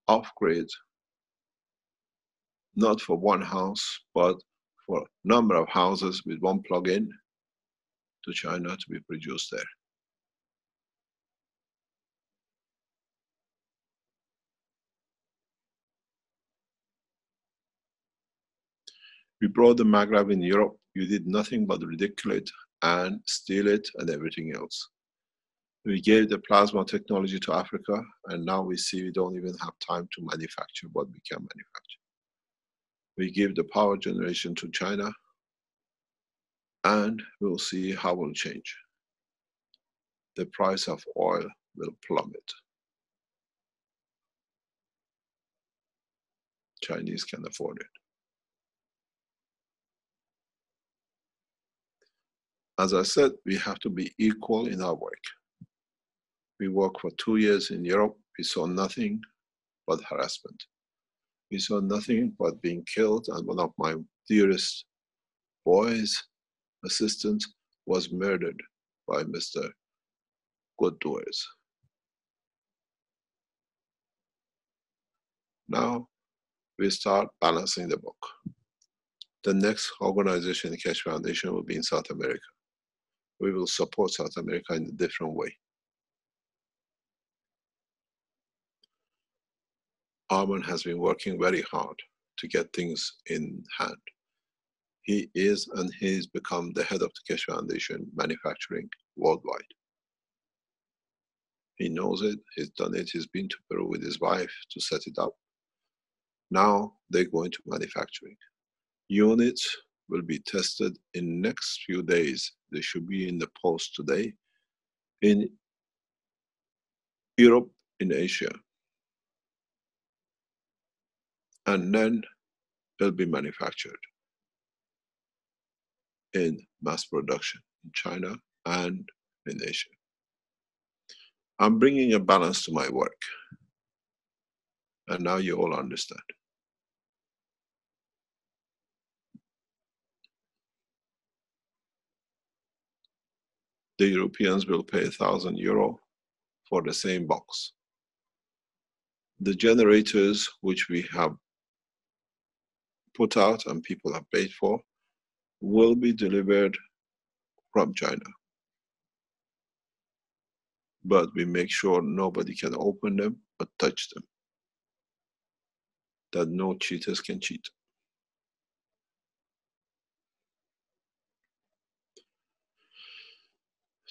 off grid, not for one house, but for a number of houses with one plug-in to China to be produced there. We brought the maglev in Europe. You did nothing but ridicule it and steal it and everything else. We gave the plasma technology to Africa, and now we see we don't even have time to manufacture what we can manufacture. We give the power generation to China, and we'll see how it will change. The price of oil will plummet. Chinese can afford it. As I said, we have to be equal in our work. We worked for 2 years in Europe. We saw nothing but harassment. We saw nothing but being killed, and one of my dearest boys, assistant, was murdered by Mr. Good Doers. Now we start balancing the book. The next organization, the Keshe Foundation, will be in South America. We will support South America in a different way. Arman has been working very hard to get things in hand. He is and he's become the head of the Keshe Foundation manufacturing worldwide. He knows it, he's done it, he's been to Peru with his wife to set it up. Now they go into manufacturing. Units will be tested in next few days. They should be in the post today in Europe, in Asia. And then they'll be manufactured in mass production in China and in Asia. I'm bringing a balance to my work. And now you all understand. The Europeans will pay €1,000 for the same box. The generators which we have put out and people have paid for will be delivered from China. But we make sure nobody can open them or touch them. That no cheaters can cheat.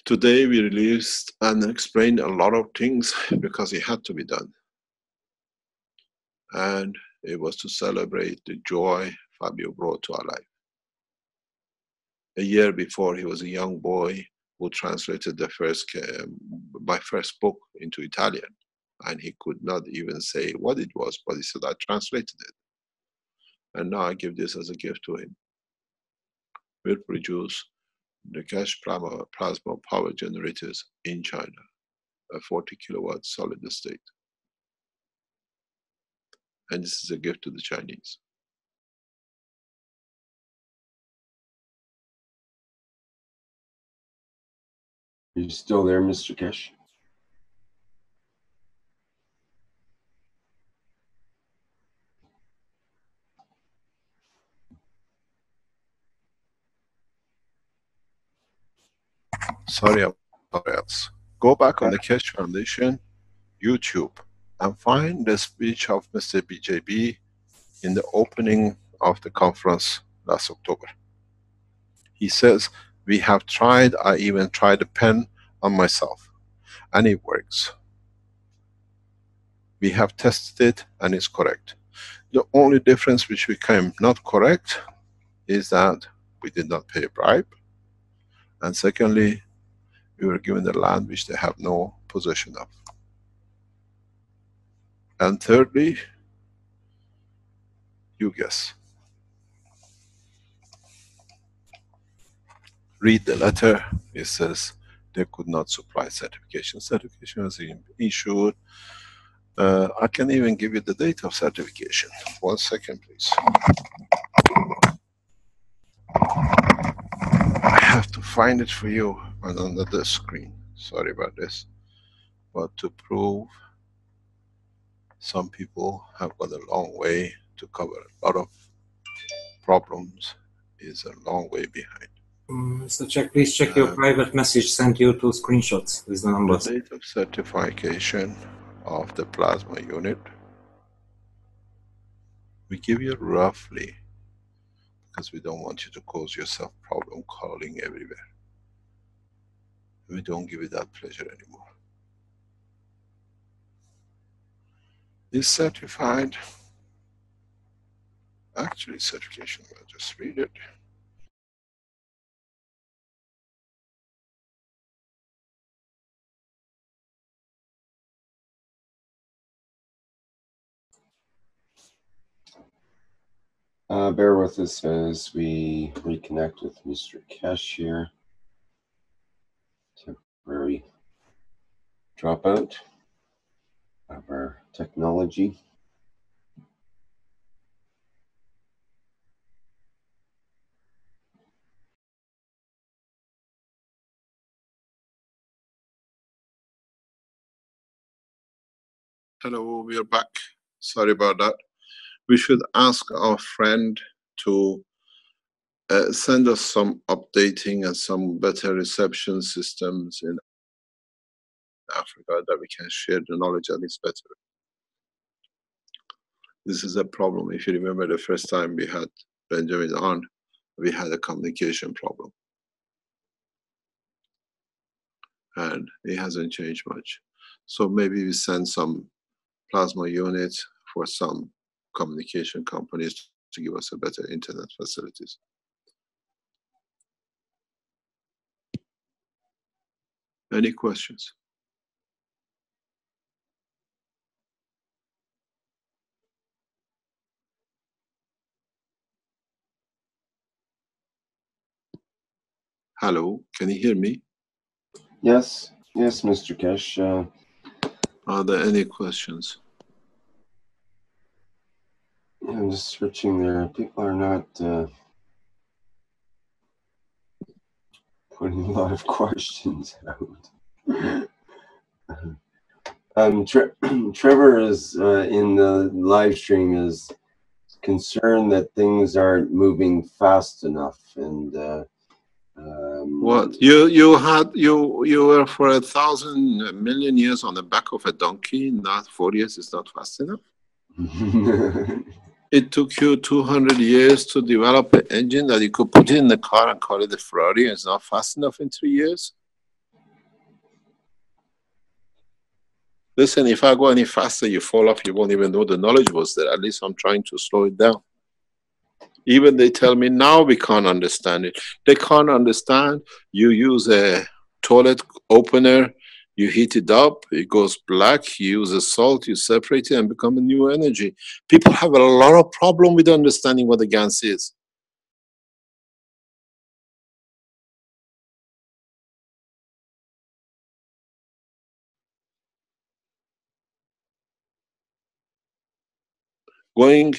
Today we released and explained a lot of things because it had to be done. And it was to celebrate the joy Fabio brought to our life. A year before, he was a young boy who translated my first book into Italian. And he could not even say what it was, but he said, I translated it. And now I give this as a gift to him. We'll produce the Keshe plasma power generators in China, a 40 kilowatt solid state. And this is a gift to the Chinese. Are you still there, Mr. Keshe? Sorry about else. Go back on the Keshe Foundation YouTube and find the speech of Mr. BJB in the opening of the conference last October. He says, we have tried, I even tried a pen on myself, and it works. We have tested it and it's correct. The only difference which became not correct is that we did not pay a bribe, and secondly, we were given the land which they have no possession of. And thirdly, you guess. Read the letter. It says they could not supply certification. Certification has been issued. I can even give you the date of certification. 1 second, please. I have to find it for you under the screen. Sorry about this. But to prove, some people have got a long way to cover. A lot of problems is a long way behind. Mr. Check, please check your private message sent you 2 screenshots with the numbers. The date of certification of the plasma unit, we give you roughly, because we don't want you to cause yourself problem calling everywhere. We don't give you that pleasure anymore. Is certified, actually certification, I'll just read it. Bear with us as we reconnect with Mr. Keshe here. Temporary dropout of our technology. Hello, we are back. Sorry about that. We should ask our friend to send us some updating and some better reception systems in Africa that we can share the knowledge at least better. This is a problem. If you remember the first time we had Benjamin on, we had a communication problem. And it hasn't changed much. So maybe we send some plasma units for some communication companies to give us a better internet facilities. Any questions? Hello, can you hear me? Yes, yes, Mr. Keshe. Are there any questions? I'm just searching there. People are not putting a lot of questions out. Trevor is in the live stream is concerned that things aren't moving fast enough, and what you were for 1,000 million years on the back of a donkey, not 4 years is not fast enough. It took you 200 years to develop an engine that you could put in the car and call it a Ferrari, and it's not fast enough in 3 years. Listen, if I go any faster, you fall off, you won't even know the knowledge was there. At least I'm trying to slow it down. Even they tell me now we can't understand it. They can't understand. You use a toilet opener, you heat it up, it goes black, you use a salt, you separate it and become a new energy. People have a lot of problem with understanding what the GANS is. Going,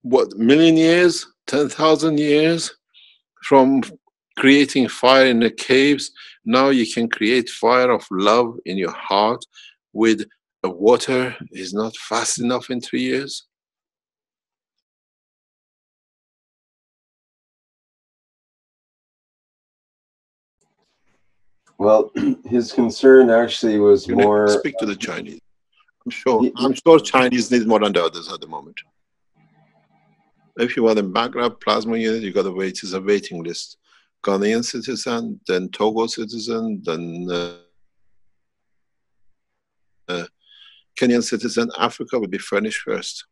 what, million years, 10,000 years from creating fire in the caves, now you can create fire of love in your heart with a water is not fast enough in 3 years. Well, his concern actually was You need more. to speak to the Chinese. I'm sure Chinese need more than the others at the moment. If you want a Maghreb plasma unit, you got to wait. It's a waiting list. Ghanaian citizen, then Togo citizen, then Kenyan citizen. Africa will be furnished first.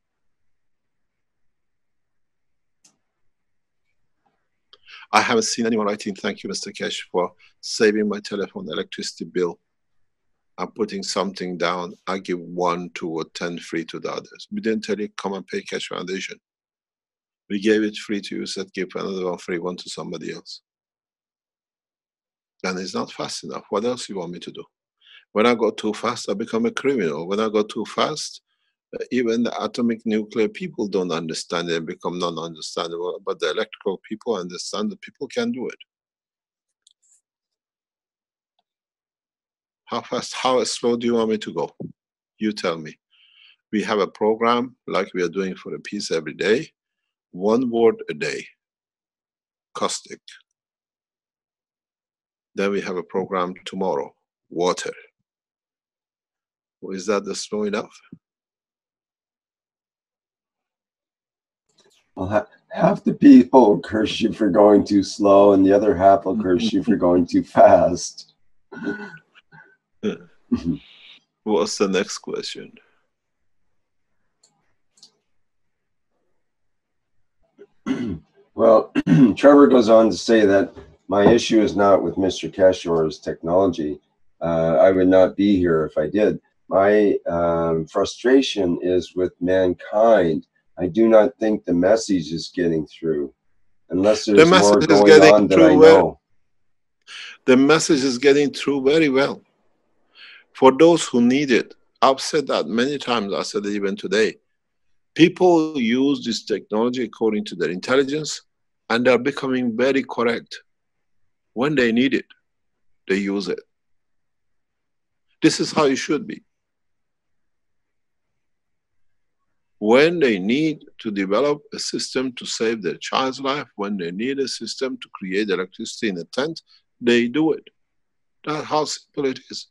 I haven't seen anyone writing, "Thank you, Mr. Keshe, for saving my telephone electricity bill. I'm putting something down. I give 1, 2, or 10 free to the others." We didn't tell you, come and pay Keshe Foundation. We gave it free to you, said give another one free, one to somebody else. And it's not fast enough. What else you want me to do? When I go too fast, I become a criminal. When I go too fast, even the atomic nuclear people don't understand it and become non-understandable. But the electrical people understand that people can do it. How fast, how slow do you want me to go? You tell me. We have a program like we are doing for the peace every day. 1 word a day. Caustic. Then we have a program tomorrow. Water. Is that slow enough? Well, half the people will curse you for going too slow, and the other half will curse you for going too fast. What's the next question? Well, Trevor goes on to say that my issue is not with Mr. Keshe or his technology. I would not be here if I did. My frustration is with mankind. I do not think the message is getting through, unless there's more going on that I know. The message is getting through very well. For those who need it, I've said that many times, I said it even today. People use this technology according to their intelligence, and they're becoming very correct. When they need it, they use it. This is how it should be. When they need to develop a system to save their child's life, when they need a system to create electricity in a tent, they do it. That's how simple it is.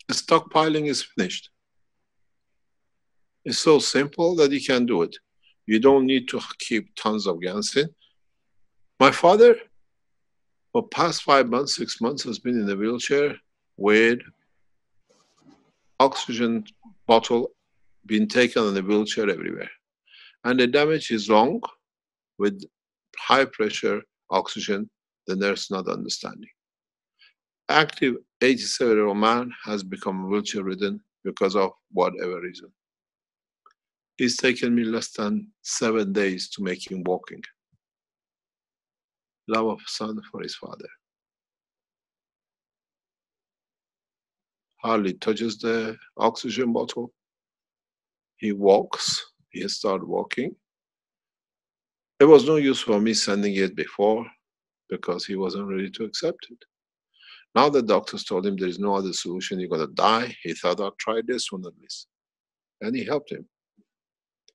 The stockpiling is finished. It's so simple that you can do it. You don't need to keep tons of gas in. My father, for past 5 months, 6 months, has been in a wheelchair with oxygen bottle being taken on a wheelchair everywhere. And the damage is long with high pressure oxygen, the nurse not understanding. Active 87-year-old man has become wheelchair ridden because of whatever reason. It's taken me less than 7 days to make him walking. Love of son for his father. Hardly touches the oxygen bottle. He walks. He started walking. There was no use for me sending it before because he wasn't ready to accept it. Now the doctors told him there is no other solution, you're going to die. He thought, I'll try this one at least. And he helped him.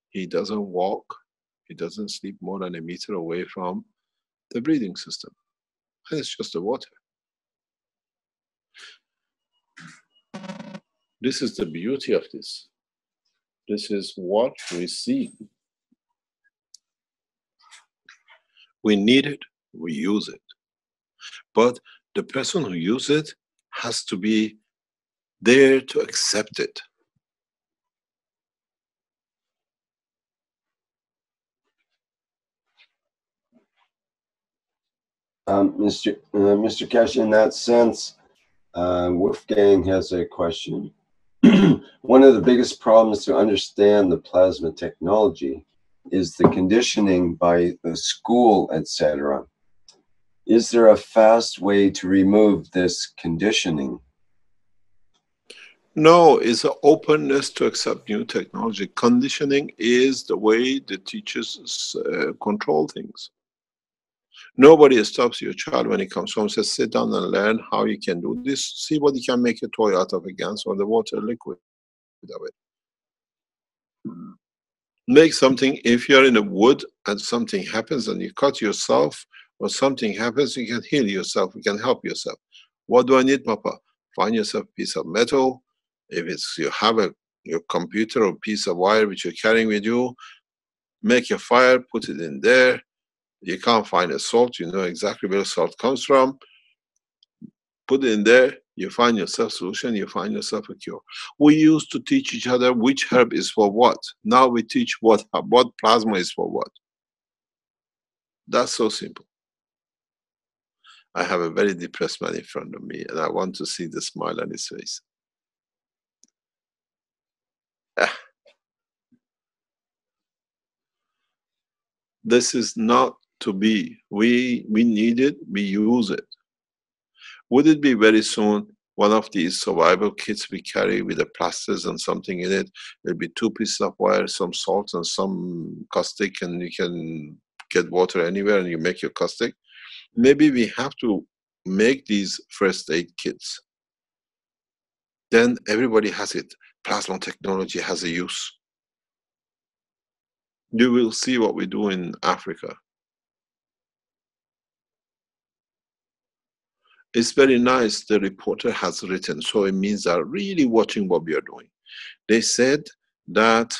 He doesn't walk. He doesn't sleep more than 1 meter away from the breathing system. And it's just the water. This is the beauty of this. This is what we see. We need it, we use it. But the person who uses it has to be there to accept it. Mr. Keshe, in that sense, Wolfgang has a question. One of the biggest problems to understand the plasma technology is the conditioning by the school, etc. Is there a fast way to remove this conditioning? No, it's an openness to accept new technology. Conditioning is the way the teachers control things. Nobody stops your child when he comes home, says, sit down and learn how you can do this. See what you can make a toy out of a gas or the water liquid of it. Make something, if you're in the wood and something happens and you cut yourself or something happens, you can heal yourself, you can help yourself. What do I need, Papa? Find yourself a piece of metal. If it's you have your computer or piece of wire which you're carrying with you, make a fire, put it in there. You can't find a salt, you know exactly where salt comes from. Put it in there, you find yourself solution, you find yourself a cure. We used to teach each other which herb is for what. Now we teach what plasma is for what. That's so simple. I have a very depressed man in front of me and I want to see the smile on his face. This is not to be. We need it, we use it. Would it be very soon one of these survival kits we carry with the plasters and something in it? There'll be 2 pieces of wire, some salt and some caustic, and you can get water anywhere and you make your caustic. Maybe we have to make these first aid kits. Then everybody has it. Plasma technology has a use. You will see what we do in Africa. It's very nice, the reporter has written, so it means they're really watching what we are doing. They said that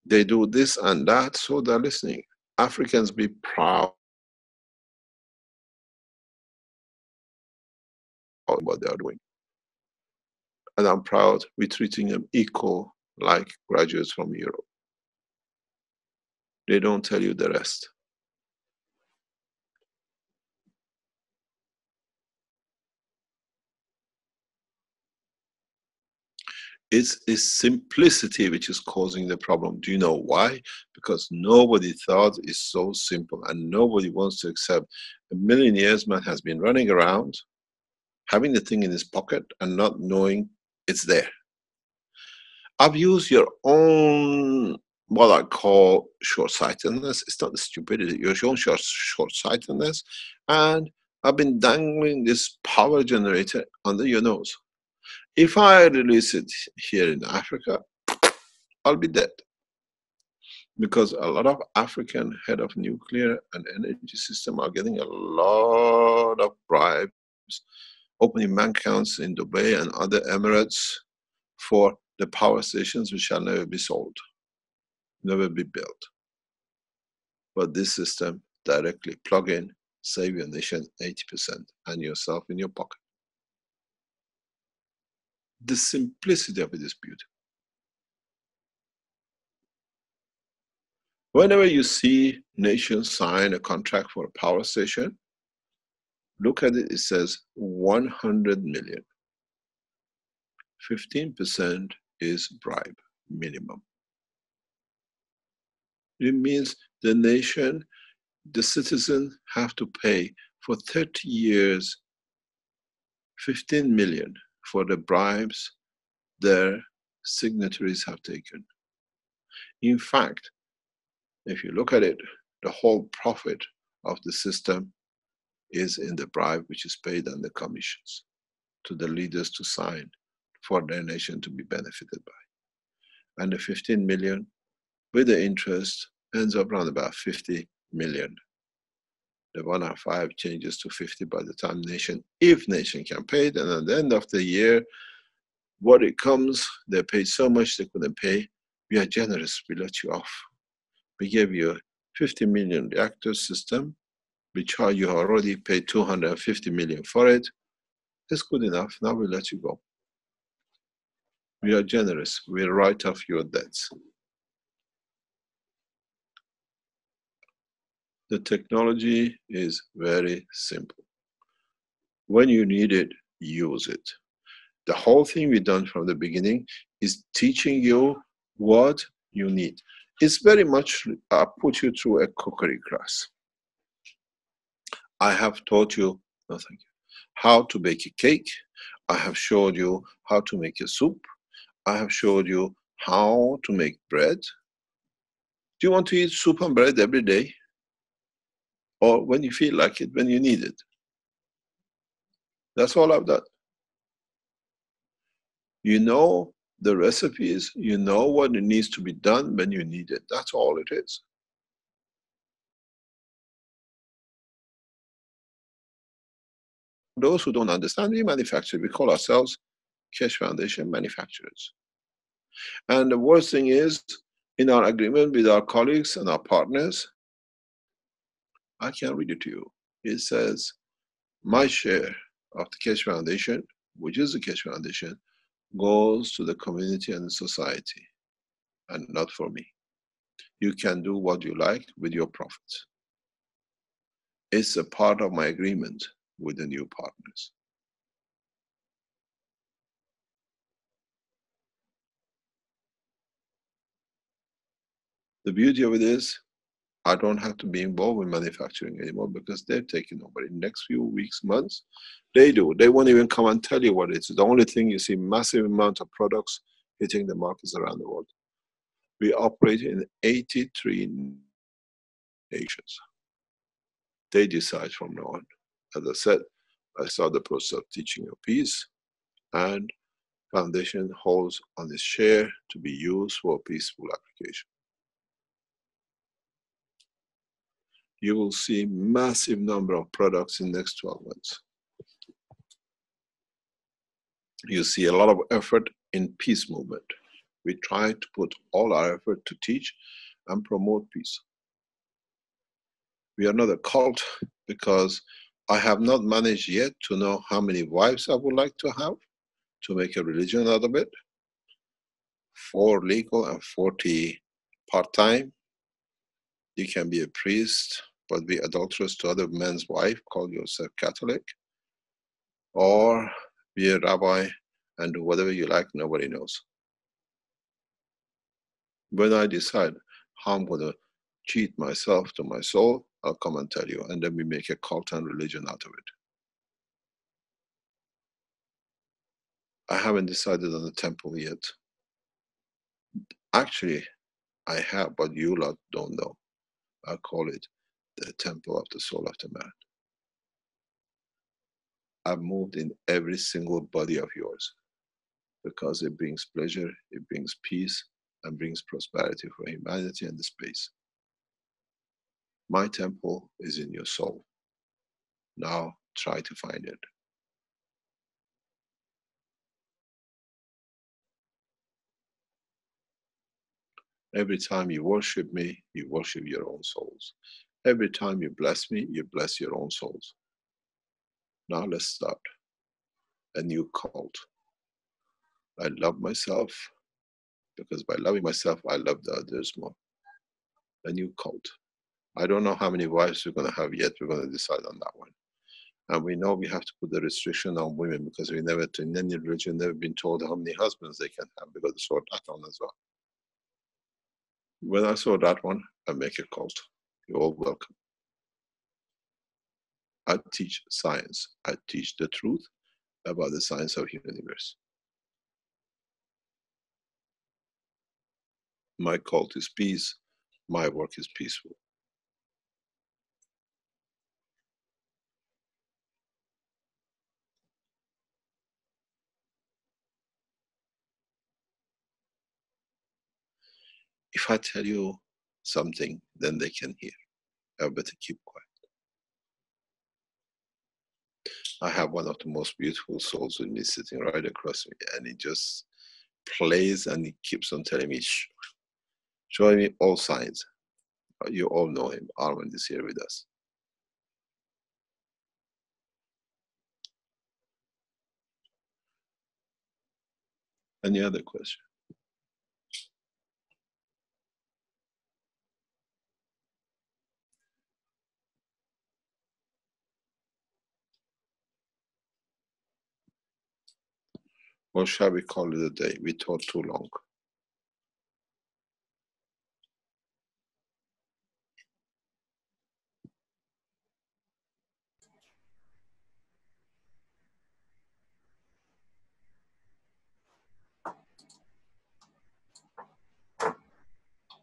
they do this and that, so they're listening. Africans be proud of what they are doing. And I'm proud we're treating them equal like graduates from Europe. They don't tell you the rest. It's simplicity which is causing the problem. Do you know why? Because nobody thought it's so simple and nobody wants to accept. A million years man has been running around, having the thing in his pocket and not knowing it's there. I've used your own, what I call short-sightedness. It's not the stupidity, your own short-sightedness. And I've been dangling this power generator under your nose. If I release it here in Africa, I'll be dead. Because a lot of African head of nuclear and energy system are getting a lot of bribes, opening bank accounts in Dubai and other Emirates for the power stations which shall never be sold, never be built. But this system directly plug in, save your nation 80% and yourself in your pocket. The simplicity of it is beautiful. Whenever you see nations sign a contract for a power station, look at it, it says 100 million. 15% is bribe, minimum. It means the nation, the citizen have to pay for 30 years 15 million for the bribes their signatories have taken. In fact, if you look at it, the whole profit of the system is in the bribe which is paid and the commissions to the leaders to sign for their nation to be benefited by. And the 15 million with the interest ends up around about 50 million. The 1 out of 5 changes to 50 by the time nation, if nation can pay it, and at the end of the year, what it comes, they paid so much they couldn't pay. We are generous, we let you off. We gave you a 50 million reactor system, which you already paid 250 million for it. It's good enough, now we let you go. We are generous, we write off your debts. The technology is very simple. When you need it, use it. The whole thing we've done from the beginning is teaching you what you need. It's very much, I put you through a cookery class. I have taught you, no thank you, how to bake a cake. I have showed you how to make a soup. I have showed you how to make bread. Do you want to eat soup and bread every day? Or when you feel like it, when you need it? That's all I've done. You know the recipes, you know what it needs to be done when you need it. That's all it is. those who don't understand, we manufacture. We call ourselves Keshe Foundation manufacturers. And the worst thing is, in our agreement with our colleagues and our partners, I can read it to you. It says, my share of the Keshe Foundation, which is the Keshe Foundation, goes to the community and the society, and not for me. You can do what you like with your profits. It's a part of my agreement with the new partners. The beauty of it is, I don't have to be involved in manufacturing anymore because they're taking over. In the next few weeks, months, they do. They won't even come and tell you what it is. The only thing you see, massive amount of products hitting the markets around the world. We operate in 83 nations. They decide from now on. As I said, I started the process of teaching of peace, and Foundation holds on its share to be used for peaceful application. You will see massive number of products in the next 12 months. You see a lot of effort in peace movement. We try to put all our effort to teach and promote peace. We are not a cult because I have not managed yet to know how many wives I would like to have to make a religion out of it. 4 legal and 40 part-time. You can be a priest, but be adulterous to other men's wife, call yourself Catholic, or be a rabbi and do whatever you like, nobody knows. When I decide how I'm going to cheat myself to my soul, I'll come and tell you, and then we make a cult and religion out of it. I haven't decided on the temple yet. Actually, I have, but you lot don't know. I call it the temple of the soul of the man. I've moved in every single body of yours because it brings pleasure, it brings peace, and brings prosperity for humanity and the space. My temple is in your soul. Now try to find it. Every time you worship me, you worship your own souls. Every time you bless me, you bless your own souls. Now let's start a new cult. I love myself because by loving myself, I love the others more. A new cult. I don't know how many wives we're going to have yet. We're going to decide on that one. And we know we have to put the restriction on women because we never, in any religion, never been told how many husbands they can have. We've got to sort that one as well. When I saw that one, I make a cult. You're all welcome. I teach science. I teach the truth about the science of the universe. My cult is peace. My work is peaceful. If I tell you something, then they can hear. I better keep quiet. I have one of the most beautiful souls with me sitting right across me, and he just plays and he keeps on telling me, shh, showing me all signs. You all know him. Armand is here with us. Any other question? Or shall we call it a day? We talked too long.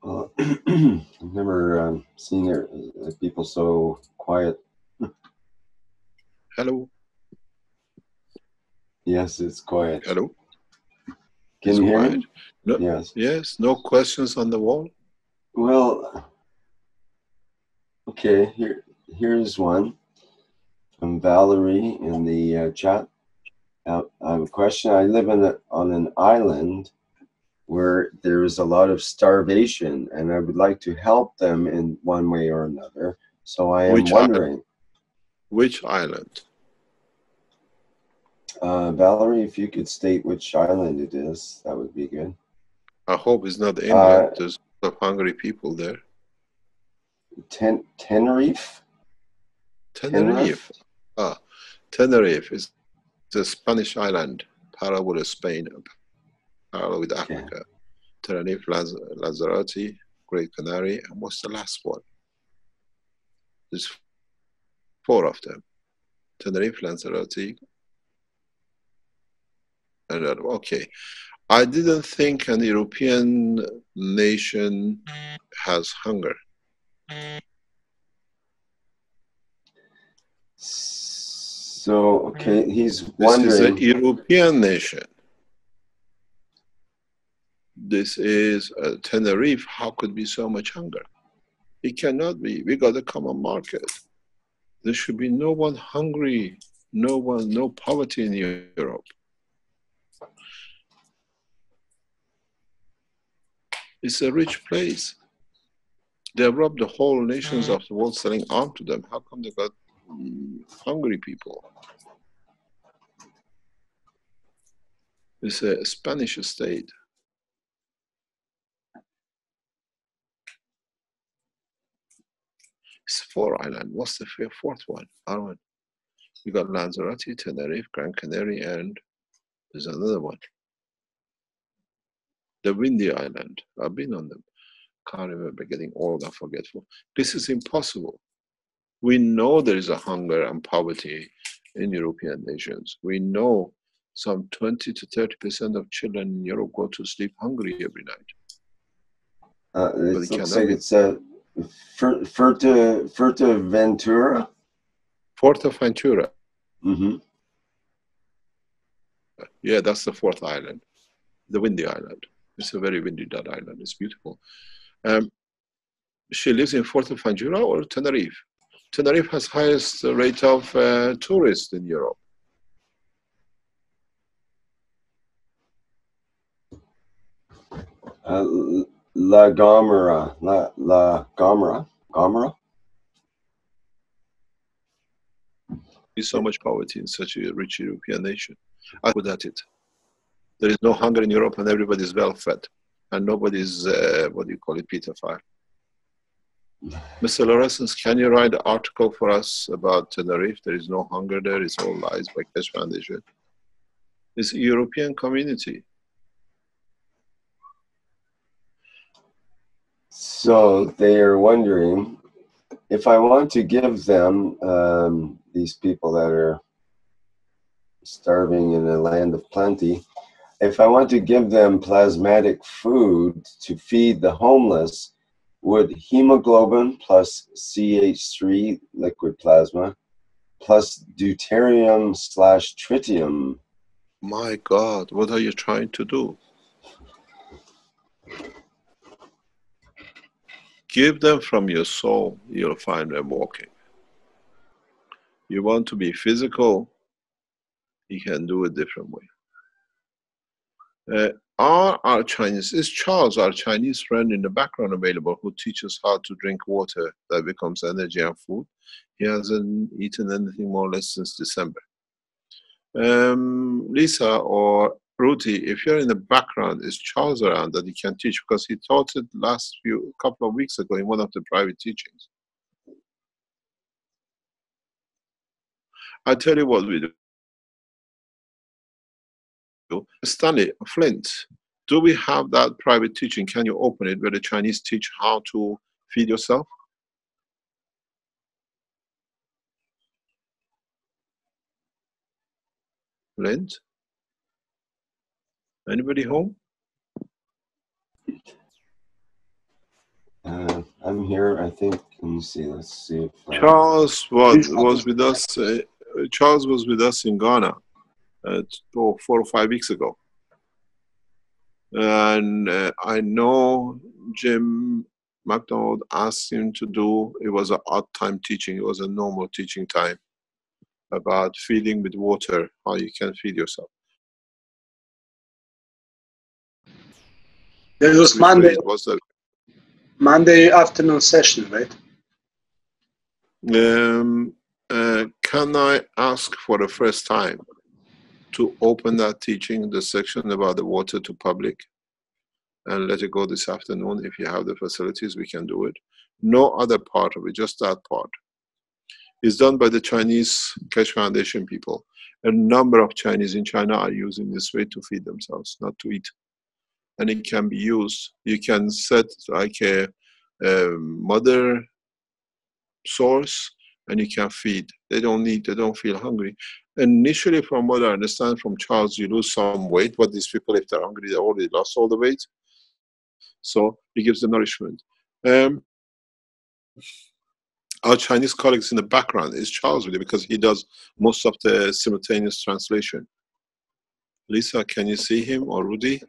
I've never seen people so quiet. Hello. Yes, it's quiet. Hello. Can you hear me? No, yes. Yes. No questions on the wall. Well, okay. Here's one. From Valerie in the chat. I have a question. I live on an island where there is a lot of starvation, and I would like to help them in one way or another. So I am wondering. Which island? Valerie, if you could state which island it is, that would be good. I hope it's not England. There's a lot of hungry people there. Tenerife? Tenerife. Ah, Tenerife is a Spanish island, parallel with Spain, parallel with Africa. Tenerife, Lanzarote, Great Canary, and what's the last one? There's 4 of them. Tenerife, Lanzarote, and okay. I didn't think an European nation has hunger. So, okay, he's wondering. This is a European nation. This is Tenerife. How could be so much hunger? It cannot be. We got a common market. There should be no one hungry, no poverty in Europe. It's a rich place. They have robbed the whole nations of the world selling arms to them. How come they got hungry people? It's a Spanish state. It's 4 islands. What's the 4th one? I don't know. We got Lanzarote, Tenerife, Gran Canaria, and there's another one. The Windy Island. I've been on them. Can't remember, getting old and forgetful. This is impossible. We know there is a hunger and poverty in European nations. We know some 20 to 30% of children in Europe go to sleep hungry every night. It looks like it's Fuerteventura. Fuerteventura. Mm-hmm. Yeah, that's the 4th island, the Windy Island. It's a very windy, that island. It's beautiful. She lives in Fuerteventura or Tenerife? Tenerife has highest rate of tourists in Europe. La Gomera. La Gomera. Gomera? There's so much poverty in such a rich European nation. I put at it. There is no hunger in Europe and everybody's well fed. And nobody's, what do you call it, Peter Fire. Mr. Lorenz, can you write an article for us about Tenerife? There is no hunger there. It's all lies by Keshe Foundation. It's a European community. So they are wondering, if I want to give them, these people that are starving in a land of plenty, if I want to give them plasmatic food to feed the homeless, would hemoglobin plus CH3 liquid plasma plus deuterium/tritium. My God, what are you trying to do? Give them from your soul, you'll find them walking. You want to be physical, you can do it a different way. Our Chinese, is Charles, our Chinese friend in the background, available, who teaches how to drink water that becomes energy and food? He hasn't eaten anything more or less since December. Lisa or Ruti, if you're in the background, is Charles around that he can teach? Because he taught it couple of weeks ago in one of the private teachings. I tell you what we do. Stanley, Flint, do we have that private teaching? Can you open it where the Chinese teach how to feed yourself? Flint? Anybody home? I'm here, I think. Let me see. Let's see if Charles was with us. Charles was with us in Ghana 4 or 5 weeks ago, and I know Jim McDonald asked him to do. It was an odd time teaching. It was a normal teaching time. about feeding with water, how you can feed yourself. That was Which Monday. way was that? Monday afternoon session, right? Can I ask for the first time to open that teaching, the section about the water, to public, and let it go this afternoon? If you have the facilities, we can do it. No other part of it, just that part. It's done by the Chinese Keshe Foundation people. A number of Chinese in China are using this way to feed themselves, not to eat. And it can be used. You can set like a mother source, and you can feed. They don't feel hungry. Initially, from what I understand from Charles, you lose some weight, but these people, if they're hungry, they already lost all the weight. So it gives them nourishment. Our Chinese colleagues in the background is Charles really, because he does most of the simultaneous translation. Lisa, can you see him, or Rudy?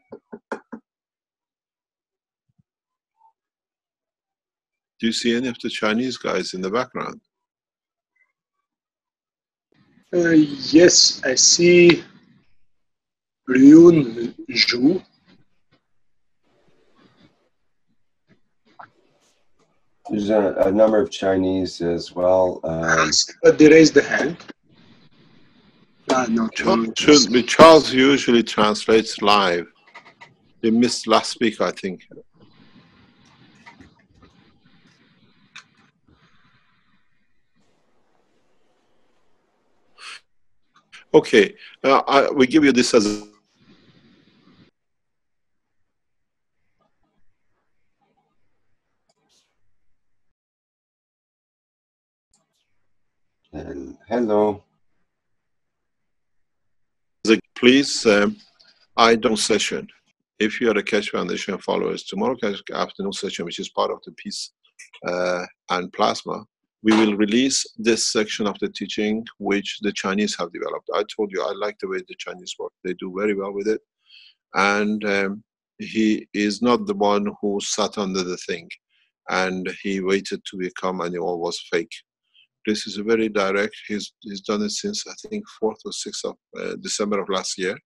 Do you see any of the Chinese guys in the background? Yes, I see Ryun Zhu. There's a number of Chinese as well. But they raised the hand. No, Charles usually translates live. They missed last week, I think. Okay, we give you this as a hello. Please, I don't session. If you are a Keshe Foundation followers, tomorrow afternoon session, which is part of the peace and plasma, we will release this section of the teaching which the Chinese have developed. I told you I like the way the Chinese work. They do very well with it. And he is not the one who sat under the thing and he waited to become, and it all was fake. This is a very direct. He's done it since I think 4th or 6th of December of last year.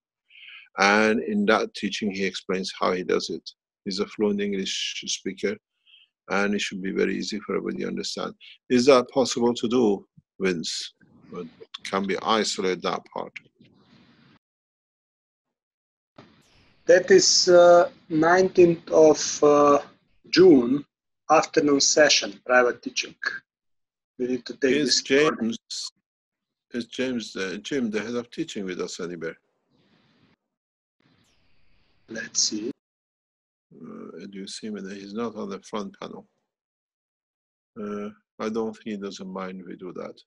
And in that teaching, he explains how he does it. He's a fluent English speaker, and it should be very easy for everybody to understand. Is that possible to do, Vince? But can we isolate that part? That is 19th of June, afternoon session, private teaching. We need to take this. Is James, Jim, the head of teaching with us anywhere? Let's see. Do you see him? He's not on the front panel. I don't think he doesn't mind if we do that.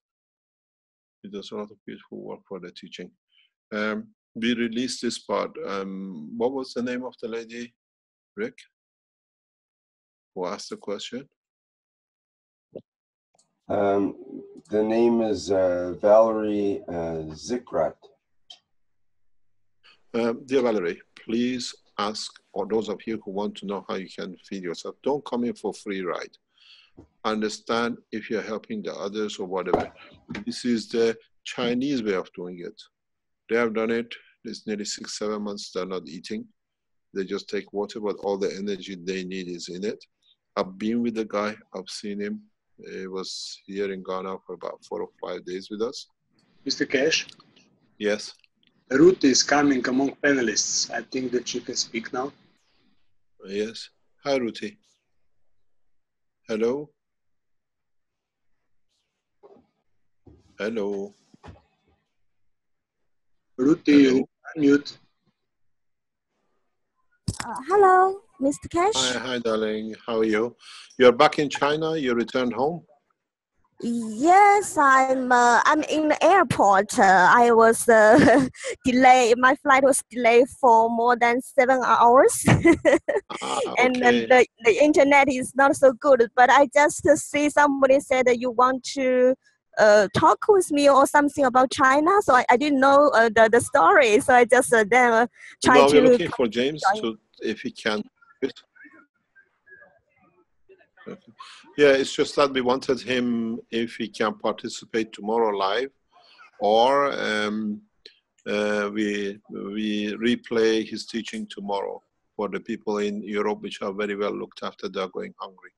He does a lot of beautiful work for the teaching. We released this part. What was the name of the lady, Rick, who asked the question? The name is Valerie Zikrat. Dear Valerie, please ask, or those of you who want to know how you can feed yourself, don't come in for free ride. Understand if you're helping the others or whatever. This is the Chinese way of doing it. They have done it. It's nearly 6-7 months they're not eating. They just take water, but all the energy they need is in it. I've been with the guy. I've seen him. He was here in Ghana for about 4 or 5 days with us. Mr. Keshe? Yes. Ruth is coming among panelists. I think that she can speak now. Yes. Hi, Ruthie. Hello. Hello. Ruthie, unmute. Hello, Mr. Keshe. Hi, darling. How are you? You're back in China? You returned home? Yes, I'm in the airport. I was delayed. My flight was delayed for more than 7 hours, and then the internet is not so good. But I just see somebody said that you want to talk with me or something about China. So I didn't know the story. So I just then tried to. We're looking for James to, if he can. Okay. Yeah, it's just that we wanted him, if he can participate tomorrow live, or we replay his teaching tomorrow for the people in Europe which are very well looked after. They're going hungry.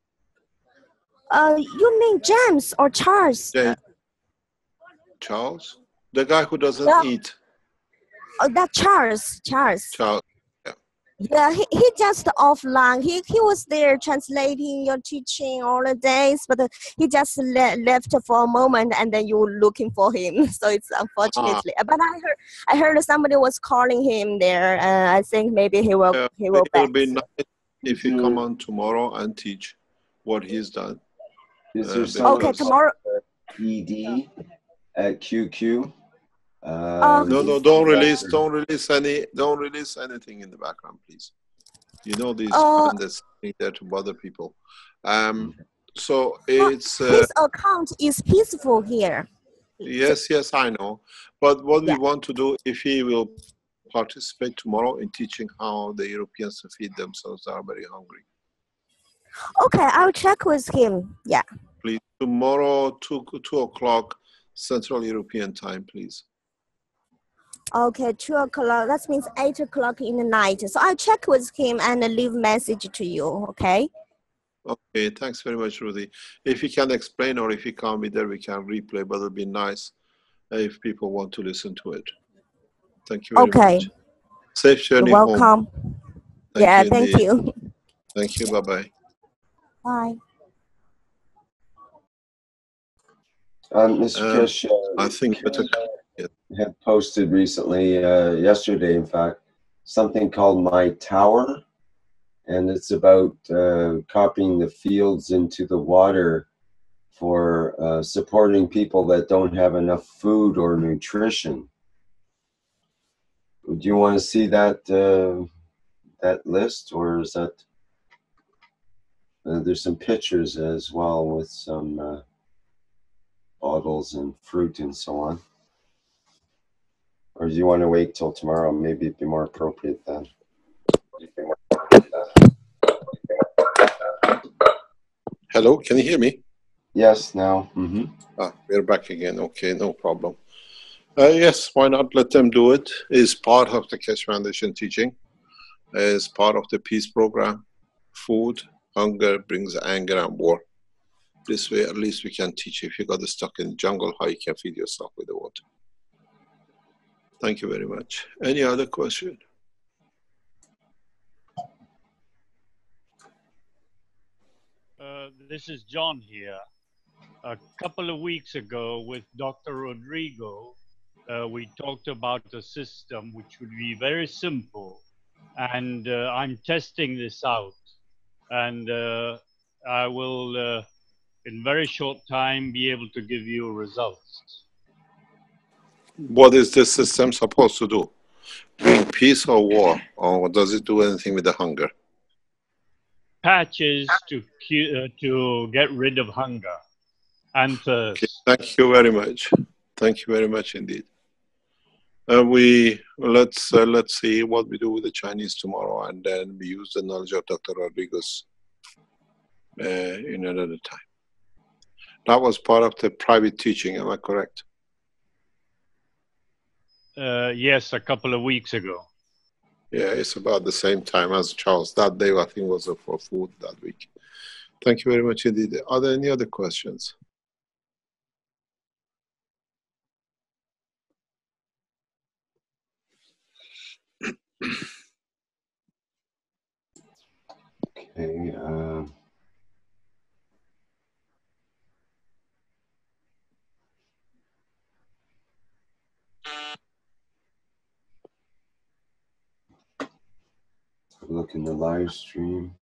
You mean James or Charles? Charles, the guy who doesn't eat. Oh, that Charles. Charles. Yeah, he just offline. He was there translating your teaching all the days, but he just left for a moment, and then you were looking for him. So it's unfortunately. But I heard somebody was calling him there. I think maybe he will back. It will be nice if he come on tomorrow and teach what he's done. Is there someone okay, tomorrow? ED at QQ? No, don't release anything in the background, please. You know these bandits there to bother people. So it's his account is peaceful here. Yes, I know. But what we want to do, if he will participate tomorrow in teaching how the Europeans to feed themselves, they are very hungry. Okay, I'll check with him. Yeah. Please, tomorrow 2 o'clock Central European time, please. Okay, 2 o'clock. That means 8 o'clock in the night. So I'll check with him and leave message to you. Okay. Okay, thanks very much, Rudy. If you can explain or if you can't be there, we can replay, but it'll be nice if people want to listen to it. Thank you very much. Safe journey home. You're welcome. Thank you. Thank you. Bye-bye. Bye. Mr. Keshe, I think had posted recently, yesterday in fact, something called My Tower, and it's about copying the fields into the water for supporting people that don't have enough food or nutrition. Do you want to see that that list, or is that there's some pictures as well with some bottles and fruit and so on? Or do you want to wait till tomorrow? Maybe it'd be more appropriate then. Hello, can you hear me? Yes, now. We're back again. Okay, no problem. Yes, why not let them do it? It's part of the Keshe Foundation teaching. It's part of the peace program. Food, hunger brings anger and war. This way, at least we can teach. If you got stuck in the jungle, how you can feed yourself with the water. Thank you very much. Any other question? This is John here. A couple of weeks ago with Dr. Rodrigo, we talked about a system which would be very simple. And I'm testing this out. And I will, in very short time, be able to give you results. What is this system supposed to do? Bring peace or war? Or does it do anything with the hunger? Patches to get rid of hunger and thirst. Okay, thank you very much. Thank you very much indeed. Let's see what we do with the Chinese tomorrow, and then we use the knowledge of Dr. Rodriguez in another time. That was part of the private teaching, am I correct? Yes, a couple of weeks ago. Yeah, it's about the same time as Charles. That day, I think, was for food that week. Thank you very much indeed. Are there any other questions? Okay. Look in the live stream.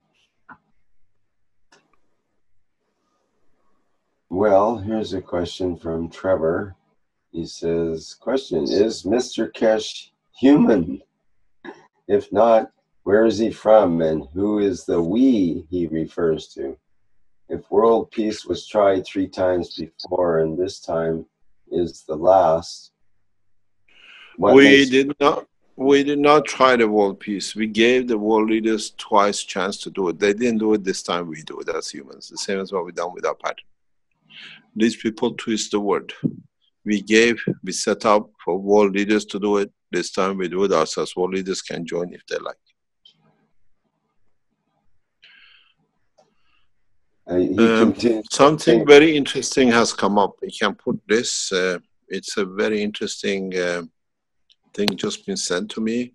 Well, here's a question from Trevor. He says, question, is Mr. Keshe human? If not, where is he from and who is the we he refers to? If world peace was tried 3 times before and this time is the last, we did not try the world peace. We gave the world leaders twice chance to do it. They didn't do it this time. We do it as humans. The same as what we've done with our pattern. These people twist the word. we set up for world leaders to do it. This time we do it ourselves. World leaders can join if they like. Something very interesting has come up. We can put this. It's a very interesting thing just been sent to me.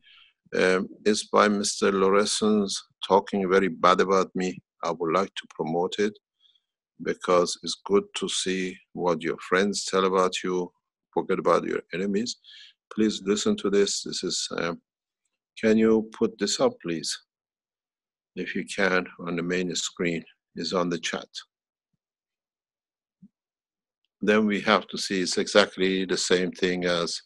It's by Mr. Loresans talking very bad about me. I would like to promote it because it's good to see what your friends tell about you. Forget about your enemies. Please listen to this. This is, can you put this up, please? If you can, on the main screen, is on the chat. Then we have to see it's exactly the same thing as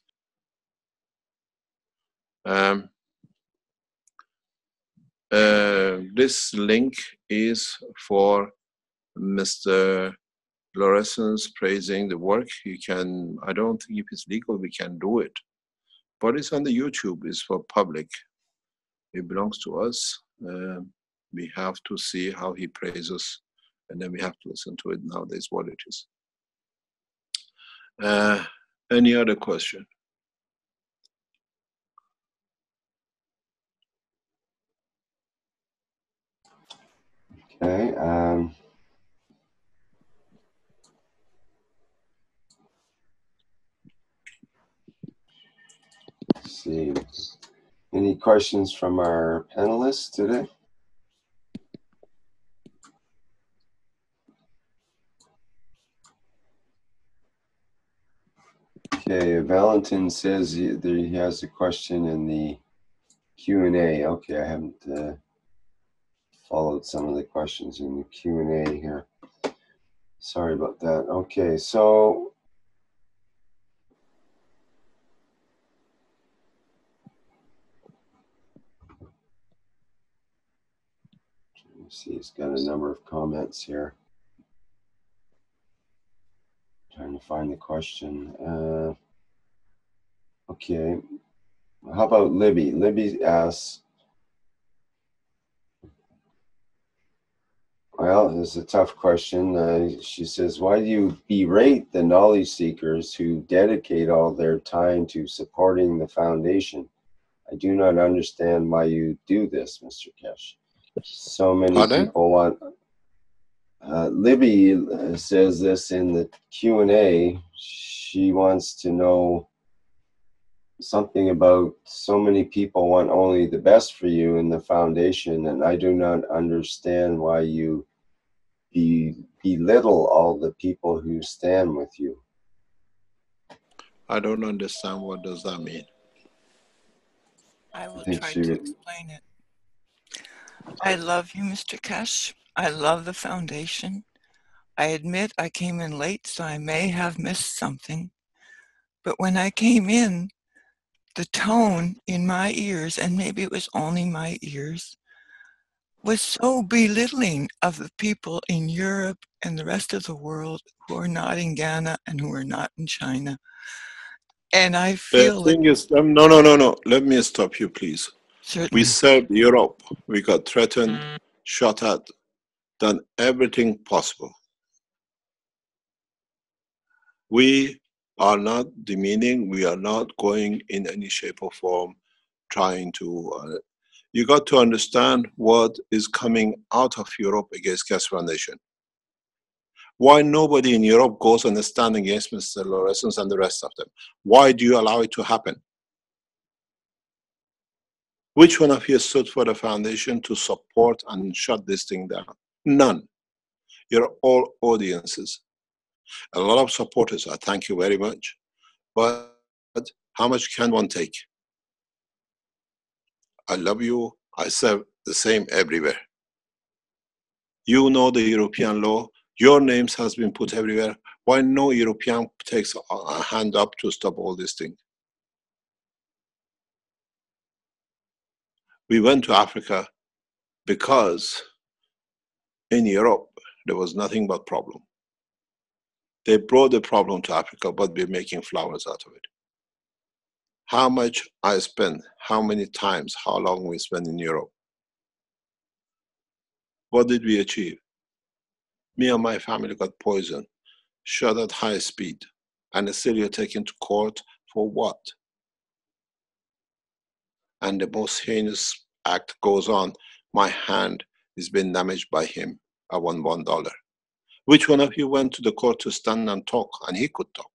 this link is for Mr. Loresans praising the work. You can, I don't think if it's legal, we can do it. But it's on the YouTube, it's for public. It belongs to us. We have to see how he praises, and then we have to listen to it nowadays, what it is. Any other question? Okay. Let's see. Any questions from our panelists today? Okay, Valentin says he has a question in the Q&A. Okay, I haven't followed some of the questions in the Q&A here. Sorry about that. Okay, so let's see, it's got a number of comments here. Trying to find the question. Okay, how about Libby? Libby asks, well, it's a tough question. She says, why do you berate the knowledge seekers who dedicate all their time to supporting the foundation? I do not understand why you do this, Mr. Keshe. So many people want... Libby says this in the Q&A. She wants to know something about so many people want only the best for you in the foundation, and I do not understand why you belittle all the people who stand with you. I don't understand. What does that mean? I will try to explain it. I love you, Mr. Keshe. I love the foundation. I admit I came in late, so I may have missed something. But when I came in, the tone in my ears, and maybe it was only my ears, was so belittling of the people in Europe and the rest of the world who are not in Ghana and who are not in China. And I feel the thing is, no. Let me stop you, please. Certainly. We served Europe. We got threatened, shot at, done everything possible. We are not demeaning. We are not going in any shape or form trying to... you got to understand what is coming out of Europe against Keshe Foundation. Why nobody in Europe goes and stands against Mr. Loresans and the rest of them? Why do you allow it to happen? Which one of you stood for the foundation to support and shut this thing down? None. You're all audiences. A lot of supporters. I thank you very much. But how much can one take? I love you. I serve the same everywhere. You know the European law. Your names has been put everywhere. Why no European takes a hand up to stop all this thing? We went to Africa because in Europe, there was nothing but problem. They brought the problem to Africa, but we're making flowers out of it. How much I spent, how many times, how long we spent in Europe. What did we achieve? Me and my family got poisoned, shot at high speed. And still you're taken to court for what? And the most heinous act goes on. My hand is being damaged by him. I want $1. Which one of you went to the court to stand and talk? And he could talk.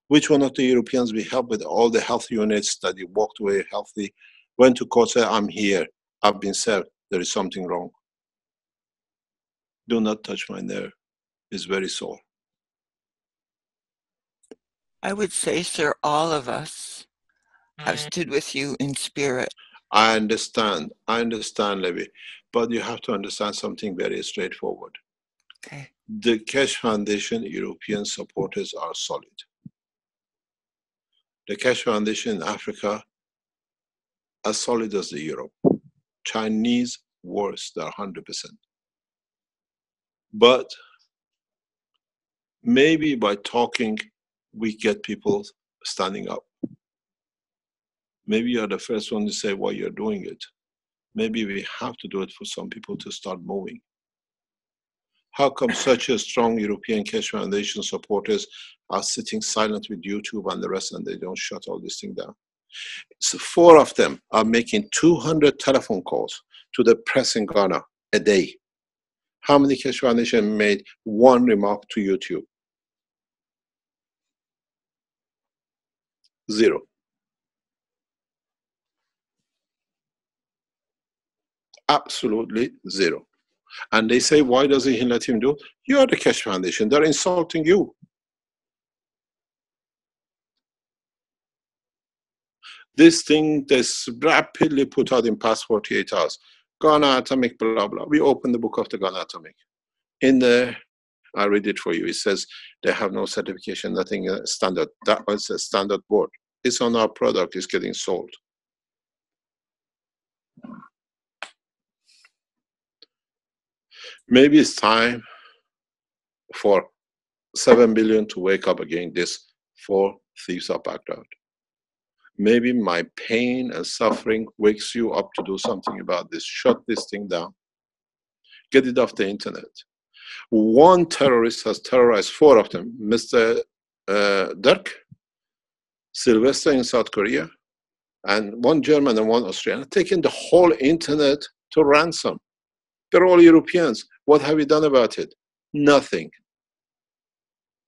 Which one of the Europeans we helped with all the health units that you walked away healthy, went to court, said, I'm here, I've been served, there is something wrong. Do not touch my nerve. It's very sore. I would say, sir, all of us have stood with you in spirit. I understand, Levy, but you have to understand something very straightforward. Okay. The Keshe Foundation European supporters are solid. The Keshe Foundation in Africa, as solid as the Europe. Chinese, worse, they're 100%. But maybe by talking, we get people standing up. Maybe you're the first one to say why you're doing it. Maybe we have to do it for some people to start moving. How come such a strong European Keshe Foundation supporters are sitting silent with YouTube and the rest, and they don't shut all this thing down? So 4 of them are making 200 telephone calls to the press in Ghana a day. How many Keshe Foundation made one remark to YouTube? 0. Absolutely 0. And they say, why doesn't he let him do? You're the Keshe Foundation. They're insulting you. This thing that's rapidly put out in past 48 hours. Ghana Atomic, blah, blah. We opened the book of the Ghana Atomic. In there, I read it for you. It says they have no certification, nothing standard. That was a standard board. It's on our product. It's getting sold. Maybe it's time for 7 billion to wake up again. These 4 thieves are backed out. Maybe my pain and suffering wakes you up to do something about this. Shut this thing down. Get it off the internet. One terrorist has terrorized 4 of them. Mr. Dirk, Sylvester in South Korea, and 1 German and 1 Australian, taking the whole internet to ransom. They're all Europeans. What have you done about it? Nothing.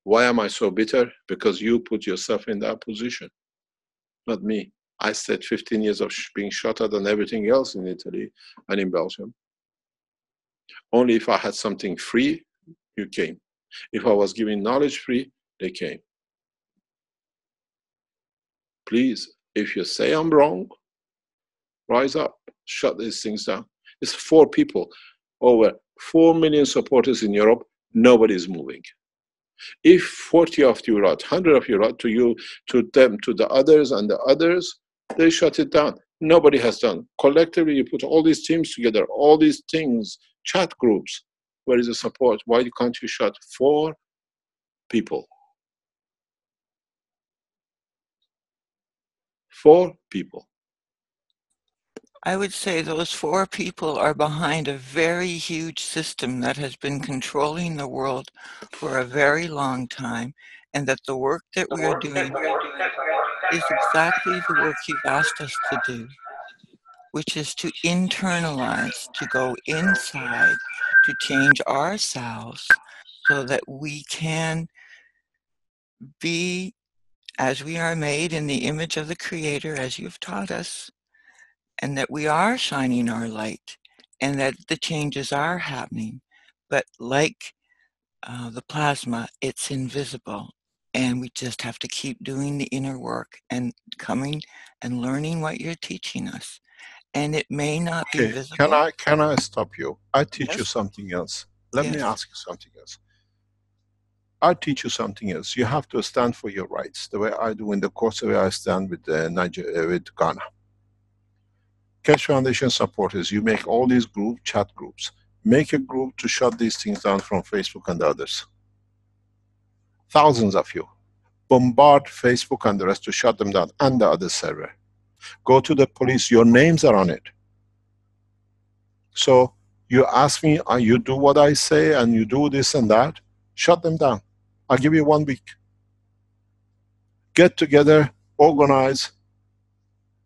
Why am I so bitter? Because you put yourself in that position. Not me. I stayed 15 years of being shot at and everything else in Italy and in Belgium. Only if I had something free, you came. If I was giving knowledge free, they came. Please, if you say I'm wrong, rise up, shut these things down. It's 4 people, over 4 million supporters in Europe, nobody's moving. If 40 of you wrote, 100 of you wrote to you, to them, to the others and the others, they shut it down. Nobody has done. Collectively, you put all these teams together, all these things, chat groups. Where is the support? Why can't you shut 4 people? 4 people. I would say those 4 people are behind a very huge system that has been controlling the world for a very long time, and that the work that we are doing is exactly the work you've asked us to do, which is to internalize, to go inside, to change ourselves so that we can be as we are made in the image of the Creator, as you've taught us, and that we are shining our light, and that the changes are happening. But like the plasma, it's invisible, and we just have to keep doing the inner work and coming and learning what you're teaching us. And it may not be visible. Can I stop you? I teach you Yes. something else. Let me Yes. ask you something else. I teach you something else. You have to stand for your rights, the way I do in the course, the way I stand with with Ghana. Keshe Foundation supporters, you make all these chat groups. Make a group to shut these things down from Facebook and the others. Thousands of you. Bombard Facebook and the rest to shut them down, and the other server. Go to the police, your names are on it. So you ask me, you do what I say and you do this and that, shut them down. I'll give you 1 week. Get together, organize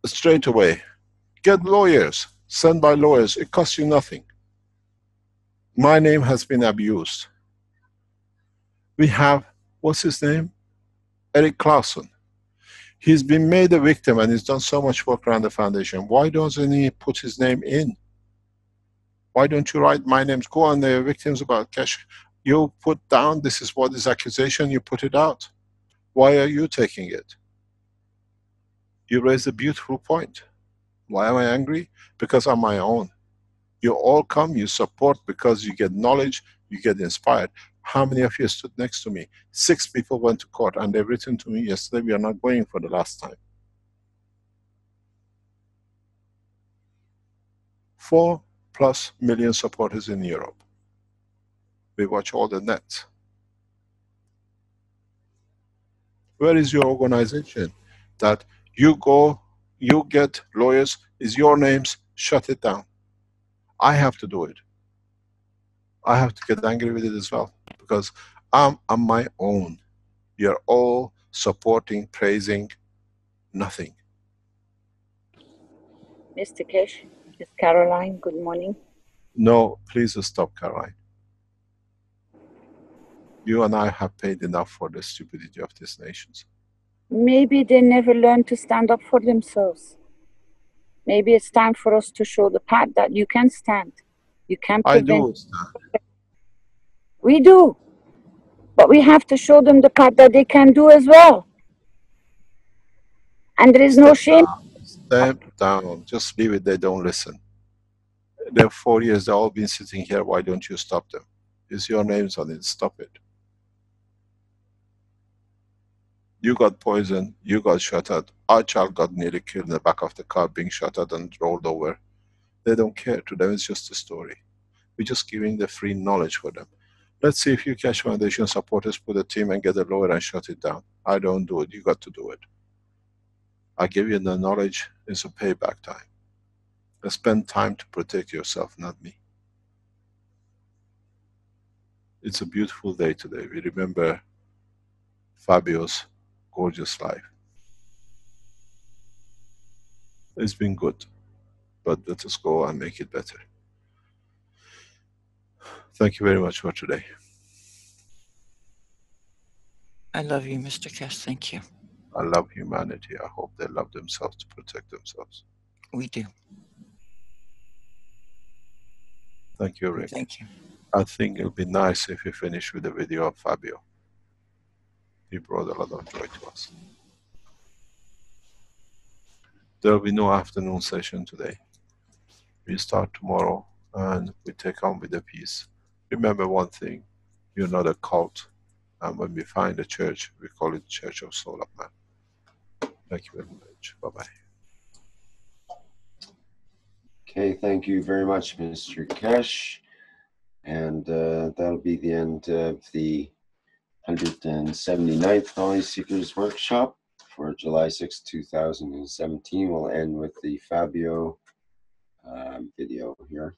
straight away. Get lawyers, send by lawyers, it costs you nothing. My name has been abused. We have, what's his name? Eric Clausen. He's been made a victim and he's done so much work around the foundation. Why doesn't he put his name in? Why don't you write my names? Go on the victims about Keshe. You put down, this is what is accusation, you put it out. Why are you taking it? You raised a beautiful point. Why am I angry? Because I'm my own. You all come, you support because you get knowledge, you get inspired. How many of you stood next to me? 6 people went to court and they've written to me yesterday, we are not going for the last time. 4+ million supporters in Europe. We watch all the nets. Where is your organization? That you go, you get lawyers, is your names, shut it down. I have to do it. I have to get angry with it as well, because I'm on my own. You're all supporting, praising, nothing. Mr. Keshe, it's Caroline. Good morning. No, please stop, Caroline. You and I have paid enough for the stupidity of these nations. Maybe they never learned to stand up for themselves. Maybe it's time for us to show the path that you can stand. You can prevent. I do stand. We do. But we have to show them the path that they can do as well. And there is no shame. Step down. Just leave it. They don't listen. They're 4 years. They've all been sitting here. Why don't you stop them? Is your names on it? Stop it. You got poisoned. You got shot at. Our child got nearly killed in the back of the car, being shot at and rolled over. They don't care. To them, it's just a story. We're just giving the free knowledge for them. Let's see if you Keshe Foundation supporters put a team and get a lawyer and shut it down. I don't do it. You got to do it. I give you the knowledge. It's a payback time. Spend time to protect yourself, not me. It's a beautiful day today. We remember Fabio's gorgeous life. It's been good, but let us go and make it better. Thank you very much for today. I love you, Mr. Keshe. Thank you. I love humanity. I hope they love themselves to protect themselves. We do. Thank you, Rick. Thank you. I think it'll be nice if we finish with a video of Fabio. He brought a lot of joy to us. There will be no afternoon session today. We start tomorrow and we take on with the peace. Remember one thing, you're not a cult. And when we find a church, we call it Church of Soul of Man. Thank you very much. Bye-bye. Okay, thank you very much, Mr. Keshe. And that'll be the end of the 179th Knowledge Seekers Workshop for July 6, 2017. We'll end with the Fabio video here.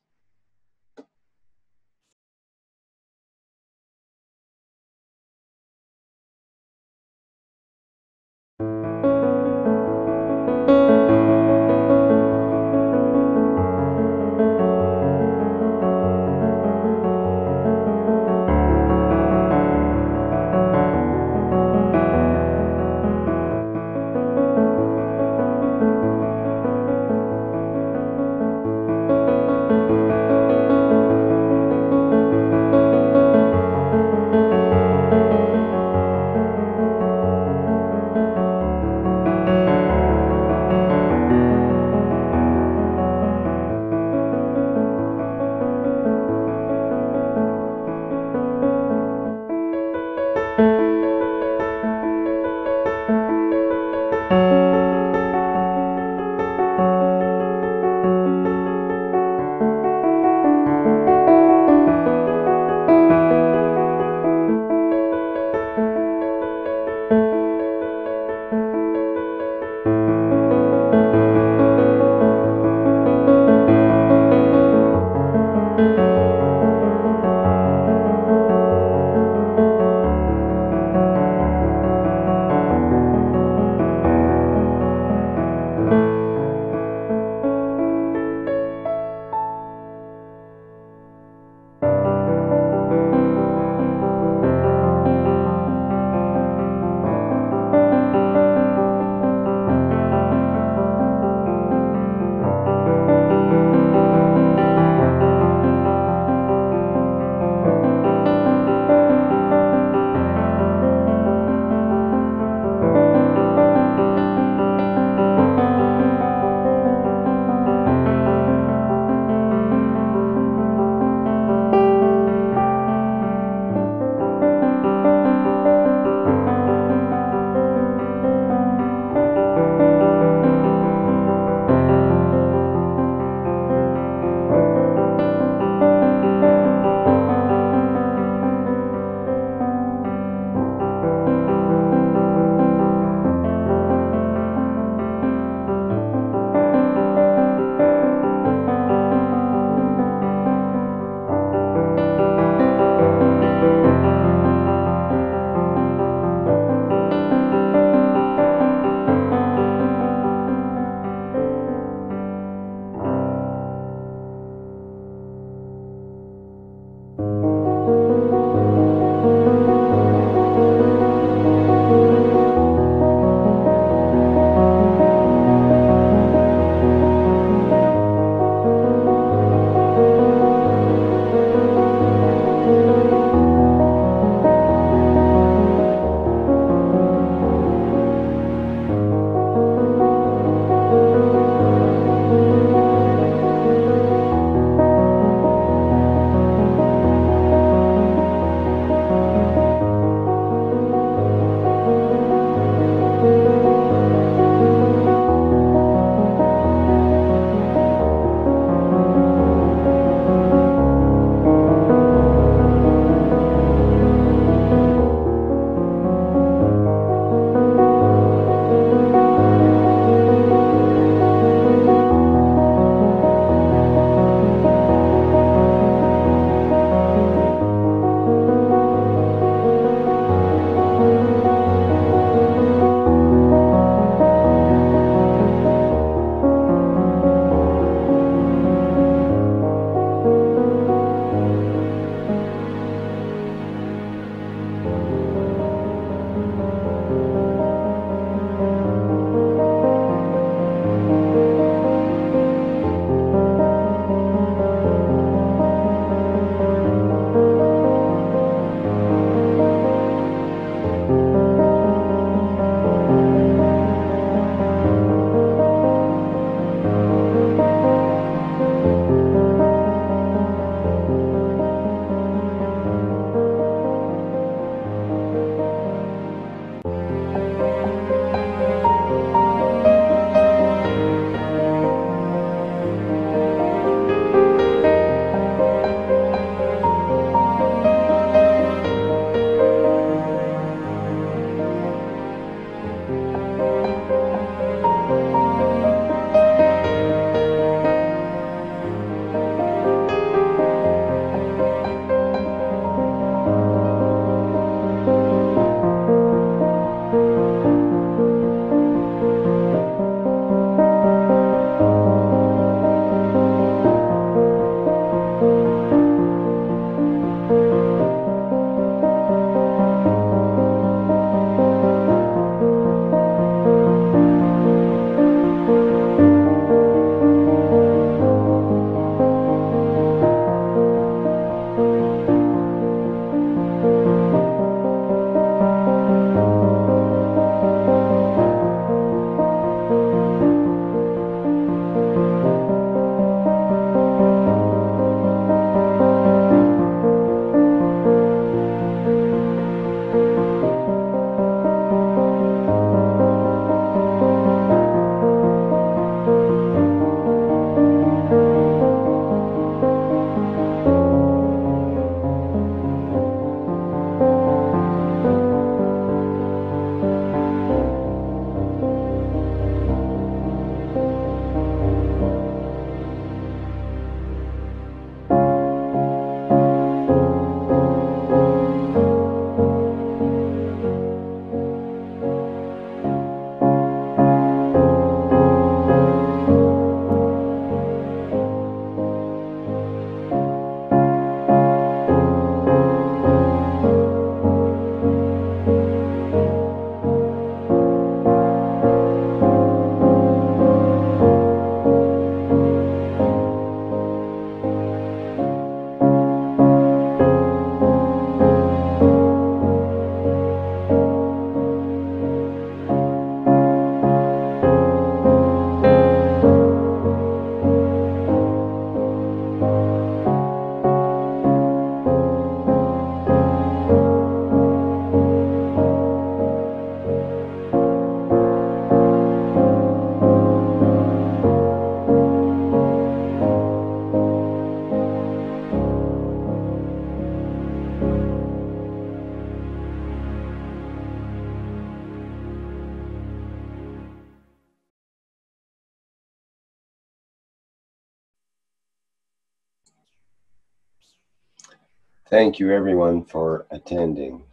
Thank you everyone for attending.